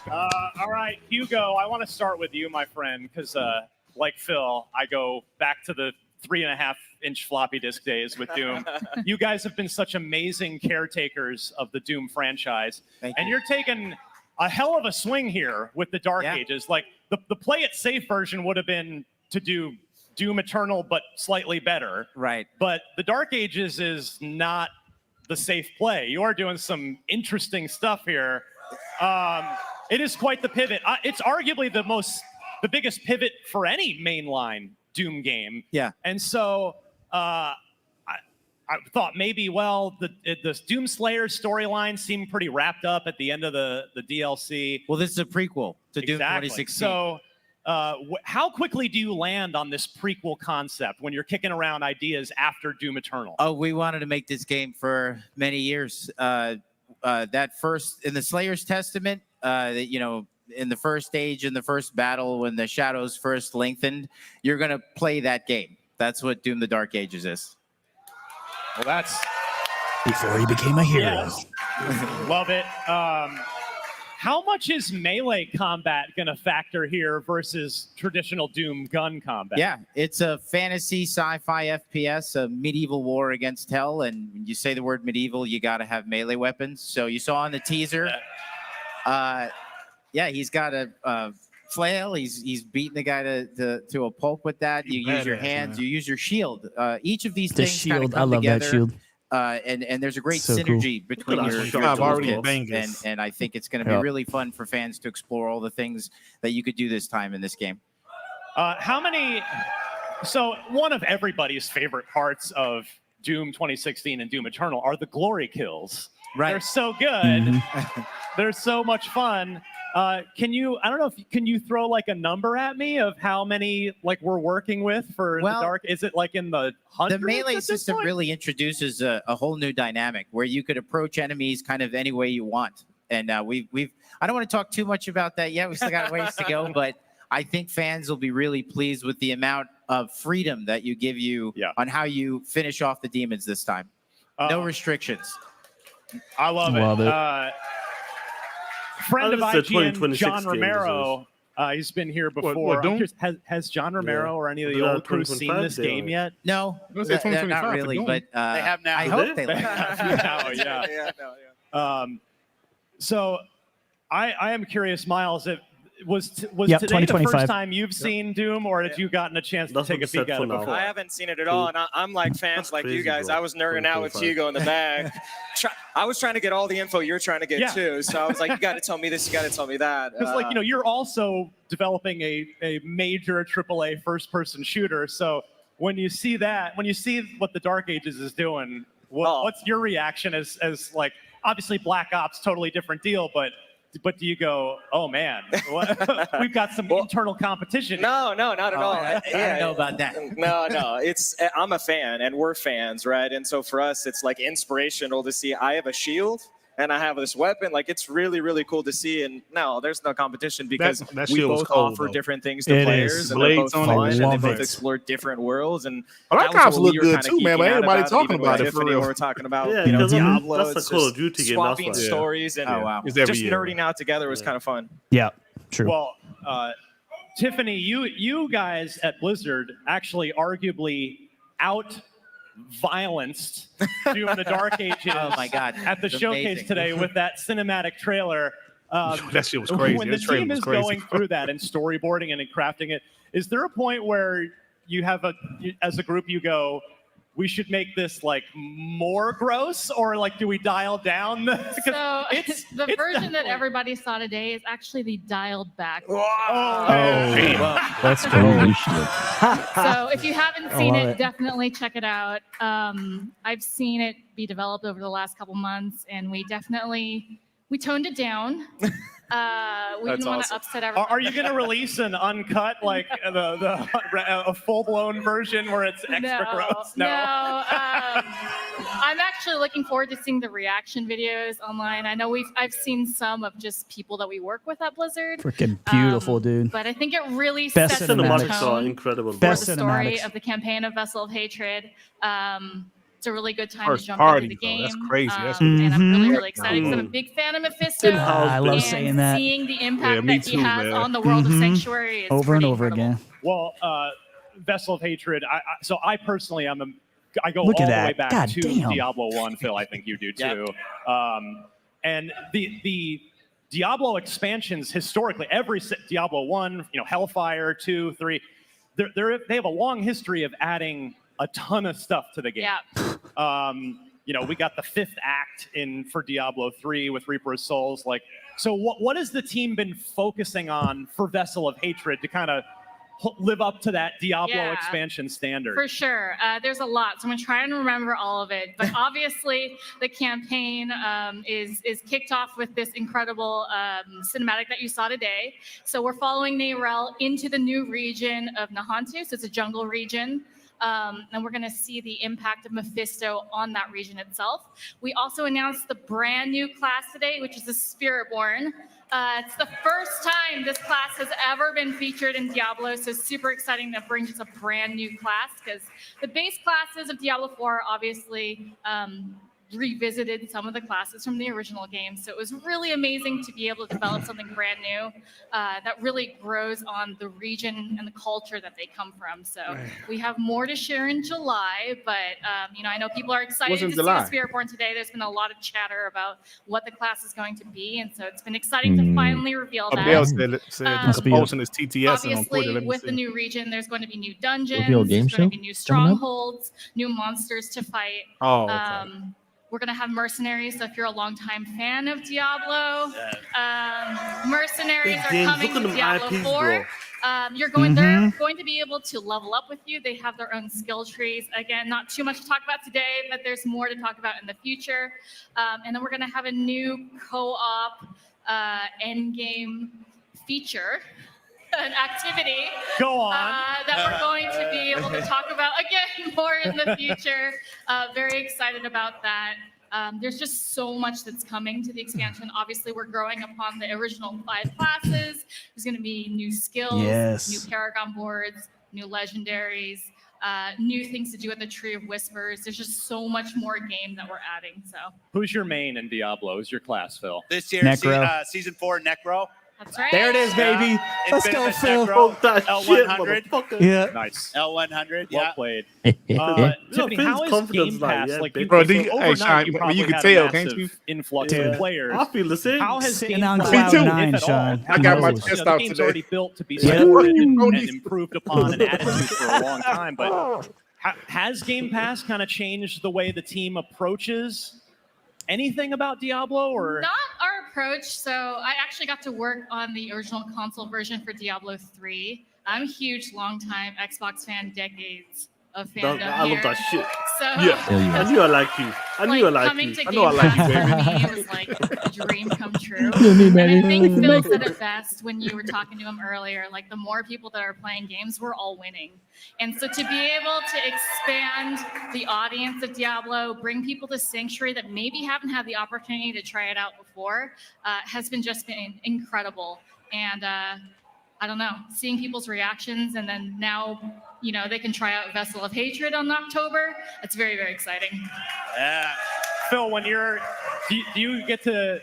Speaker 7: All right, Hugo, I want to start with you, my friend, because like Phil, I go back to the 3.5-inch floppy disk days with Doom. You guys have been such amazing caretakers of the Doom franchise. And you're taking a hell of a swing here with the Dark Ages. Like, the play it safe version would have been to do Doom Eternal, but slightly better.
Speaker 10: Right.
Speaker 7: But the Dark Ages is not the safe play. You are doing some interesting stuff here. It is quite the pivot. It's arguably the biggest pivot for any mainline Doom game.
Speaker 10: Yeah.
Speaker 7: And so I thought maybe, well, the Doom Slayer storyline seemed pretty wrapped up at the end of the DLC.
Speaker 10: Well, this is a prequel to Doom 2016.
Speaker 7: So how quickly do you land on this prequel concept when you're kicking around ideas after Doom Eternal?
Speaker 10: Oh, we wanted to make this game for many years. That first, in the Slayer's Testament, in the first stage, in the first battle, when the shadows first lengthened, you're going to play that game. That's what Doom the Dark Ages is.
Speaker 7: Well, that's...
Speaker 4: Before he became a hero.
Speaker 7: Yes. Love it. How much is melee combat going to factor here versus traditional Doom gun combat?
Speaker 10: Yeah, it's a fantasy sci-fi FPS, a medieval war against hell. And when you say the word medieval, you got to have melee weapons. So you saw in the teaser, he's got a flail. He's beating the guy to a pulp with that. You use your hands. Man. You use your shield. Each of these things kind of come
Speaker 4: I love
Speaker 10: together.
Speaker 4: that shield.
Speaker 10: And there's a great synergy between your toolkits, and I think it's going to be really fun for fans to explore all the things that you could do this time in this game.
Speaker 7: So one of everybody's favorite parts of Doom 2016 and Doom Eternal are the glory kills.
Speaker 10: Right.
Speaker 7: They're so good. They're so much fun. Can you throw like a number at me of how many like we're working with for the Dark? Is it like in the hundreds?
Speaker 10: The melee system really introduces a whole new dynamic where you could approach enemies kind of any way you want. And we've I don't want to talk too much about that yet. We still got ways to go, but I think fans will be really pleased with the amount of freedom that you give you on how you finish off the demons this time. No restrictions.
Speaker 7: I love it. Friend of IGN, John Romero, he's been here before. Has John Romero or any of the old crew seen this game yet?
Speaker 10: No, not really, but
Speaker 8: they have now.
Speaker 10: I hope they like it.
Speaker 7: So I am curious, Miles, was today the first time you've seen Doom, or had you gotten a chance to take a peek at it before?
Speaker 11: I haven't seen it at all, and I'm like fans like you guys. Bro. I was nerding out with Hugo in the bag. I was trying to get all the info you're trying to get too, so I was like, you got to tell me this, you got to tell me that.
Speaker 7: Because you're also developing a major AAA first-person shooter, so when you see what the Dark Ages is doing, what's your reaction as like, obviously Black Ops, totally different deal, but do you go, oh man, we've got some internal competition?
Speaker 11: No, not at all.
Speaker 10: I don't know about that.
Speaker 11: No. I'm a fan, and we're fans, right? And so for us, it's like inspirational to see. I have a shield, and I have this weapon. Like, it's really, really cool to see. And no, there's no competition because we both offer different things to players, and they're both fun, and they both explore different worlds. And
Speaker 3: Black Ops look good too, man. But everybody talking about it for real.
Speaker 11: We're talking about
Speaker 5: Diablo. That's the Call of Duty game.
Speaker 11: Swapping stories and just nerding out together was kind of fun.
Speaker 4: Yeah, true.
Speaker 7: Well, Tiffany, you guys at Blizzard actually arguably violenced Doom the Dark Ages at the showcase today with that cinematic trailer.
Speaker 3: That shit was crazy.
Speaker 7: When the team is going through that and storyboarding and crafting it, is there a point where you have as a group you go, we should make this like more gross, or like do we dial down?
Speaker 12: So the version that everybody saw today is actually the dialed back.
Speaker 4: That's cool.
Speaker 12: So if you haven't seen it, definitely check it out. I've seen it be developed over the last couple months, and we toned it down. We didn't want to upset everyone.
Speaker 7: Are you going to release an uncut, like a full-blown version where it's extra gross?
Speaker 12: No. I'm actually looking forward to seeing the reaction videos online. I know I've seen some of just people that we work with at Blizzard.
Speaker 4: Freaking beautiful, dude.
Speaker 12: But I think it really
Speaker 5: Best
Speaker 12: sets the
Speaker 5: cinematics
Speaker 12: tone
Speaker 5: are incredible.
Speaker 12: for the story of the campaign of Vessel of Hatred. it's a really good time
Speaker 3: First
Speaker 12: to jump
Speaker 3: party,
Speaker 12: into the
Speaker 3: though.
Speaker 12: game.
Speaker 3: That's crazy. That's
Speaker 12: And I'm really,
Speaker 4: Mhm.
Speaker 12: really excited because I'm a big fan of Mephisto.
Speaker 4: I love
Speaker 12: and
Speaker 4: saying that.
Speaker 12: Seeing the impact
Speaker 3: me
Speaker 12: that he
Speaker 3: too,
Speaker 12: has
Speaker 3: man.
Speaker 12: on the world of
Speaker 4: Mhm.
Speaker 12: Sanctuary is
Speaker 4: Over and
Speaker 12: pretty
Speaker 4: over
Speaker 12: incredible.
Speaker 4: again.
Speaker 7: Well, Vessel of Hatred. So I personally, I go
Speaker 4: Look
Speaker 7: all
Speaker 4: at
Speaker 7: the
Speaker 4: that.
Speaker 7: way back
Speaker 4: God
Speaker 7: to
Speaker 4: damn.
Speaker 7: Diablo 1, Phil. I think you do too. And the Diablo expansions historically, Diablo 1, Hellfire 2, 3, they have a long history of adding a ton of stuff to the game.
Speaker 12: Yeah.
Speaker 7: We got the 5th act for Diablo 3 with Reaper of Souls. So what has the team been focusing on for Vessel of Hatred to kind of live up to that Diablo expansion standard?
Speaker 12: For sure. There's a lot, so I'm going to try and remember all of it. But obviously, the campaign is kicked off with this incredible cinematic that you saw today. So we're following Neyrelle into the new region of Nahantu, so it's a jungle region. And we're going to see the impact of Mephisto on that region itself. We also announced the brand new class today, which is the Spiritborn. It's the first time this class has ever been featured in Diablo, so super exciting that brings us a brand new class, because the base classes of Diablo 4 obviously revisited some of the classes from the original game. So it was really amazing to be able to develop something brand new that really grows on the region and the culture that they come from. So we have more to share in July, but I know people are excited to see the Spiritborn today. There's been a lot of chatter about what the class is going to be, and so it's been exciting to finally reveal that.
Speaker 3: Abel said the promotion is TTS and on Twitter.
Speaker 12: Obviously, with the new region, there's going to be new dungeons,
Speaker 2: Reveal game
Speaker 12: there's going to
Speaker 2: show
Speaker 12: be new
Speaker 2: coming up?
Speaker 12: strongholds, new monsters to fight.
Speaker 3: Oh, okay.
Speaker 12: We're going to have mercenaries, so if you're a longtime fan of Diablo, mercenaries are coming to Diablo 4. They're going to be able to level up with you. They have their own skill trees. Again, not too much to talk about today, but there's more to talk about in the future. And then we're going to have a new co-op endgame feature, an activity that we're going to be able to talk about again more in the future. Very excited about that. There's just so much that's coming to the expansion. Obviously, we're growing upon the original 5 classes. There's going to be new skills, new Paragon boards, new legendaries, new things to do at the Tree of Whispers. There's just so much more game that we're adding. So,
Speaker 7: who's your main in Diablo? Who's your class, Phil?
Speaker 8: This year, season 4, Necro.
Speaker 12: That's right.
Speaker 4: There it is, baby. Let's go, Phil.
Speaker 8: L100.
Speaker 4: Yeah.
Speaker 7: Nice.
Speaker 8: L100.
Speaker 7: Well
Speaker 8: Yeah.
Speaker 7: played.
Speaker 5: Phil's
Speaker 7: Tiffany, how is
Speaker 5: confidence
Speaker 7: Game
Speaker 5: like,
Speaker 7: Pass?
Speaker 5: yeah,
Speaker 7: Like,
Speaker 5: big
Speaker 3: Bro,
Speaker 7: so
Speaker 3: hey,
Speaker 7: overnight,
Speaker 3: Shaun,
Speaker 7: you
Speaker 3: you
Speaker 7: probably
Speaker 3: can
Speaker 7: had
Speaker 3: tell,
Speaker 7: a
Speaker 3: can't
Speaker 7: massive
Speaker 3: you?
Speaker 7: influx of players.
Speaker 5: I feel the same.
Speaker 7: How has
Speaker 4: Sitting
Speaker 7: Game
Speaker 4: on
Speaker 7: Pass,
Speaker 4: cloud
Speaker 3: too.
Speaker 4: nine,
Speaker 7: if at all,
Speaker 4: Shaun.
Speaker 3: I got my
Speaker 7: the
Speaker 3: chest out
Speaker 7: game's
Speaker 3: today.
Speaker 7: already built to be
Speaker 4: Yeah.
Speaker 7: supported and improved upon and added to for a long time, but has Game Pass kind of changed the way the team approaches anything about Diablo, or
Speaker 12: not our approach. So I actually got to work on the original console version for Diablo 3. I'm a huge, long-time Xbox fan, decades of fandom
Speaker 5: I love that shit.
Speaker 12: So
Speaker 5: I knew I like you. I knew I like
Speaker 12: coming
Speaker 5: you.
Speaker 12: to
Speaker 5: I know I
Speaker 12: Game
Speaker 5: like you,
Speaker 12: Pass
Speaker 5: baby.
Speaker 12: for me was like a dream come true. And I think Phil said it best when you were talking to him earlier. Like, the more people that are playing games, we're all winning. And so to be able to expand the audience of Diablo, bring people to Sanctuary that maybe haven't had the opportunity to try it out before, has been incredible. And I don't know, seeing people's reactions, and then now, they can try out Vessel of Hatred on October. It's very, very exciting.
Speaker 7: Yeah. Phil, when do you get to,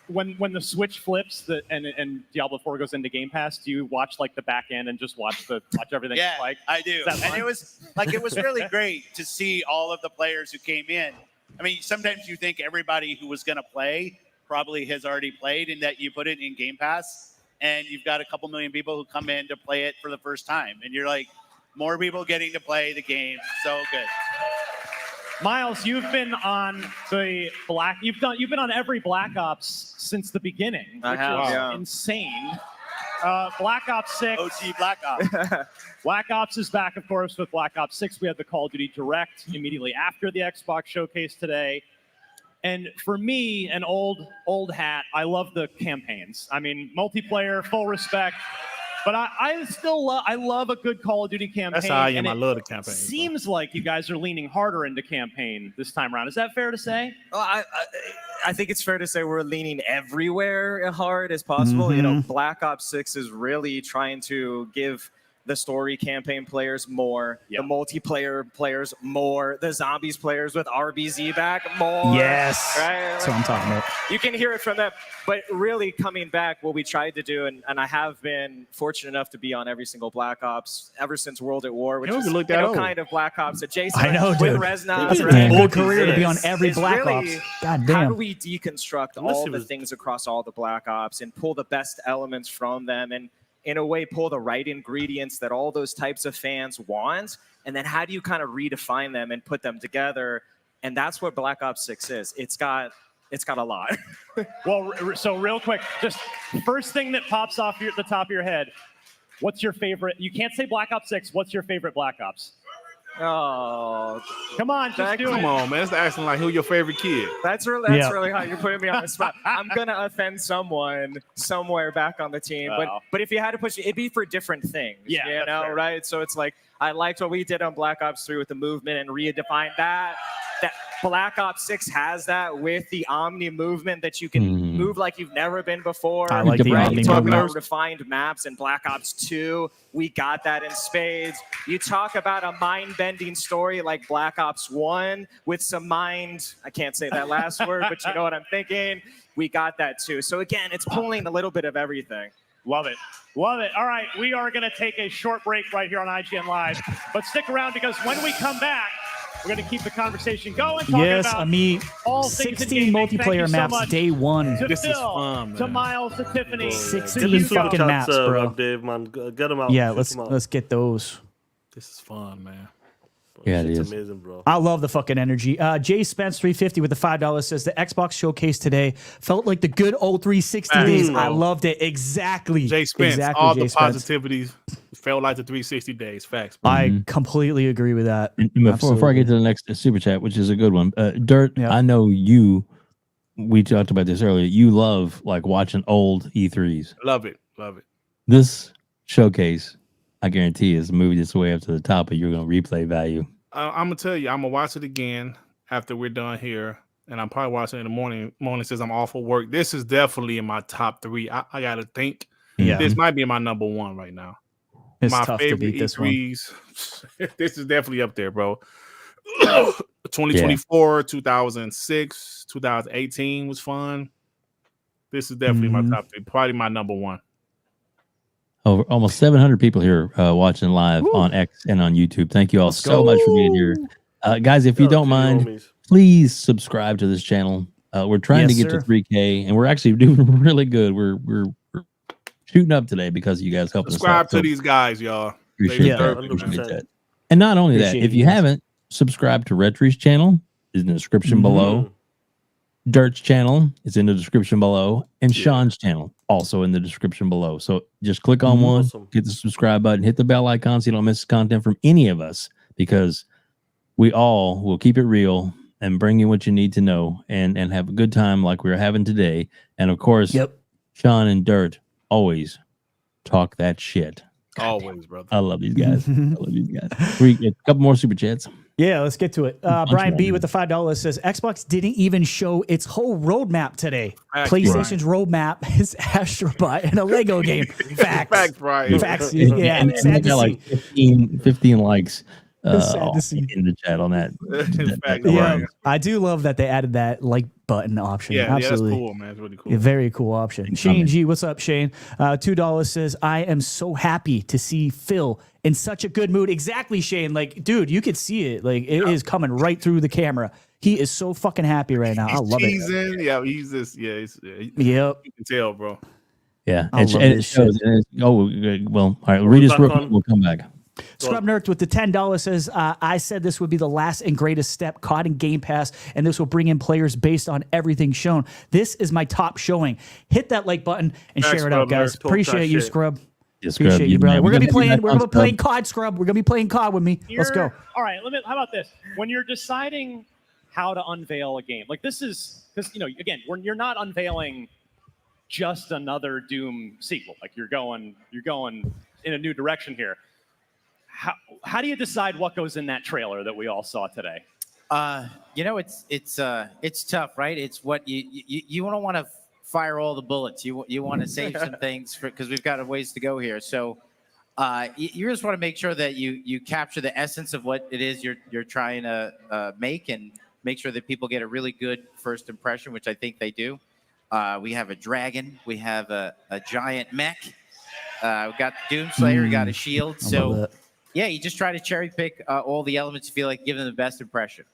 Speaker 7: when the switch flips and Diablo 4 goes into Game Pass, do you watch like the back end and just watch everything?
Speaker 8: Yeah, I do. And it was really great to see all of the players who came in. I mean, sometimes you think everybody who was going to play probably has already played, and that you put it in Game Pass, and you've got a couple million people who come in to play it for the first time, and you're like, more people getting to play the game. So good.
Speaker 7: Miles, you've been on you've been on every Black Ops since the beginning, which is insane. Black Ops 6.
Speaker 8: OG Black Ops.
Speaker 7: Black Ops is back, of course, with Black Ops 6. We had the Call of Duty Direct immediately after the Xbox showcase today. And for me, an old hat, I love the campaigns. I mean, multiplayer, full respect. But I still love a good Call of Duty campaign.
Speaker 3: That's how I am. I love the campaign.
Speaker 7: Seems like you guys are leaning harder into campaign this time around. Is that fair to say?
Speaker 11: Well, I think it's fair to say we're leaning everywhere hard as possible.
Speaker 4: Mm-hmm.
Speaker 11: Black Ops 6 is really trying to give the story campaign players more, the multiplayer players more, the zombies players with RBZ back more.
Speaker 4: Yes.
Speaker 11: Right?
Speaker 4: That's what I'm talking about.
Speaker 11: You can hear it from them. But really coming back, what we tried to do, and I have been fortunate enough to be on every single Black Ops ever since World at War, which is kind of Black Ops adjacent.
Speaker 4: I know,
Speaker 11: with
Speaker 4: dude.
Speaker 11: Resna.
Speaker 4: That's a damn good career to be on every Black
Speaker 11: really,
Speaker 4: Ops. God
Speaker 11: How
Speaker 4: damn.
Speaker 11: do we deconstruct all the things across all the Black Ops and pull the best elements from them and in a way pull the right ingredients that all those types of fans want? And then how do you kind of redefine them and put them together? And that's what Black Ops 6 is. It's got a lot.
Speaker 7: Well, so real quick, just first thing that pops off the top of your head, what's your favorite? You can't say Black Ops 6. What's your favorite Black Ops?
Speaker 11: Oh,
Speaker 7: come on, just do it.
Speaker 3: Come on, man. That's asking like who your favorite kid.
Speaker 11: That's really how you're putting me on the spot. I'm gonna offend someone somewhere back on the team, but if you had to push it, it'd be for different things.
Speaker 7: Yeah,
Speaker 11: you know,
Speaker 7: fair.
Speaker 11: right? So it's like I liked what we did on Black Ops 3 with the movement and redefined that. That Black Ops 6 has that with the Omni movement that you can move like you've never been before.
Speaker 4: I like the Omni
Speaker 11: talk
Speaker 4: movement.
Speaker 11: about refined maps in Black Ops 2. We got that in spades. You talk about a mind-bending story like Black Ops 1 with some mind, I can't say that last word, but you know what I'm thinking. We got that too. So again, it's pulling a little bit of everything.
Speaker 7: Love it. Love it. All right, we are going to take a short break right here on IGN Live. But stick around because when we come back, we're going to keep the conversation going.
Speaker 4: Yes,
Speaker 7: about
Speaker 4: Ami,
Speaker 7: all things
Speaker 4: 16
Speaker 7: in gaming. Thank
Speaker 4: multiplayer
Speaker 7: you so
Speaker 4: maps,
Speaker 7: much
Speaker 4: day one.
Speaker 7: to
Speaker 3: This is
Speaker 7: Phil,
Speaker 3: fun, man.
Speaker 7: to Miles, to Tiffany.
Speaker 4: 16 fucking maps, bro.
Speaker 5: Dave, man. Get them out.
Speaker 4: Yeah,
Speaker 5: Shoot
Speaker 4: let's
Speaker 5: 'em out.
Speaker 4: let's get those.
Speaker 3: This is fun, man.
Speaker 2: Yeah, it
Speaker 5: It's
Speaker 2: is.
Speaker 5: amazing, bro.
Speaker 4: I love the fucking energy. Jay Spence 350 with the $5 says the Xbox showcase today felt like the good old 360 days. I loved it. Exactly.
Speaker 3: Jay Spence,
Speaker 4: exactly,
Speaker 3: all
Speaker 4: Jay
Speaker 3: the
Speaker 4: Spence.
Speaker 3: positivities felt like the 360 days. Facts.
Speaker 4: I completely agree with that.
Speaker 2: And before I get to the next super chat, which is a good one, Dirt, I know you. We talked about this earlier. You love like watching old E3s.
Speaker 3: Love it. Love it.
Speaker 2: This showcase, I guarantee, is moving its way up to the top, and you're going to replay value.
Speaker 3: I'm gonna tell you, I'm gonna watch it again after we're done here, and I'm probably watching it in the morning since I'm off of work. This is definitely in my top 3. I gotta think.
Speaker 4: Yeah.
Speaker 3: This might be my number 1 right now.
Speaker 4: It's
Speaker 3: my
Speaker 4: tough to beat this one.
Speaker 3: E3s. This is definitely up there, bro. 2024, 2006, 2018 was fun. This is definitely my top 3. Probably my number 1.
Speaker 2: Over almost 700 people here watching live on X and on YouTube. Thank you all so much for being here. Guys, if you don't mind, please subscribe to this channel. We're trying to get to 3K, and we're actually doing really good. We're shooting up today because of you guys helping
Speaker 3: Subscribe
Speaker 2: us out.
Speaker 3: to these guys, y'all.
Speaker 2: Appreciate that. And not only that, if you haven't, subscribe to RHETRI's channel. Is in the description below. Dirt's channel is in the description below, and Shaun's channel also in the description below. So just click on one, get the subscribe button, hit the bell icon so you don't miss content from any of us, because we all will keep it real and bring you what you need to know and have a good time like we're having today. And of course, Shaun and Dirt always talk that shit.
Speaker 3: Always, brother.
Speaker 2: I love these guys. I love these guys. A couple more super chats.
Speaker 4: Yeah, let's get to it. Brian B with the $5 says Xbox didn't even show its whole roadmap today. PlayStation's roadmap is Astrobot and a Lego game. Facts.
Speaker 3: Facts, Brian.
Speaker 4: Facts. Yeah,
Speaker 2: and
Speaker 4: sad
Speaker 2: they
Speaker 4: to
Speaker 2: got like
Speaker 4: see.
Speaker 2: 15 likes
Speaker 4: Sad to see.
Speaker 2: in the chat on that.
Speaker 4: Yeah, I do love that they added that like button option.
Speaker 3: Yeah,
Speaker 4: absolutely.
Speaker 3: that's cool, man. It's really cool.
Speaker 4: A very cool option. Shane G, what's up, Shane? $2 says, I am so happy to see Phil in such a good mood. Exactly, Shane. Like, dude, you could see it. Like, it is coming right through the camera. He is so fucking happy right now. I love it.
Speaker 3: Yeah, he's this. Yeah,
Speaker 4: Yep.
Speaker 3: You can tell, bro.
Speaker 2: Yeah.
Speaker 4: I love
Speaker 2: And it
Speaker 4: this
Speaker 2: shows. Oh, well, all right. Read this real quick. We'll come back.
Speaker 4: Scrub Nerd with the $10 says, I said this would be the last and greatest step caught in Game Pass, and this will bring in players based on everything shown. This is my top showing. Hit that like button and share it out, guys. Appreciate you, Scrub.
Speaker 2: Yeah, Scrub,
Speaker 4: Appreciate you, brother. We're gonna be playing. We're gonna be playing
Speaker 2: COD.
Speaker 4: COD, Scrub. We're gonna be playing COD with me. Let's go.
Speaker 7: All right, how about this? When you're deciding how to unveil a game, like this is because again, when you're not unveiling just another Doom sequel, like you're going in a new direction here. How do you decide what goes in that trailer that we all saw today?
Speaker 10: It's tough, right? It's what you don't want to fire all the bullets. You want to save some things because we've got a ways to go here. So You just want to make sure that you capture the essence of what it is you're trying to make, and make sure that people get a really good first impression, which I think they do. We have a dragon, we have a giant mech, we got the Doomslayer, we got a shield. So yeah, you just try to cherry pick all the elements you feel like give them the best impression.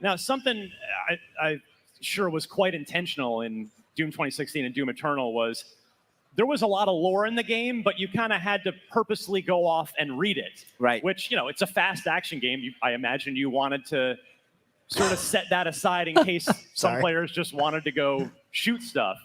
Speaker 7: Now, something I sure was quite intentional in Doom 2016 and Doom Eternal was there was a lot of lore in the game, but you kind of had to purposely go off and read it.
Speaker 10: Right.
Speaker 7: Which, it's a fast action game. I imagine you wanted to sort of set that aside in case some players just wanted to go shoot stuff.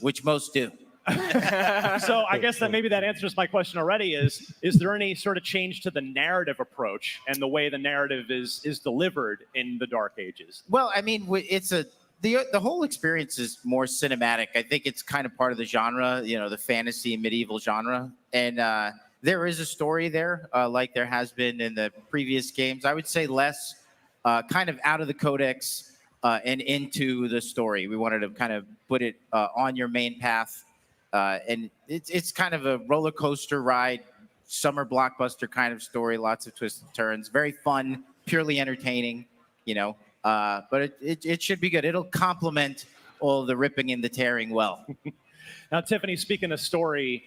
Speaker 10: Which most do.
Speaker 7: So I guess that maybe that answers my question already is there any sort of change to the narrative approach and the way the narrative is delivered in the Dark Ages?
Speaker 10: Well, I mean, the whole experience is more cinematic. I think it's kind of part of the genre, the fantasy medieval genre. And there is a story there, like there has been in the previous games. I would say less kind of out of the codex and into the story. We wanted to kind of put it on your main path. And it's kind of a roller coaster ride, summer blockbuster kind of story, lots of twists and turns, very fun, purely entertaining, but it should be good. It'll complement all the ripping and the tearing well.
Speaker 7: Now, Tiffany, speaking of story,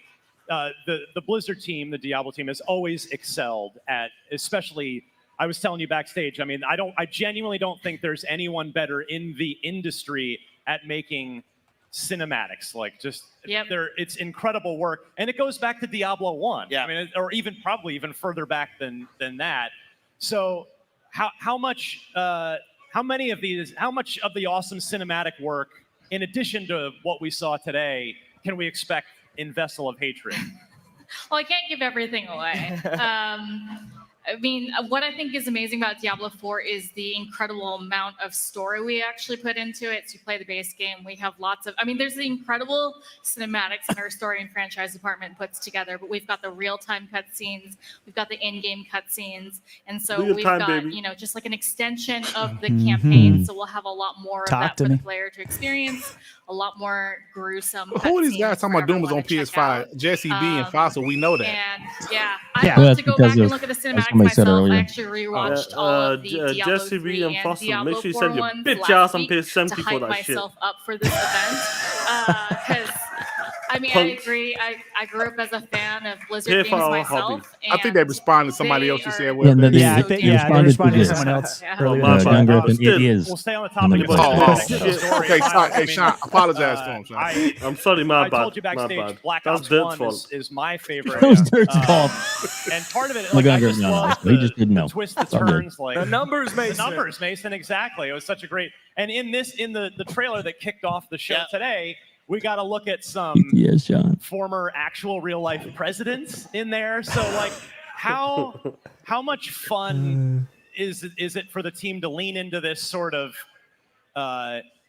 Speaker 7: the Blizzard team, the Diablo team, has always excelled at, especially, I was telling you backstage, I mean, I genuinely don't think there's anyone better in the industry at making cinematics. Like, just it's incredible work, and it goes back to Diablo 1. Yeah, I mean, or even probably even further back than that. So how much of the awesome cinematic work, in addition to what we saw today, can we expect in Vessel of Hatred?
Speaker 12: Well, I can't give everything away. I mean, what I think is amazing about Diablo 4 is the incredible amount of story we actually put into it. So you play the base game, we have there's the incredible cinematics that our story and franchise department puts together, but we've got the real-time cutscenes, we've got the in-game cutscenes, and so we've got, just like an extension of the campaign, so we'll have a lot more of that for the player to experience, a lot more gruesome
Speaker 3: Who are these guys talking about Doom was on PS5? Jesse B and Fossil, we know that.
Speaker 12: And I love to go back and look at the cinematics myself. I actually rewatched all of the Diablo
Speaker 5: Jesse
Speaker 12: 3
Speaker 5: B and
Speaker 12: and
Speaker 5: Fossil,
Speaker 12: Diablo
Speaker 5: make sure you
Speaker 12: 4
Speaker 5: send your
Speaker 12: ones
Speaker 5: bitch
Speaker 12: last
Speaker 5: ass on
Speaker 12: week
Speaker 5: PS70
Speaker 12: to
Speaker 5: for
Speaker 12: hype
Speaker 5: that shit.
Speaker 12: myself up for this event. Because I mean, I agree. I grew up as a fan of Blizzard games myself.
Speaker 3: I think they responded to somebody else you said.
Speaker 4: They responded to someone else earlier.
Speaker 2: We'll
Speaker 7: stay on the topic of
Speaker 3: okay, hey, Shaun, apologize to him, Shaun.
Speaker 5: I'm sorry, my bad.
Speaker 7: I told you backstage, Black Ops 1 is my favorite.
Speaker 2: That was Dirt's fault.
Speaker 7: And part of it,
Speaker 2: Look,
Speaker 7: I just love
Speaker 2: he just didn't know.
Speaker 7: the twist, the turns, like
Speaker 11: the numbers, Mason.
Speaker 7: The numbers, Mason, exactly. It was such a great. And in the trailer that kicked off the show today, we got to look at some former actual real life presidents in there. So like, how much fun is it for the team to lean into this sort of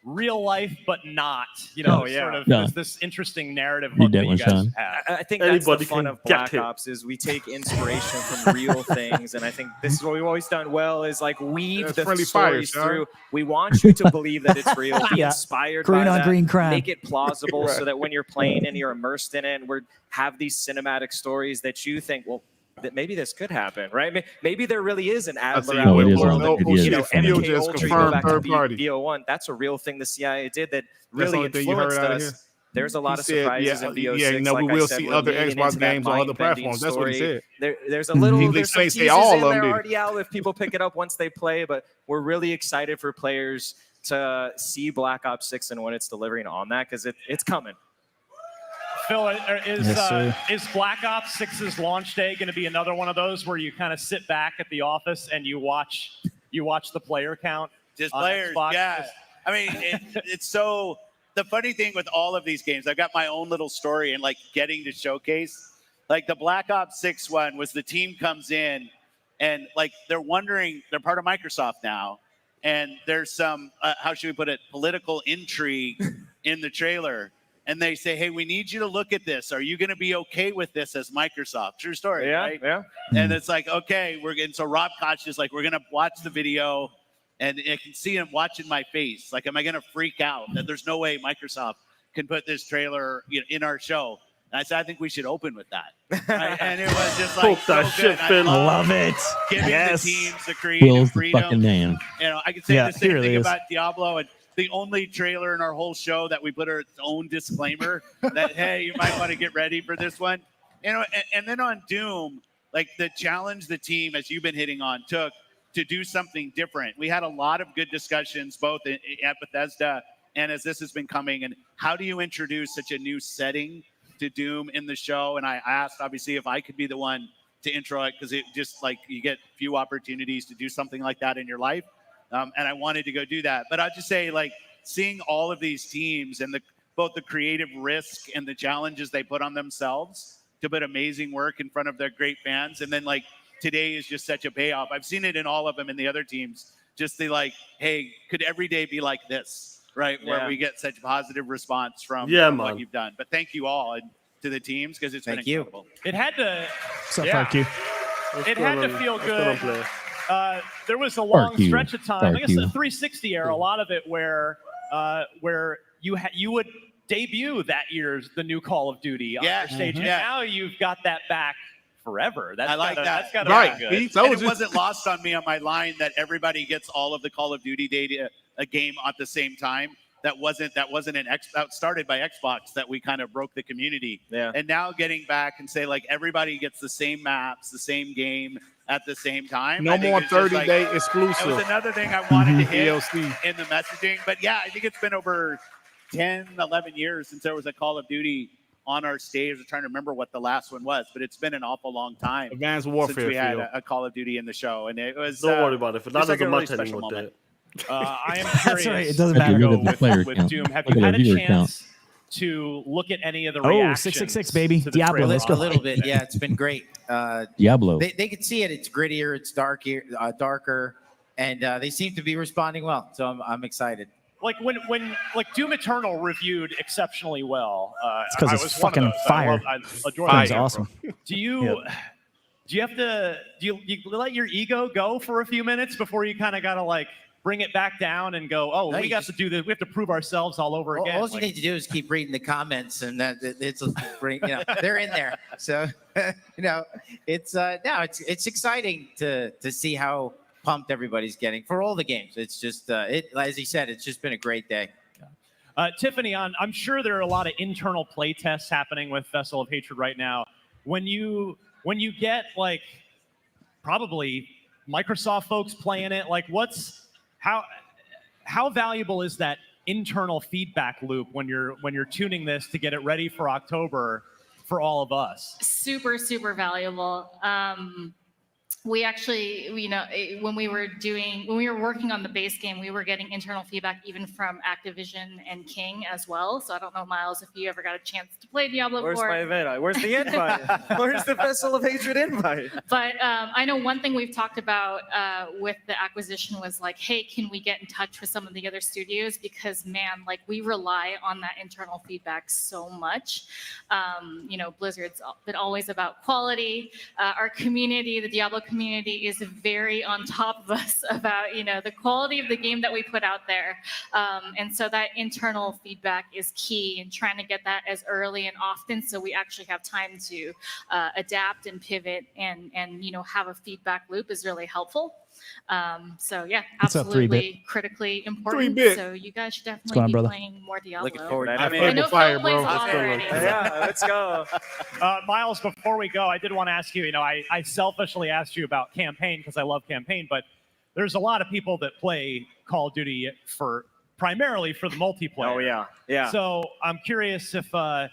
Speaker 7: real life, but not, sort of this interesting narrative hook that you guys have.
Speaker 11: I think that's the fun of Black Ops is we take inspiration from real things, and I think this is what we've always done well is like weave the stories through. We want you to believe that it's real, be inspired by that,
Speaker 4: green crime.
Speaker 11: Make it plausible so that when you're playing and you're immersed in it, and we have these cinematic stories that you think, well, that maybe this could happen, right? Maybe there really is an Adler out in the world. MK Ultra, go back to BO1. That's a real thing the CIA did that really influenced us. There's a lot of surprises in BO6.
Speaker 3: Yeah, we will see other Xbox games on other platforms. That's what he said.
Speaker 11: There's a little, there's some teasers in there already out if people pick it up once they play, but we're really excited for players to see Black Ops 6 and what it's delivering on that, because it's coming.
Speaker 7: Phil, is Black Ops 6's launch day going to be another one of those where you kind of sit back at the office and you watch the player count?
Speaker 8: Just players, Xbox? Yeah. I mean, it's so. The funny thing with all of these games, I've got my own little story and like getting to showcase. Like the Black Ops 6 one was the team comes in and like they're wondering, they're part of Microsoft now, and there's some how should we put it, political intrigue in the trailer. And they say, hey, we need you to look at this. Are you going to be okay with this as Microsoft? True story, right?
Speaker 11: Yeah.
Speaker 8: And it's like, okay, so Rob Koch is like, we're going to watch the video, and I can see him watching my face. Like, am I going to freak out that there's no way Microsoft can put this trailer in our show? And I said, I think we should open with that. Right? And it was just like,
Speaker 5: that shit, Phil.
Speaker 4: I love it.
Speaker 8: Giving
Speaker 4: Yes.
Speaker 8: the teams the creative
Speaker 2: Will's the
Speaker 8: freedom.
Speaker 2: fucking man.
Speaker 8: You know, I could say
Speaker 4: Yeah,
Speaker 8: the same
Speaker 4: he really
Speaker 8: thing
Speaker 4: is.
Speaker 8: about Diablo, and the only trailer in our whole show that we put our own disclaimer that, hey, you might want to get ready for this one. You know, and then on Doom, like the challenge the team, as you've been hitting on, took to do something different. We had a lot of good discussions, both at Bethesda and as this has been coming. And how do you introduce such a new setting to Doom in the show? And I asked, obviously, if I could be the one to intro it, because it just like you get few opportunities to do something like that in your life. And I wanted to go do that. But I'll just say, like, seeing all of these teams and both the creative risk and the challenges they put on themselves to put amazing work in front of their great fans. And then, like, today is just such a payoff. I've seen it in all of them in the other teams. Just the, like, hey, could every day be like this, right? Where we get such positive response from what you've done. But thank you all and to the teams, because it's been incredible.
Speaker 7: It had to.
Speaker 4: So fuck you.
Speaker 7: It had to feel good. There was a long stretch of time, I guess the 360 era, a lot of it where you would debut that year's the new Call of Duty on your stage, and now you've got that back forever.
Speaker 8: I like that.
Speaker 7: That's gotta
Speaker 3: Right.
Speaker 7: be good.
Speaker 8: And it wasn't lost on me on my line that everybody gets all of the Call of Duty data, a game at the same time. That wasn't that started by Xbox, that we kind of broke the community.
Speaker 11: Yeah.
Speaker 8: And now getting back and say, like, everybody gets the same maps, the same game at the same time.
Speaker 3: No more 30-day
Speaker 8: It
Speaker 3: exclusive.
Speaker 8: was another thing I wanted to hit
Speaker 3: DLC.
Speaker 8: in the messaging. But yeah, I think it's been over 10, 11 years since there was a Call of Duty on our stage. I'm trying to remember what the last one was, but it's been an awful long time.
Speaker 3: Advanced Warfare.
Speaker 8: Since we had a Call of Duty in the show, and it was.
Speaker 5: Don't worry about it. That doesn't matter anymore.
Speaker 7: I am curious.
Speaker 4: That's right. It doesn't matter.
Speaker 7: With Doom, have you had a chance to look at any of the reactions?
Speaker 4: 666, baby.
Speaker 7: to the
Speaker 4: Diablo,
Speaker 7: trailer?
Speaker 4: let's go.
Speaker 10: A little bit, yeah. It's been great.
Speaker 2: Diablo.
Speaker 10: They can see it. It's grittier. It's darker, and they seem to be responding well. So I'm excited.
Speaker 7: Like when Doom Eternal reviewed exceptionally well.
Speaker 4: It's because it's fucking fire.
Speaker 7: I adore
Speaker 4: Fire's
Speaker 7: that.
Speaker 4: awesome.
Speaker 7: Do you have to you let your ego go for a few minutes before you kind of gotta like bring it back down and go, no, we got to do this. We have to prove ourselves all over again.
Speaker 10: All you need to do is keep reading the comments, and they're in there. So it's exciting to see how pumped everybody's getting for all the games. It's just as he said, it's just been a great day.
Speaker 7: Tiffany, I'm sure there are a lot of internal play tests happening with Vessel of Hatred right now. When you get like probably Microsoft folks playing it, like how valuable is that internal feedback loop when you're tuning this to get it ready for October for all of us?
Speaker 12: Super, super valuable. We actually, when we were working on the base game, we were getting internal feedback even from Activision and King as well. So I don't know, Miles, if you ever got a chance to play Diablo
Speaker 11: Where's
Speaker 12: before.
Speaker 11: my invite? Where's the invite? Where's the Vessel of Hatred invite?
Speaker 12: But I know one thing we've talked about with the acquisition was like, hey, can we get in touch with some of the other studios? Because man, like we rely on that internal feedback so much. Blizzard's been always about quality. Our community, the Diablo community, is very on top of us about the quality of the game that we put out there, and so that internal feedback is key, and trying to get that as early and often so we actually have time to adapt and pivot and have a feedback loop is really helpful. So yeah, absolutely critically important.
Speaker 3: 3-bit.
Speaker 12: So you guys should definitely be playing more Diablo.
Speaker 10: Looking forward to
Speaker 12: I know Phil plays a lot already.
Speaker 11: Yeah, let's go.
Speaker 7: Miles, before we go, I did want to ask you, I selfishly asked you about campaign because I love campaign, but there's a lot of people that play Call of Duty primarily for the multiplayer.
Speaker 11: Oh, yeah.
Speaker 7: So I'm curious if, I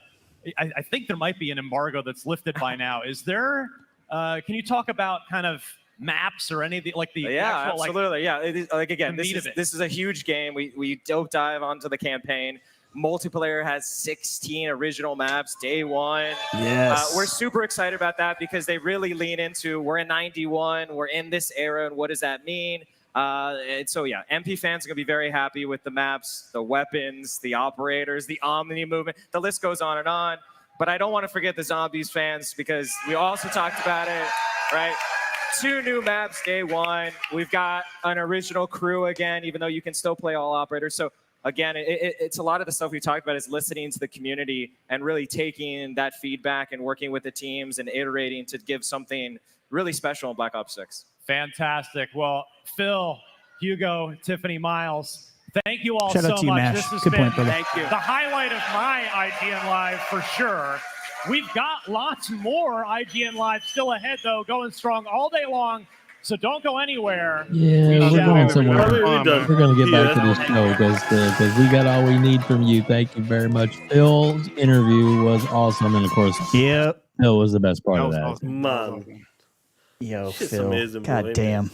Speaker 7: think there might be an embargo that's lifted by now. Is there, can you talk about kind of maps or anything like the actual,
Speaker 11: absolutely. It is, again,
Speaker 7: the
Speaker 11: this
Speaker 7: meat
Speaker 11: is
Speaker 7: of it.
Speaker 11: this is a huge game. We dive onto the campaign. Multiplayer has 16 original maps day one.
Speaker 4: Yes.
Speaker 11: We're super excited about that because they really lean into we're in 91, we're in this era, and what does that mean? And so MP fans are gonna be very happy with the maps, the weapons, the operators, the Omni movement. The list goes on and on. But I don't want to forget the Zombies fans because we also talked about it, right? 2 new maps day one. We've got an original crew again, even though you can still play all operators. So again, it's a lot of the stuff we talked about is listening to the community and really taking that feedback and working with the teams and iterating to give something really special in Black Ops 6.
Speaker 7: Fantastic. Well, Phil, Hugo, Tiffany, Miles, thank you all
Speaker 4: Shout out
Speaker 7: so
Speaker 4: to you,
Speaker 7: much.
Speaker 4: Mash.
Speaker 7: This has
Speaker 4: Good
Speaker 7: been
Speaker 4: point, brother.
Speaker 8: Thank you.
Speaker 7: the highlight of my IGN Live for sure. We've got lots more IGN Live still ahead, though, going strong all day long. So don't go anywhere.
Speaker 2: Yeah, we're going somewhere.
Speaker 5: We're done.
Speaker 2: We're going to get back to this show because we got all we need from you. Thank you very much. Phil's interview was awesome. And, of course,
Speaker 4: Yep.
Speaker 2: Phil was the best part of that.
Speaker 3: Awesome.
Speaker 5: Man.
Speaker 4: Yo,
Speaker 5: Shit's
Speaker 4: Phil.
Speaker 5: amazing, bro,
Speaker 4: God
Speaker 5: ain't
Speaker 4: damn.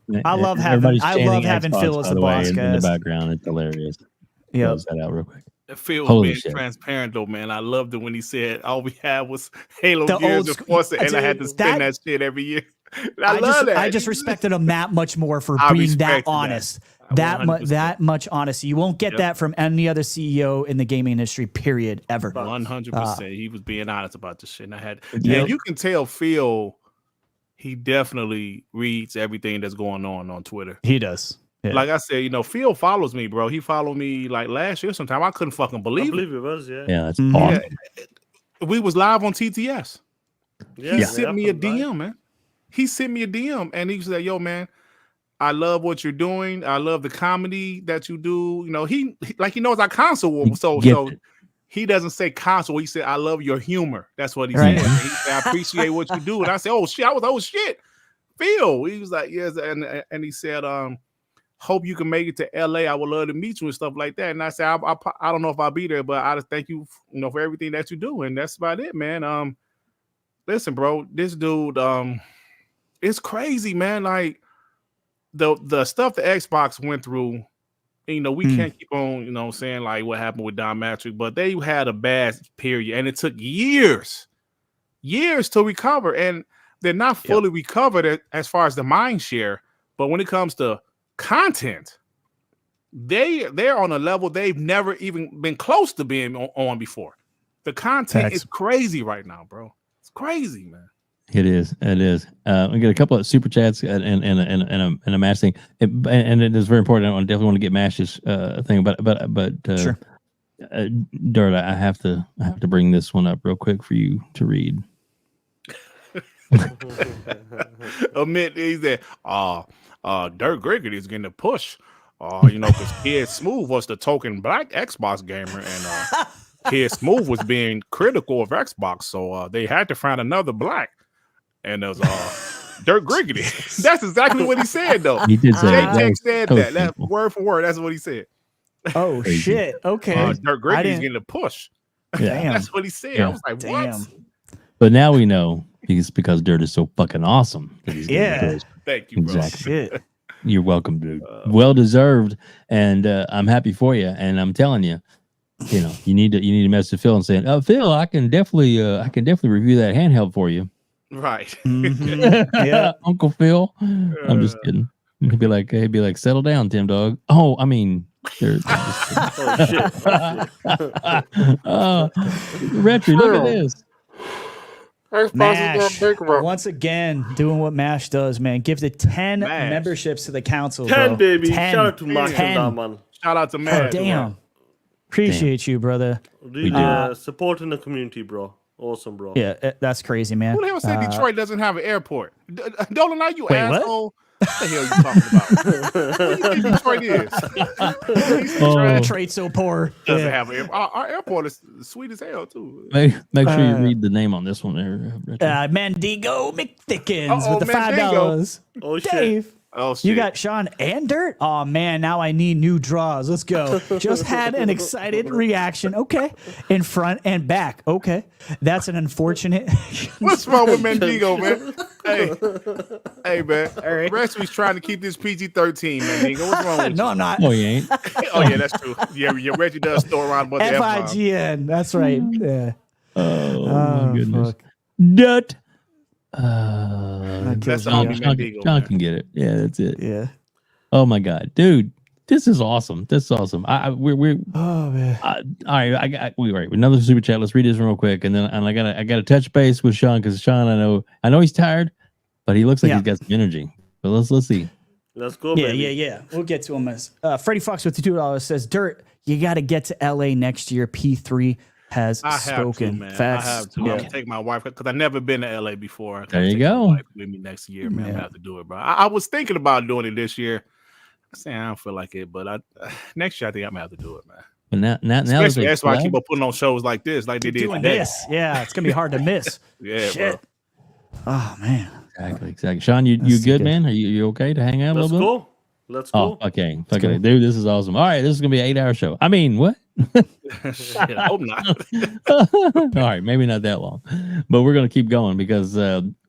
Speaker 2: And
Speaker 4: I love
Speaker 2: everybody's chanting
Speaker 4: having
Speaker 2: Xbox,
Speaker 4: Phil as
Speaker 2: by
Speaker 4: the
Speaker 2: the way,
Speaker 4: boss,
Speaker 2: in the
Speaker 4: guys.
Speaker 2: background. It's hilarious.
Speaker 4: Yep.
Speaker 2: Close that out real quick.
Speaker 3: Phil was
Speaker 2: Holy
Speaker 3: being
Speaker 2: shit.
Speaker 3: transparent though, man. I loved it when he said all we had was Halo
Speaker 4: The
Speaker 3: Gears
Speaker 4: old
Speaker 3: and
Speaker 4: school-
Speaker 3: Forza, and I had to
Speaker 4: Dude,
Speaker 3: spend that shit every year.
Speaker 4: I
Speaker 3: love that.
Speaker 4: I just respected him that much more for
Speaker 3: I
Speaker 4: being that
Speaker 3: respected that.
Speaker 4: honest. That much honesty. You won't get
Speaker 3: Yep.
Speaker 4: that from any other CEO in the gaming industry, period, ever.
Speaker 3: 100%. He was being honest about this shit. And
Speaker 4: Yep.
Speaker 3: and you can tell Phil, he definitely reads everything that's going on Twitter.
Speaker 4: He does. Yeah.
Speaker 3: Like I said, Phil follows me, bro. He followed me like last year sometime. I couldn't fucking
Speaker 5: I
Speaker 3: believe
Speaker 5: believe it was, yeah.
Speaker 2: Yeah, that's
Speaker 4: Mhm.
Speaker 2: awesome.
Speaker 3: We was live on TTS.
Speaker 5: Yeah,
Speaker 3: He sent me a
Speaker 5: happened, right?
Speaker 3: DM, man. He sent me a DM and he said, "Yo, man, I love what you're doing. I love the comedy that you do." He like he knows I console,
Speaker 2: He
Speaker 3: so
Speaker 2: gets it.
Speaker 3: he doesn't say console. He said, "I love your humor." That's what he
Speaker 4: Right.
Speaker 3: said. He said, "I appreciate what you do." And I said, "Oh shit!" I was, "Oh shit." Phil, he was like, "Yes," and he said, "Hope you can make it to LA. I would love to meet you and stuff like that." And I said, I don't know if I'll be there, but I just thank you, for everything that you do." And that's about it, man. Listen, bro, this dude, it's crazy, man. Like the stuff the Xbox went through, we can't keep on, saying like what happened with Don Matrick, but they had a bad period and it took years to recover. And they're not fully recovered as far as the mind share, but when it comes to content, they're on a level they've never even been close to being on before. The content is crazy right now, bro. It's crazy, man.
Speaker 2: It is. We get a couple of super chats and a Mash thing, and it is very important. I definitely want to get Mash's thing, but
Speaker 4: Sure.
Speaker 2: Dirt, I have to bring this one up real quick for you to read.
Speaker 3: Admit he said, Dirk Griggity is getting a push. Because Kid Smooth was the token black Xbox gamer, and Kid Smooth was being critical of Xbox, so they had to find another black. And it was Dirk Griggity. That's exactly what he said, though.
Speaker 2: He did say
Speaker 3: J-Tech said that. That
Speaker 2: people.
Speaker 3: word for word. That's what he said.
Speaker 4: Oh,
Speaker 2: Crazy.
Speaker 4: shit. Okay.
Speaker 3: Dirk Griggity's getting a push.
Speaker 2: Yeah.
Speaker 3: That's what he said.
Speaker 2: Yeah.
Speaker 3: I was like, what?
Speaker 2: But now we know it's because Dirt is so fucking awesome. That he's getting
Speaker 4: Yeah.
Speaker 2: pushed.
Speaker 3: Thank you, bro.
Speaker 2: Exactly.
Speaker 4: Shit.
Speaker 2: You're welcome, dude. Well deserved, and I'm happy for you. And I'm telling you, you need to message Phil and saying, Phil, I can definitely review that handheld for you.
Speaker 3: Right.
Speaker 4: Mm-hmm. Yeah.
Speaker 2: Uncle Phil. I'm just kidding. He'd be like, settle down, Tim Dog. Oh, I mean,
Speaker 5: Oh shit.
Speaker 2: Retri, look at this.
Speaker 4: Mash, once again, doing what Mash does, man. Gifted 10
Speaker 3: Mash.
Speaker 4: memberships to the council.
Speaker 5: 10,
Speaker 4: bro.
Speaker 5: baby.
Speaker 4: 10.
Speaker 5: Shout out to Mash
Speaker 4: 10.
Speaker 5: on that, man.
Speaker 3: Shout out to Mash.
Speaker 4: Damn. Appreciate you, brother.
Speaker 5: Really supporting the community, bro. Awesome, bro.
Speaker 4: Yeah, that's crazy, man.
Speaker 3: Who the hell said Detroit doesn't have an airport? Dolan, are you
Speaker 4: Wait, what?
Speaker 3: asshole? What the hell are you talking about? What do you think Detroit is?
Speaker 4: Detroit so poor.
Speaker 3: Doesn't
Speaker 4: Yeah.
Speaker 3: have an airport. Our airport is sweet as hell, too.
Speaker 2: Make sure you read the name on this one there. Retri.
Speaker 4: Mandigo McThickens
Speaker 3: Uh-oh,
Speaker 4: with the
Speaker 3: Mandingo.
Speaker 4: $5.
Speaker 5: Oh shit.
Speaker 4: Dave.
Speaker 3: Oh, shit.
Speaker 4: You got Shaun and Dirt? Oh, man, now I need new draws. Let's go. Just had an excited reaction. Okay. In front and back. Okay. That's an unfortunate.
Speaker 3: What's wrong with Mendigo, man? Hey, man. Wrestling's trying to keep this PG-13, Mendigo. What's wrong with
Speaker 4: No,
Speaker 3: you?
Speaker 4: I'm not.
Speaker 2: Oh, you ain't.
Speaker 3: Oh, yeah, that's true. Yeah, Reggie does throw around a bunch of F-bombs.
Speaker 4: FIGN. That's right. Yeah.
Speaker 2: Oh,
Speaker 4: Oh,
Speaker 2: my goodness.
Speaker 4: fuck.
Speaker 2: Dut.
Speaker 3: That's
Speaker 2: John,
Speaker 3: only
Speaker 2: John
Speaker 3: Mendigo,
Speaker 2: John
Speaker 3: man.
Speaker 2: can get it. Yeah, that's it.
Speaker 4: Yeah.
Speaker 2: Oh my God, dude, this is awesome. This is awesome. We're
Speaker 4: Oh, man.
Speaker 2: all right. Right. Another super chat. Let's read this real quick, and then I gotta touch base with Shaun because Shaun, I know he's tired, but he looks like
Speaker 4: Yeah.
Speaker 2: he's got some energy. But let's see.
Speaker 5: Let's go,
Speaker 4: Yeah,
Speaker 5: baby.
Speaker 4: yeah. We'll get to him. As Freddie Fox with the $2 says, Dirt, you got to get to LA next year. P3 has
Speaker 3: I
Speaker 4: spoken.
Speaker 3: have to, man.
Speaker 4: Facts.
Speaker 3: I have to.
Speaker 4: Yeah.
Speaker 3: I'm gonna take my wife because I've never been to LA before.
Speaker 2: There you
Speaker 3: Take my
Speaker 2: go.
Speaker 3: wife with me next year, man. I'm gonna have to do it, bro. I was thinking about doing it this year. I'm saying I don't feel like it, but next year I think I'm gonna have to do it, man.
Speaker 2: But now
Speaker 3: Especially that's why I keep on putting on shows like this, like they did
Speaker 4: Doing
Speaker 3: today.
Speaker 4: this. Yeah, it's going to be hard to miss.
Speaker 3: Yeah,
Speaker 4: Shit.
Speaker 3: bro.
Speaker 4: Oh, man.
Speaker 2: Exactly. Sean, you good, man? Are you okay to hang out a
Speaker 5: Let's
Speaker 2: little bit?
Speaker 5: go. Let's go.
Speaker 2: Oh, okay. Okay, dude, this is awesome. All right, this is gonna be an 8-hour show. I mean, what?
Speaker 3: Shit, I hope not.
Speaker 2: All right, maybe not that long, but we're gonna keep going because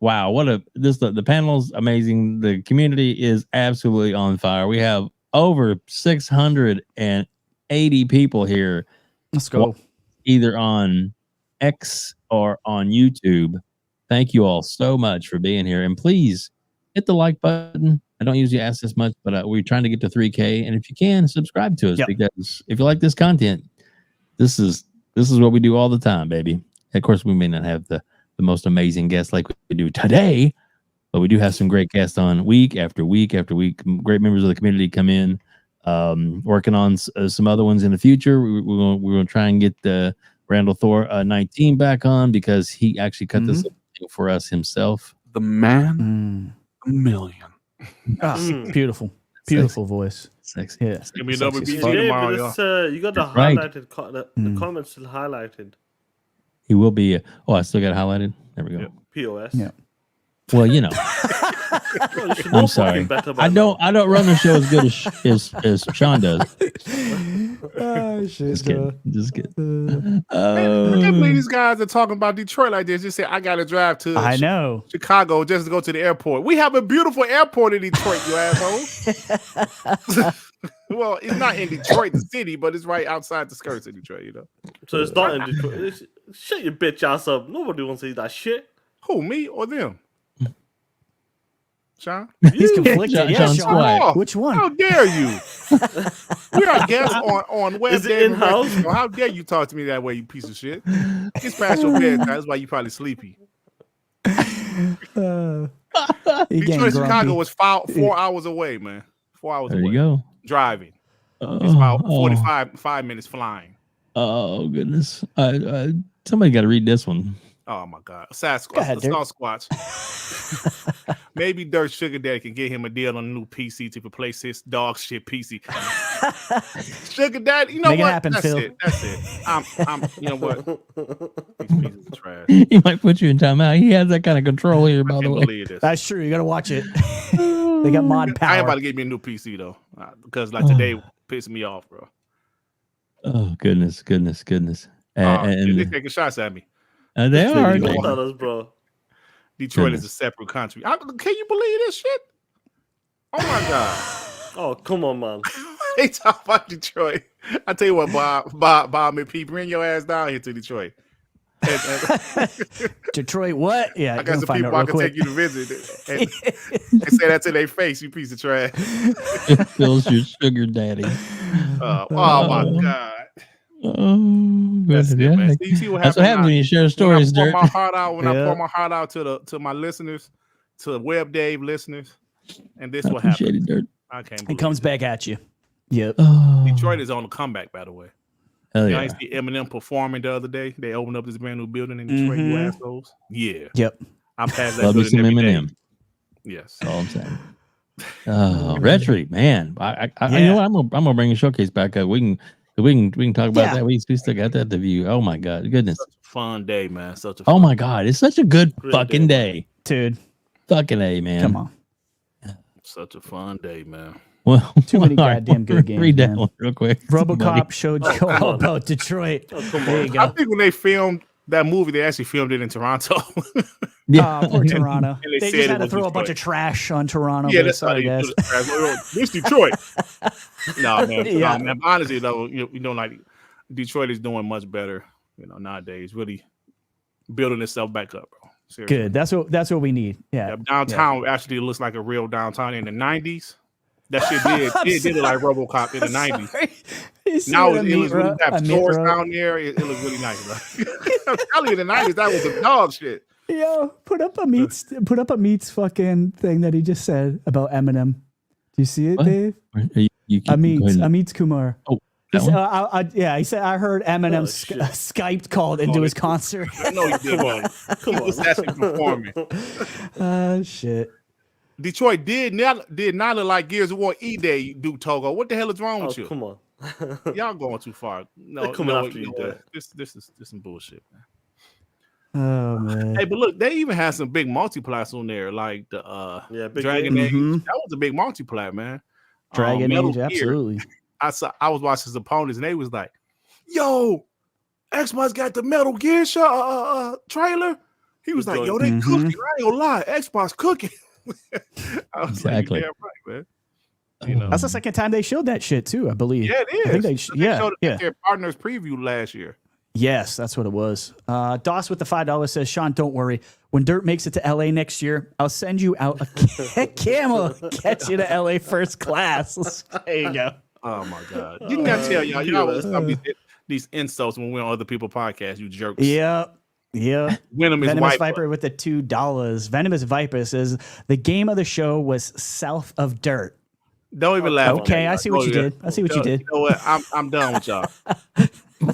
Speaker 2: wow, the panel's amazing. The community is absolutely on fire. We have over 680 people here.
Speaker 4: Let's go.
Speaker 2: Either on X or on YouTube. Thank you all so much for being here, and please hit the like button. I don't usually ask this much, but we're trying to get to 3K, and if you can, subscribe to us because if you like this content, this is what we do all the time, baby. Of course, we may not have the most amazing guests like we do today, but we do have some great guests on week after week after week. Great members of the community come in, working on some other ones in the future. We're going to try and get the Randall Thor 19 back on because he actually cut this for us himself.
Speaker 3: The man, a million.
Speaker 4: Oh, beautiful voice.
Speaker 2: Sexy.
Speaker 4: Yeah.
Speaker 3: Give me another BG
Speaker 5: Yeah,
Speaker 3: tomorrow,
Speaker 5: but
Speaker 3: y'all.
Speaker 5: you got the
Speaker 2: Right.
Speaker 5: highlighted, the comments still highlighted.
Speaker 2: He will be. I still got it highlighted. There we go.
Speaker 5: Yeah. POS.
Speaker 4: Yeah.
Speaker 2: Well, you know,
Speaker 5: Well, you should
Speaker 2: I'm
Speaker 5: know
Speaker 2: sorry.
Speaker 5: fucking better by
Speaker 2: I
Speaker 5: now.
Speaker 2: don't run the show as good as Shaun does.
Speaker 4: Oh, shit.
Speaker 2: Just kidding. Just kidding.
Speaker 3: I can't believe these guys are talking about Detroit like this. Just say I got to drive to
Speaker 4: I know.
Speaker 3: Chicago just to go to the airport. We have a beautiful airport in Detroit, you asshole. Well, it's not in Detroit, the city, but it's right outside the skirts of Detroit, you know.
Speaker 5: So it's not in Detroit. Shut your bitch ass up. Nobody wants to see that shit.
Speaker 3: Who, me or them? Sean?
Speaker 4: He's conflicted. Yeah,
Speaker 2: Sean's
Speaker 4: Sean.
Speaker 2: quiet.
Speaker 4: Which one?
Speaker 3: How dare you? We are guests on web.
Speaker 5: Is it in-house?
Speaker 3: How dare you talk to me that way, you piece of shit? It's past your bedtime. That's why you probably sleepy.
Speaker 4: He getting
Speaker 3: Detroit, Chicago
Speaker 4: grumpy.
Speaker 3: was 4 hours away, man. 4 hours
Speaker 2: There
Speaker 3: away.
Speaker 2: you go.
Speaker 3: Driving. It's about 5 minutes flying.
Speaker 2: Oh goodness. Somebody got to read this one.
Speaker 3: Oh my God. Sasquatch.
Speaker 4: Go ahead,
Speaker 3: The Sasquatch. Maybe Dirt Sugar Daddy can get him a deal on a new PC to replace his dog shit PC. Sugar Daddy, you know
Speaker 4: Make it
Speaker 3: what?
Speaker 4: happen,
Speaker 3: That's
Speaker 4: Phil.
Speaker 3: it. That's it. I'm you know what? These pieces of trash.
Speaker 2: He might put you in timeout. He has that kind of control here, by
Speaker 3: I
Speaker 2: the
Speaker 3: can't
Speaker 2: way.
Speaker 3: believe this.
Speaker 4: That's true. You got to watch it. They got mod
Speaker 3: I ain't
Speaker 4: power.
Speaker 3: about to get me a new PC though, because like today pissed me off, bro.
Speaker 2: Oh goodness.
Speaker 3: They're
Speaker 2: And
Speaker 3: taking shots at me.
Speaker 2: they are.
Speaker 3: You know
Speaker 5: Look at us, bro.
Speaker 3: Detroit
Speaker 2: Goodness.
Speaker 3: is a separate country. Can you believe this shit? Oh my God.
Speaker 5: Oh, come on, man.
Speaker 3: They talk about Detroit. I tell you what, Bob McPee, bring your ass down here to Detroit.
Speaker 4: Detroit, what? Yeah,
Speaker 3: I got some
Speaker 4: find
Speaker 3: people
Speaker 4: out
Speaker 3: I
Speaker 4: real
Speaker 3: can
Speaker 4: quick.
Speaker 3: take you to visit and say that to their face, you piece of trash.
Speaker 2: Phil's your sugar daddy.
Speaker 3: Oh my God.
Speaker 2: Oh,
Speaker 3: That's it,
Speaker 2: yeah.
Speaker 3: man. You see what
Speaker 2: That's what happens when you share stories,
Speaker 3: When I
Speaker 2: Dirt.
Speaker 3: pour my heart out, when I
Speaker 4: Yeah.
Speaker 3: pour my heart out to my listeners, to WebDave listeners, and this
Speaker 2: I
Speaker 3: what
Speaker 2: appreciate
Speaker 3: happens.
Speaker 2: it, Dirt.
Speaker 3: I can't
Speaker 4: It
Speaker 3: believe
Speaker 4: comes
Speaker 3: it.
Speaker 4: back at you. Yep.
Speaker 2: Oh,
Speaker 3: Detroit is on the comeback, by the way.
Speaker 2: hell
Speaker 3: Y'all
Speaker 2: yeah.
Speaker 3: ain't see Eminem performing the other day. They opened up this brand new building in Detroit, you
Speaker 4: Mhm.
Speaker 3: assholes. Yeah.
Speaker 4: Yep.
Speaker 3: I'm past that
Speaker 2: Love me
Speaker 3: building
Speaker 2: some
Speaker 3: every day.
Speaker 2: Eminem.
Speaker 3: Yes.
Speaker 2: That's all I'm saying. Oh, RHETRI, man. I you
Speaker 4: Yeah.
Speaker 2: know what? I'm gonna bring a showcase back up. We can talk about
Speaker 4: Yeah.
Speaker 2: that. We still got that to view. Oh my God, goodness.
Speaker 3: Such a fun day, man. Such a
Speaker 2: Oh
Speaker 3: fun
Speaker 2: my God, it's such a good
Speaker 5: Great
Speaker 2: fucking
Speaker 5: day.
Speaker 2: day.
Speaker 4: Dude,
Speaker 2: Fucking A, man.
Speaker 4: come on.
Speaker 3: Such a fun day, man.
Speaker 2: Well,
Speaker 4: Too many
Speaker 2: all right,
Speaker 4: goddamn good games,
Speaker 2: Read that
Speaker 4: man.
Speaker 2: one real quick.
Speaker 4: RoboCop showed you
Speaker 5: come
Speaker 4: all
Speaker 5: on.
Speaker 4: about Detroit.
Speaker 5: Oh, come
Speaker 4: There
Speaker 5: on.
Speaker 4: you
Speaker 3: I
Speaker 4: go.
Speaker 3: think when they filmed that movie, they actually filmed it in Toronto.
Speaker 2: Yeah.
Speaker 4: Poor Toronto.
Speaker 3: And they
Speaker 4: They
Speaker 3: said
Speaker 4: just
Speaker 3: it
Speaker 4: had to
Speaker 3: was
Speaker 4: throw a bunch
Speaker 3: Detroit.
Speaker 4: of trash on Toronto.
Speaker 3: Yeah,
Speaker 4: but
Speaker 3: that's how
Speaker 4: sorry,
Speaker 3: they
Speaker 4: guys.
Speaker 3: do it. This Detroit. No, man.
Speaker 4: Yeah.
Speaker 3: No, man. Honestly, though, you know, like Detroit is doing much better, you know, nowadays. Really building itself back up, bro. Seriously.
Speaker 4: Good. That's what we need. Yeah.
Speaker 3: Yeah, downtown actually looks like a real downtown in the 90s. That shit did look like RoboCop in the 90s. Now it looks really nice. Stores down there, it looks really nice. Bro. I'm telling you, in the 90s, that was the dog shit.
Speaker 4: Yo, put up a meats fucking thing that he just said about Eminem. you see it,
Speaker 2: What?
Speaker 4: Dave?
Speaker 2: You go ahead and-
Speaker 4: Amit Kumar.
Speaker 2: Oh,
Speaker 4: He
Speaker 2: that
Speaker 4: said,
Speaker 2: one?
Speaker 4: yeah, he said, I heard Eminem Skyped called into his concert.
Speaker 3: No, he didn't. He was actually performing.
Speaker 4: Shit.
Speaker 3: Detroit did not look like Gears of War E-Day, Duke Togo. What the hell is wrong with you?
Speaker 5: Come on.
Speaker 3: Y'all going too far. No,
Speaker 5: They're coming
Speaker 3: no,
Speaker 5: after you, Dave.
Speaker 3: this is some bullshit, man.
Speaker 4: Oh man.
Speaker 3: Hey, but look, they even had some big multiplats on there, like the
Speaker 5: big
Speaker 3: Dragon Age.
Speaker 4: Mhm.
Speaker 3: That was a big multiplat, man.
Speaker 4: Dragon
Speaker 3: Metal
Speaker 4: Age,
Speaker 3: Gear.
Speaker 4: absolutely.
Speaker 3: I was watching his opponents, and they was like, "Yo, Xbox got the Metal Gear trailer." He was like, "Yo, they cooking." I ain't gonna lie, Xbox cooking. I was
Speaker 2: Exactly.
Speaker 3: like, "Yeah, right, man." You know,
Speaker 4: That's the second time they showed that shit too, I believe.
Speaker 3: yeah, it is.
Speaker 4: I think they
Speaker 3: showed it at their partners preview last year.
Speaker 4: Yes, that's what it was. Doss with the $5 says, Shaun, don't worry. When Dirt makes it to LA next year, I'll send you out a camel, get you to LA first class. There you go.
Speaker 3: Oh my God! Didn't I tell y'all always stop these insults when we're on other people's podcasts, you jerks.
Speaker 4: Yep.
Speaker 3: Venomous
Speaker 4: Viper with the $2. Venomous Viper says the game of the show was South of Dirt.
Speaker 3: Don't even laugh.
Speaker 4: Okay, I see what you did. I see what you did.
Speaker 3: You know what? I'm done with y'all.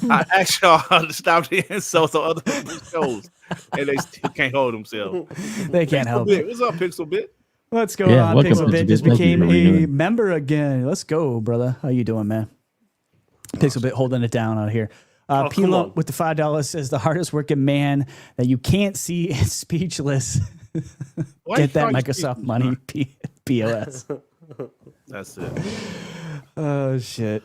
Speaker 3: I asked y'all to stop the insults on other people's shows, and they still can't hold themselves.
Speaker 4: They can't help it.
Speaker 3: What's up, Pixel Bit?
Speaker 4: What's going
Speaker 2: Yeah,
Speaker 4: on?
Speaker 2: welcome,
Speaker 4: Pixel Bit just
Speaker 2: Pixel Bit.
Speaker 4: became
Speaker 2: How you
Speaker 4: a
Speaker 2: doing?
Speaker 4: member again. Let's go, brother. How you doing, man? Pixel Bit holding it down out here.
Speaker 5: come
Speaker 4: Pilo
Speaker 5: on.
Speaker 4: with the $5 says the hardest working man that you can't see is speechless.
Speaker 3: Why
Speaker 4: Get
Speaker 3: you
Speaker 4: that
Speaker 3: call you
Speaker 4: Microsoft
Speaker 3: speechless,
Speaker 4: money, POS.
Speaker 3: That's it.
Speaker 4: Oh shit.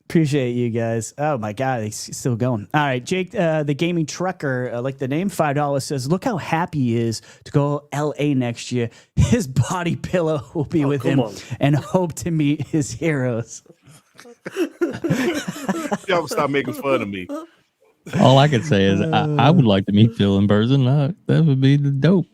Speaker 4: Appreciate you guys. Oh my God, he's still going. All right, Jake, the gaming trucker, like the name, $5 says, look how happy he is to go LA next year. His body pillow will be with him and hope to meet his heroes.
Speaker 3: Y'all stop making fun of me.
Speaker 2: All I could say is I would like to meet Phil in person. That would be the dope.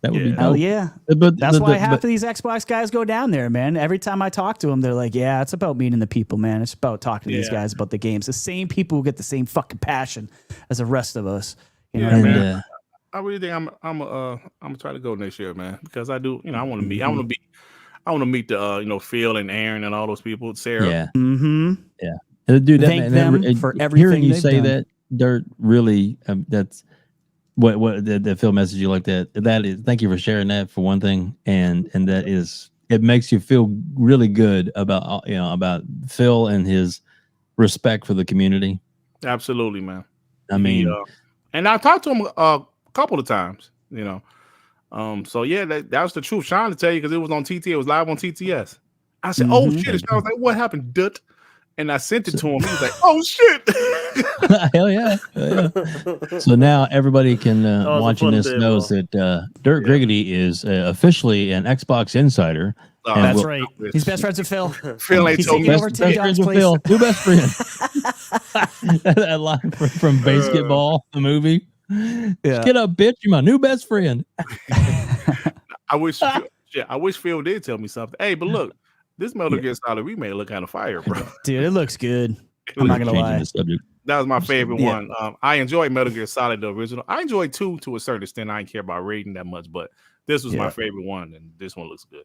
Speaker 2: That would be dope.
Speaker 4: Hell yeah.
Speaker 2: But
Speaker 4: That's why half of these Xbox guys go down there, man. Every time I talk to them, they're like, yeah, it's about meeting the people, man. It's about talking to these guys about the games. The same people who get the same fucking passion as the rest of us. You know what I mean?
Speaker 2: And,
Speaker 3: I really think I'm gonna try to go next year, man, because I do. I want to meet. I want to meet the Phil and Aaron and all those people. Sarah.
Speaker 2: yeah,
Speaker 4: Mm-hmm.
Speaker 2: dude. That,
Speaker 4: Thank them for everything
Speaker 2: Hearing you
Speaker 4: they've
Speaker 2: say
Speaker 4: done.
Speaker 2: that, Dirt, really, that's what the Phil message you like that. That is, thank you for sharing that for one thing, and that is, it makes you feel really good about about Phil and his respect for the community.
Speaker 3: Absolutely, man.
Speaker 2: I mean,
Speaker 3: and I talked to him a couple of times. So yeah, that was the truth. Shaun to tell you, because it was on TT. It was live on TTS. I said, "Oh shit!" And Shaun was like, "What happened, Dut?" And I sent it to him. He was like, "Oh shit!"
Speaker 2: hell yeah. So now everybody can watching this knows that Dirt Griggity is officially an Xbox insider. And
Speaker 4: That's right. He's best friends with Phil.
Speaker 3: Phil ain't
Speaker 4: He's
Speaker 3: told
Speaker 4: taking
Speaker 3: me.
Speaker 4: over Tim John's place.
Speaker 2: Phil, new best friend. That line from Basketball, the movie.
Speaker 4: Yeah.
Speaker 2: Get up, bitch! You're my new best friend.
Speaker 3: I wish Phil did tell me something. Hey, but look, this Metal Gear Solid remake look kind of fire, bro.
Speaker 4: Dude, it looks good. I'm not gonna lie.
Speaker 3: That was my favorite one. I enjoyed Metal Gear Solid, the original. I enjoyed 2 to a certain extent. I didn't care about rating that much, but this was my favorite one, and this one looks good.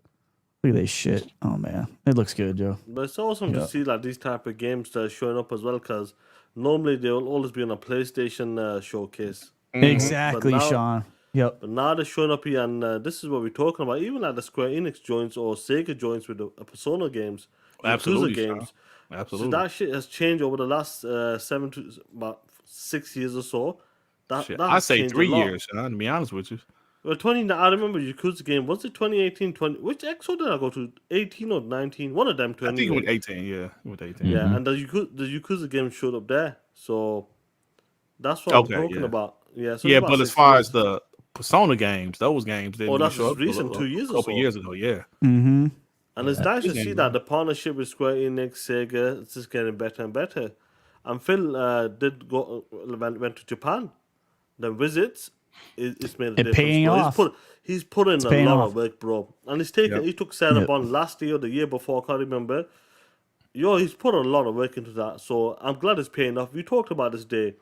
Speaker 4: Look at this shit. Oh man, it looks good, Joe.
Speaker 5: But it's awesome to see like these type of games that are showing up as well, because normally they'll always be on a PlayStation showcase.
Speaker 4: Exactly, Shaun. Yep.
Speaker 5: But now they're showing up here, and this is what we're talking about. Even like the Square Enix joints or Sega joints with the Persona games,
Speaker 3: Absolutely,
Speaker 5: Yakuza games.
Speaker 3: Absolutely.
Speaker 5: So that shit has changed over the last 7 to about 6 years or so.
Speaker 3: I say 3 years, to be honest with you.
Speaker 5: Well, I remember Yakuza game. Was it 2018? Which exo did I go to? 18 or 19? One of them.
Speaker 3: I think it went 18. Yeah, it went 18.
Speaker 5: Yeah, and the Yakuza game showed up there. So that's what I'm talking about. Yeah. So
Speaker 3: but as far as the Persona games, those games didn't
Speaker 5: that's
Speaker 3: show up
Speaker 5: recent, 2 years or so.
Speaker 3: A couple years ago, yeah.
Speaker 4: Mm-hmm.
Speaker 5: And it's nice to see that the partnership with Square Enix, Sega, it's just getting better and better. And Phil went to Japan. The visits, it's made a difference.
Speaker 4: Paying off.
Speaker 5: He's put in a lot of work, bro. And he took Sarah Bond last year, the year before, I can't remember. He's put a lot of work into that. So I'm glad it's paying off. We talked about this day.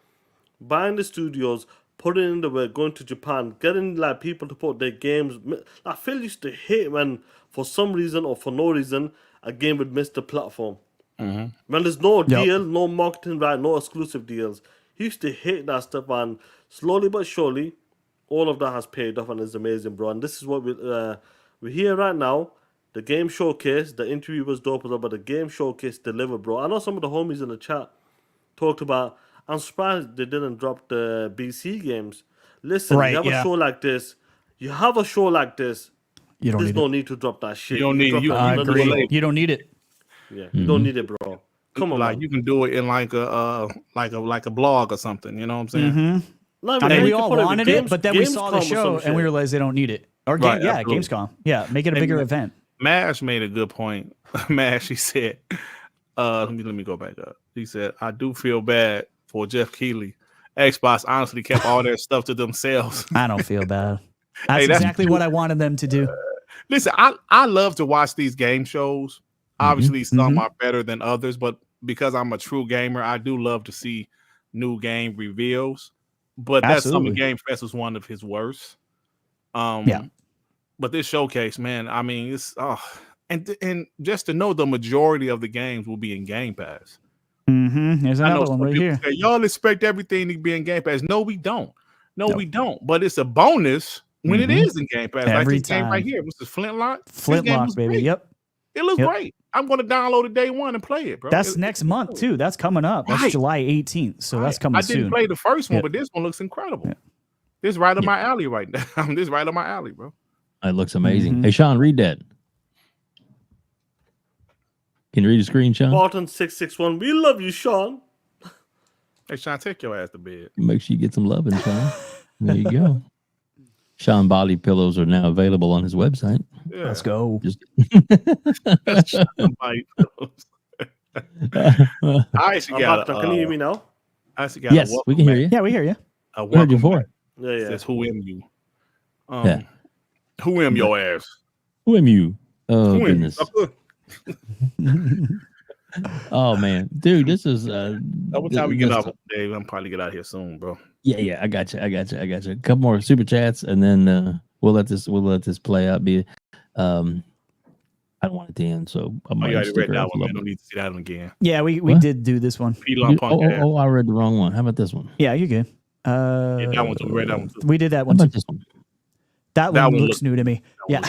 Speaker 5: Buying the studios, putting in the work, going to Japan, getting like people to put their games. Like Phil used to hate when, for some reason or for no reason, a game would miss the platform. When there's no deal, no marketing, right, no exclusive deals. He used to hate that stuff, and slowly but surely, all of that has paid off and is amazing, bro. And this is what we're here right now. The game showcase, the interview was dope as well, but the game showcase delivered, bro. I know some of the homies in the chat talked about, I'm surprised they didn't drop the BC games. Listen, you have a show like this. You have a show like this. There's no need to drop that shit.
Speaker 3: You don't need it.
Speaker 4: I agree. You don't need it.
Speaker 5: Yeah, you don't need it, bro. Come on,
Speaker 3: like
Speaker 5: man.
Speaker 3: you can do it in like a blog or something. You know what I'm saying?
Speaker 4: I mean, we all wanted it, but then we saw the show and we realized they don't need it. Or Gamescom. Yeah, make it a bigger event.
Speaker 3: Mash made a good point. Mash, he said, let me go back up. He said, I do feel bad for Jeff Keighley. Xbox honestly kept all their stuff to themselves.
Speaker 4: I don't feel bad. That's exactly what I wanted them to do.
Speaker 3: Listen, I love to watch these game shows. Obviously, some are better than others, but because I'm a true gamer, I do love to see new game reveals. But that Summer Game Fest was one of his worst. But this showcase, man, I mean, it's and just to know the majority of the games will be in Game Pass.
Speaker 4: There's another one right here.
Speaker 3: Say, y'all expect everything to be in Game Pass? No, we don't. We don't. But it's a bonus when it is in Game Pass.
Speaker 4: Every
Speaker 3: like this game right here. This is Flintlock.
Speaker 4: Flintlock, baby.
Speaker 3: Great.
Speaker 4: Yep.
Speaker 3: It looks great. I'm going to download it day one and play it, bro.
Speaker 4: That's next month, too. That's coming up. That's July 18th. So that's coming soon.
Speaker 3: I didn't play the first one, but this one looks incredible. This is right up my alley right now. This is right up my alley, bro.
Speaker 2: It looks amazing. Hey, Shaun, read that. Can you read the screen, Shaun?
Speaker 5: Barton 661. We love you, Shaun.
Speaker 3: Hey, Shaun, take your ass to bed.
Speaker 2: Make sure you get some loving, Shaun. There you go. Shaun body pillows are now available on his website.
Speaker 3: Yeah.
Speaker 4: Let's go.
Speaker 3: Shaun body pillows. I actually got.
Speaker 5: Can you hear me now?
Speaker 3: I actually got.
Speaker 2: Yes, we can hear you.
Speaker 4: Yeah, we hear you.
Speaker 2: We heard you before.
Speaker 5: Yeah.
Speaker 3: It says, who am you? Who am your ass?
Speaker 2: Who am you? Oh,
Speaker 3: who
Speaker 2: goodness. Oh, man. Dude, this is...
Speaker 3: what time we get off, Dave? I'm probably get out here soon, bro.
Speaker 2: Yeah, I got you. A couple more super chats, and then we'll let this play out. I don't want it to end, so I might
Speaker 3: already read that one. I don't need to see that one again.
Speaker 4: Yeah, we did do this one.
Speaker 2: I read the wrong one. How about this one?
Speaker 4: Yeah, you're good.
Speaker 3: That one too. We read that one too.
Speaker 4: We did that one
Speaker 2: How
Speaker 4: too.
Speaker 2: about this one?
Speaker 4: That one looks new to me. Yeah.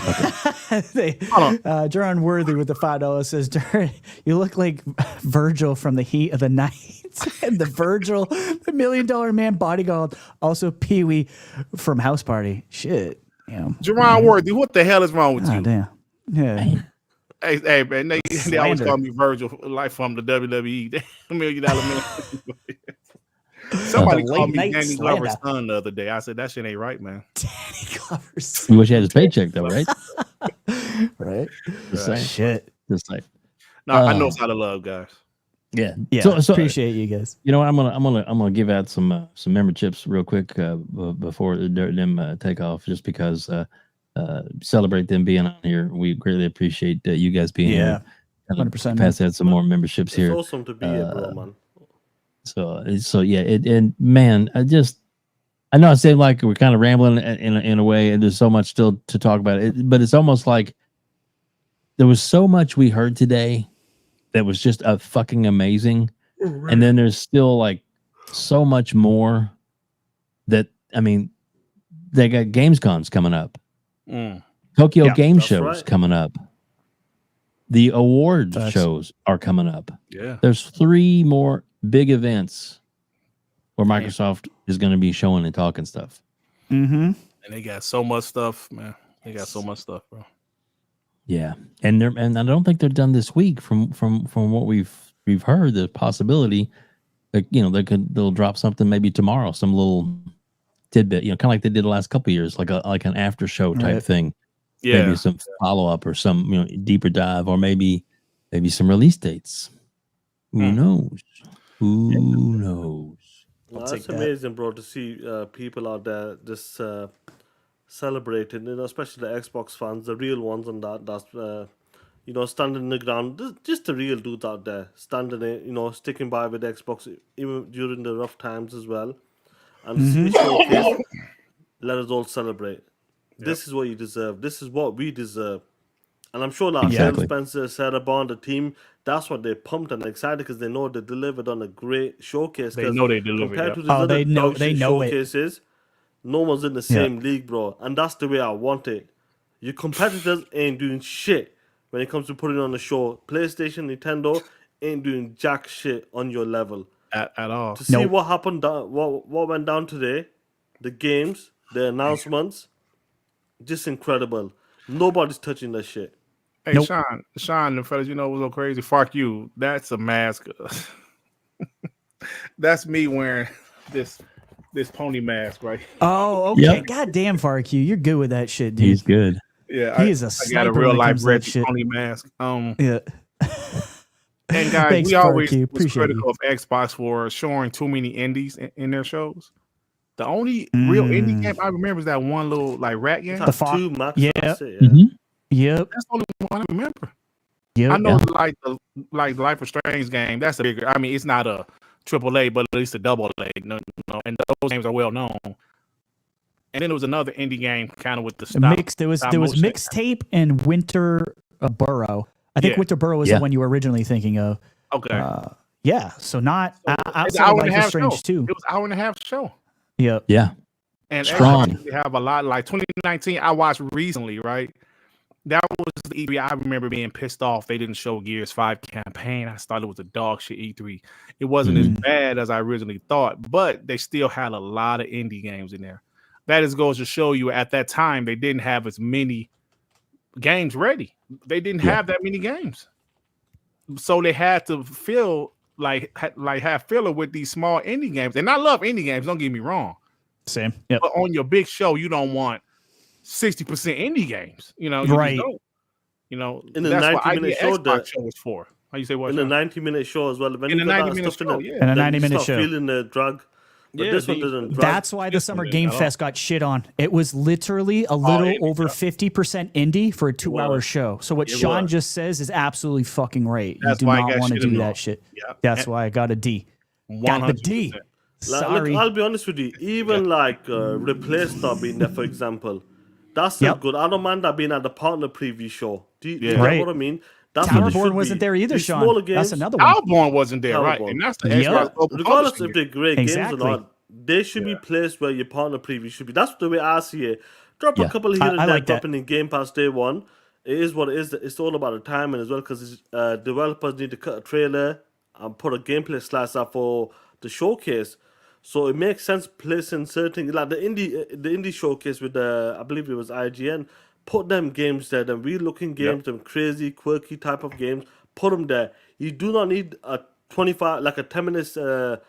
Speaker 4: Jaron Worthy with the $5 says, Jaron, you look like Virgil from The Heat of the Night. And the Virgil, the $1 Million Man bodyguard, also Pee Wee from House Party. Shit.
Speaker 3: Jaron Worthy, what the hell is wrong with you?
Speaker 4: Damn. Yeah.
Speaker 3: Hey, man, they always call me Virgil, like from the WWE. $1 Million Man. Somebody called me Danny Glover's son the other day. I said, that shit ain't right, man.
Speaker 4: Danny Glover's son.
Speaker 2: You wish he had his paycheck, though, right?
Speaker 4: Right.
Speaker 2: Just saying.
Speaker 4: Shit.
Speaker 2: Just like.
Speaker 3: No, I know how to love, guys.
Speaker 2: Yeah.
Speaker 4: So appreciate you guys.
Speaker 2: You know what? I'm gonna give out some memberships real quick before them take off, just because celebrate them being on here. We greatly appreciate you guys being here.
Speaker 4: 100%.
Speaker 2: Pass out some more memberships here.
Speaker 5: It's awesome to be here, bro, man.
Speaker 2: So yeah, and man, I know I said like we're kind of rambling in a way, and there's so much still to talk about it, but it's almost like there was so much we heard today that was just fucking amazing, and then there's still like so much more that, I mean, they got Gamescoms coming up, Tokyo Game Shows coming up, the award shows are coming up.
Speaker 3: Yeah,
Speaker 2: there's 3 more big events where Microsoft is going to be showing and talking stuff.
Speaker 3: And they got so much stuff, man. They got so much stuff, bro.
Speaker 2: Yeah, and I don't think they're done this week. From what we've heard, the possibility that they'll drop something maybe tomorrow, some little tidbit, kind of like they did the last couple of years, like an after show type thing. Yeah, maybe some follow up or some deeper dive, or maybe some release dates. Who knows? Who knows?
Speaker 5: No, that's amazing, bro, to see people out there just celebrating, especially the Xbox fans, the real ones, and that's standing in the ground, just the real dudes out there, standing, sticking by with Xbox even during the rough times as well. and this showcase, let us all celebrate. This is what you deserve. This is what we deserve. And I'm sure that Phil Spencer, Sarah Bond, the team, that's what they're pumped and excited because they know they delivered on a great showcase.
Speaker 3: They know they delivered.
Speaker 5: Compared to these other showcases, no one's in the same league, bro. And that's the way I want it. Your competitors ain't doing shit when it comes to putting on a show. PlayStation, Nintendo ain't doing jack shit on your level
Speaker 3: at all.
Speaker 5: To see what happened, what went down today, the games, the announcements, just incredible. Nobody's touching that shit.
Speaker 3: Hey, Shaun, the fellas, you know what's so crazy? Fuck you. That's a mask. That's me wearing this pony mask, right?
Speaker 4: Oh, okay. Yep. God damn, FarQ, you're good with that shit, dude.
Speaker 2: He's good.
Speaker 3: Yeah,
Speaker 4: he is a sniper. I got a real life red
Speaker 3: pony mask.
Speaker 4: Yeah.
Speaker 3: And guys,
Speaker 4: Thanks,
Speaker 3: we always was
Speaker 4: critical
Speaker 3: of Xbox for showing too many indies in their shows. The only real indie game I remember is that one little like rat game.
Speaker 4: The Fox.
Speaker 5: Yeah.
Speaker 4: Yep.
Speaker 3: That's the only one I remember.
Speaker 4: Yep.
Speaker 3: I know like the Life of Strange game. That's a bigger. I mean, it's not a AAA, but at least a double A. No, and those games are well known. And then there was another indie game, kind of with the
Speaker 4: mixed. There was Mixtape and Winter Burrow. I think Winter Burrow was the one you were originally thinking of.
Speaker 3: Okay.
Speaker 4: Yeah. So not outside of Life is Strange too.
Speaker 3: It was an hour and a half show.
Speaker 4: Yep.
Speaker 2: Yeah.
Speaker 3: And
Speaker 2: strong.
Speaker 3: They have a lot. Like 2019, I watched recently. Right. That was the E3. I remember being pissed off they didn't show Gears 5 campaign. I thought it was a dog shit E3. It wasn't as bad as I originally thought, but they still had a lot of indie games in there. That is goes to show you at that time they didn't have as many games ready. They didn't have that many games, so they had to feel like have filler with these small indie games. And I love indie games. Don't get me wrong.
Speaker 4: Same. Yeah.
Speaker 3: But on your big show, you don't want 60% indie games. You know,
Speaker 4: right?
Speaker 3: You know,
Speaker 5: in the 90-minute show
Speaker 3: that show was for. How you say what?
Speaker 5: In the 90-minute show as well. When
Speaker 3: in a 90-minute show,
Speaker 4: in a 90-minute show,
Speaker 5: feeling the drug. But this one doesn't drug.
Speaker 4: That's why the Summer Game Fest got shit on. It was literally a little over 50% indie for a 2-hour show. So what Shaun just says is absolutely fucking right.
Speaker 3: That's
Speaker 4: you do
Speaker 3: why
Speaker 4: not want to do that shit.
Speaker 3: Yep.
Speaker 4: That's why I got a D.
Speaker 3: 100%.
Speaker 4: Got the D. Sorry.
Speaker 5: Look, I'll be honest with you. Even like Replace Stop being there, for example, that's still good. I don't mind that being at the partner preview show. Do you get what I mean?
Speaker 4: Towerborn wasn't there either, Shaun. That's another one.
Speaker 3: Towerborn wasn't there, right? And that's the Xbox Global
Speaker 5: regardless
Speaker 3: Publishing.
Speaker 5: if they're great games or not, they should be placed where your partner preview should be. That's the way I see it. Drop a couple here and there,
Speaker 4: like
Speaker 5: dropping in Game Pass day one. It is what it is. It's all about the timing as well, because developers need to cut a trailer and put a gameplay slice up for the showcase. So it makes sense placing certain, like the indie showcase with I believe it was IGN. Put them games there, them real looking games, them crazy, quirky type of games. Put them there. You do not need a 10 minutes a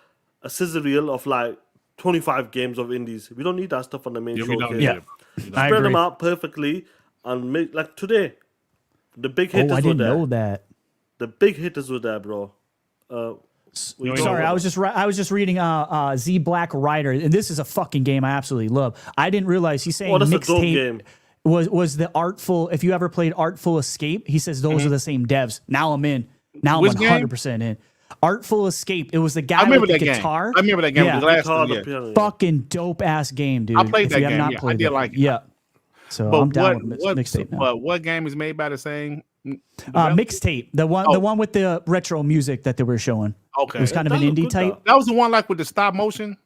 Speaker 5: scissor reel of like 25 games of indies. We don't need that stuff on the main showcase. Spread them out perfectly and make like today. The big hitters
Speaker 4: I didn't
Speaker 5: were there.
Speaker 4: know that.
Speaker 5: The big hitters were there, bro.
Speaker 4: Sorry, I was just reading Z Black Rider, and this is a fucking game I absolutely love. I didn't realize he's saying Mixtape was the Artful. If you ever played Artful Escape, he says those are the same devs. Now I'm in. Now I'm 100% in. Artful Escape. It was the guy with the guitar.
Speaker 3: I remember that game. With the
Speaker 5: glass
Speaker 4: fucking dope ass game, dude.
Speaker 3: I played that game. I did like it.
Speaker 4: Yeah. So I'm down with Mixtape now.
Speaker 3: But what game is made by the same?
Speaker 4: Mixtape. The one with the retro music that they were showing.
Speaker 3: Okay.
Speaker 4: It was kind of an indie type.
Speaker 3: That was the one like with the stop motion.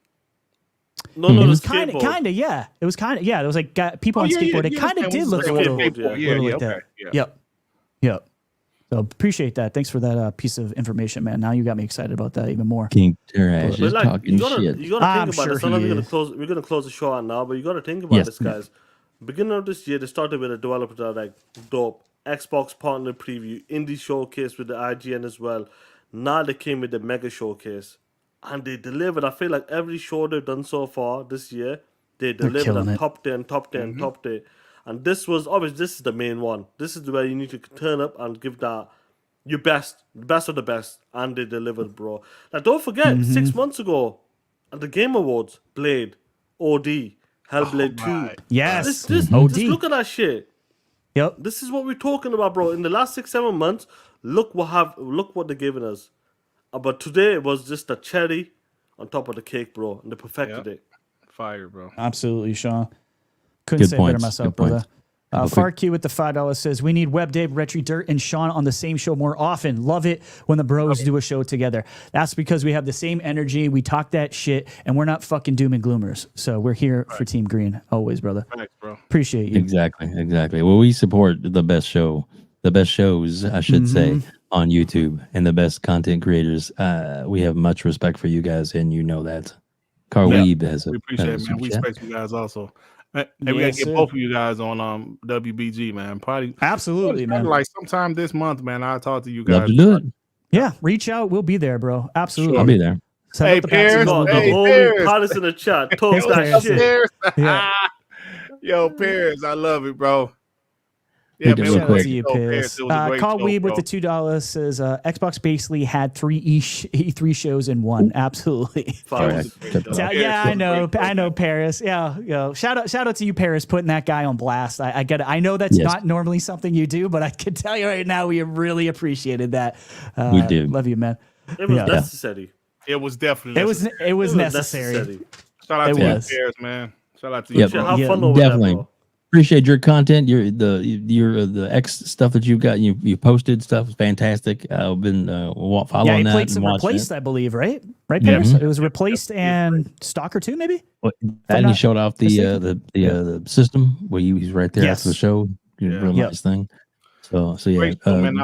Speaker 5: No,
Speaker 4: it was kind of, yeah. It was kind of, yeah. It was like people on skateboard. It kind of did look a little like that. Yep. So appreciate that. Thanks for that piece of information, man. Now you got me excited about that even more.
Speaker 2: King Tarash is talking
Speaker 5: shit. You gotta think about this. I know we're gonna close the show out now, but you gotta think about this, guys. Beginning of this year, they started with a developer direct, dope. Xbox partner preview, indie showcase with the IGN as well. Now they came with the mega showcase, and they delivered. I feel like every show they've done so far this year, they delivered a top 10. And this was obviously this is the main one. This is where you need to turn up and give that your best, the best of the best, and they delivered, bro. Now don't forget, 6 months ago at the Game Awards, Blade, OD, Hellblade 2.
Speaker 4: Yes,
Speaker 5: OD. Just look at that shit.
Speaker 4: Yep.
Speaker 5: This is what we're talking about, bro. In the last 6-7 months, look what they're giving us. But today it was just a cherry on top of the cake, bro, and they perfected it.
Speaker 3: Fire, bro.
Speaker 4: Absolutely, Shaun. Couldn't say it better myself, brother. Far Q with the $5 says, we need WebDave, RHETRI, Dirt, and Shaun on the same show more often. Love it when the bros do a show together. That's because we have the same energy. We talk that shit, and we're not fucking doom and gloomers. So we're here for Team Green always, brother.
Speaker 3: Thanks, bro.
Speaker 4: Appreciate you.
Speaker 2: Exactly. Well, we support the best shows, I should say, on YouTube, and the best content creators. We have much respect for you guys, and you know that. Carl Weeb has
Speaker 3: we appreciate it, man. We respect you guys also. Hey, we gotta get both of you guys on WBG, man. Probably
Speaker 4: absolutely, man.
Speaker 3: Like sometime this month, man. I'll talk to you guys.
Speaker 2: Love to do it.
Speaker 4: Yeah, reach out. We'll be there, bro. Absolutely.
Speaker 2: I'll be there.
Speaker 3: Hey, Paris.
Speaker 5: The whole Paris in the chat. Talk that shit.
Speaker 3: Yeah. Yo, Paris, I love it, bro. Yeah, man,
Speaker 4: shout out to you, Piz. Call Weeb with the $2 says Xbox basically had 3 E3 shows in one. Absolutely. Yeah, I know, Paris. Yeah, shout out to you, Paris, putting that guy on blast. I get it. I know that's not normally something you do, but I can tell you right now, we really appreciated that.
Speaker 2: We do.
Speaker 4: Love you, man.
Speaker 5: It was necessary.
Speaker 3: It was definitely.
Speaker 4: It was necessary.
Speaker 3: Shout out to you, Paris, man. Shout out to you.
Speaker 2: Have fun over definitely. That, appreciate your content. The X stuff that you've got. You posted stuff is fantastic. I've been following that.
Speaker 4: Yeah, he played some Replaced, I believe, right? Right, Paris? It was Replaced and Stalker 2, maybe.
Speaker 2: And he showed off the system where he's right there after the show. Real nice thing. So yeah,
Speaker 3: great, man.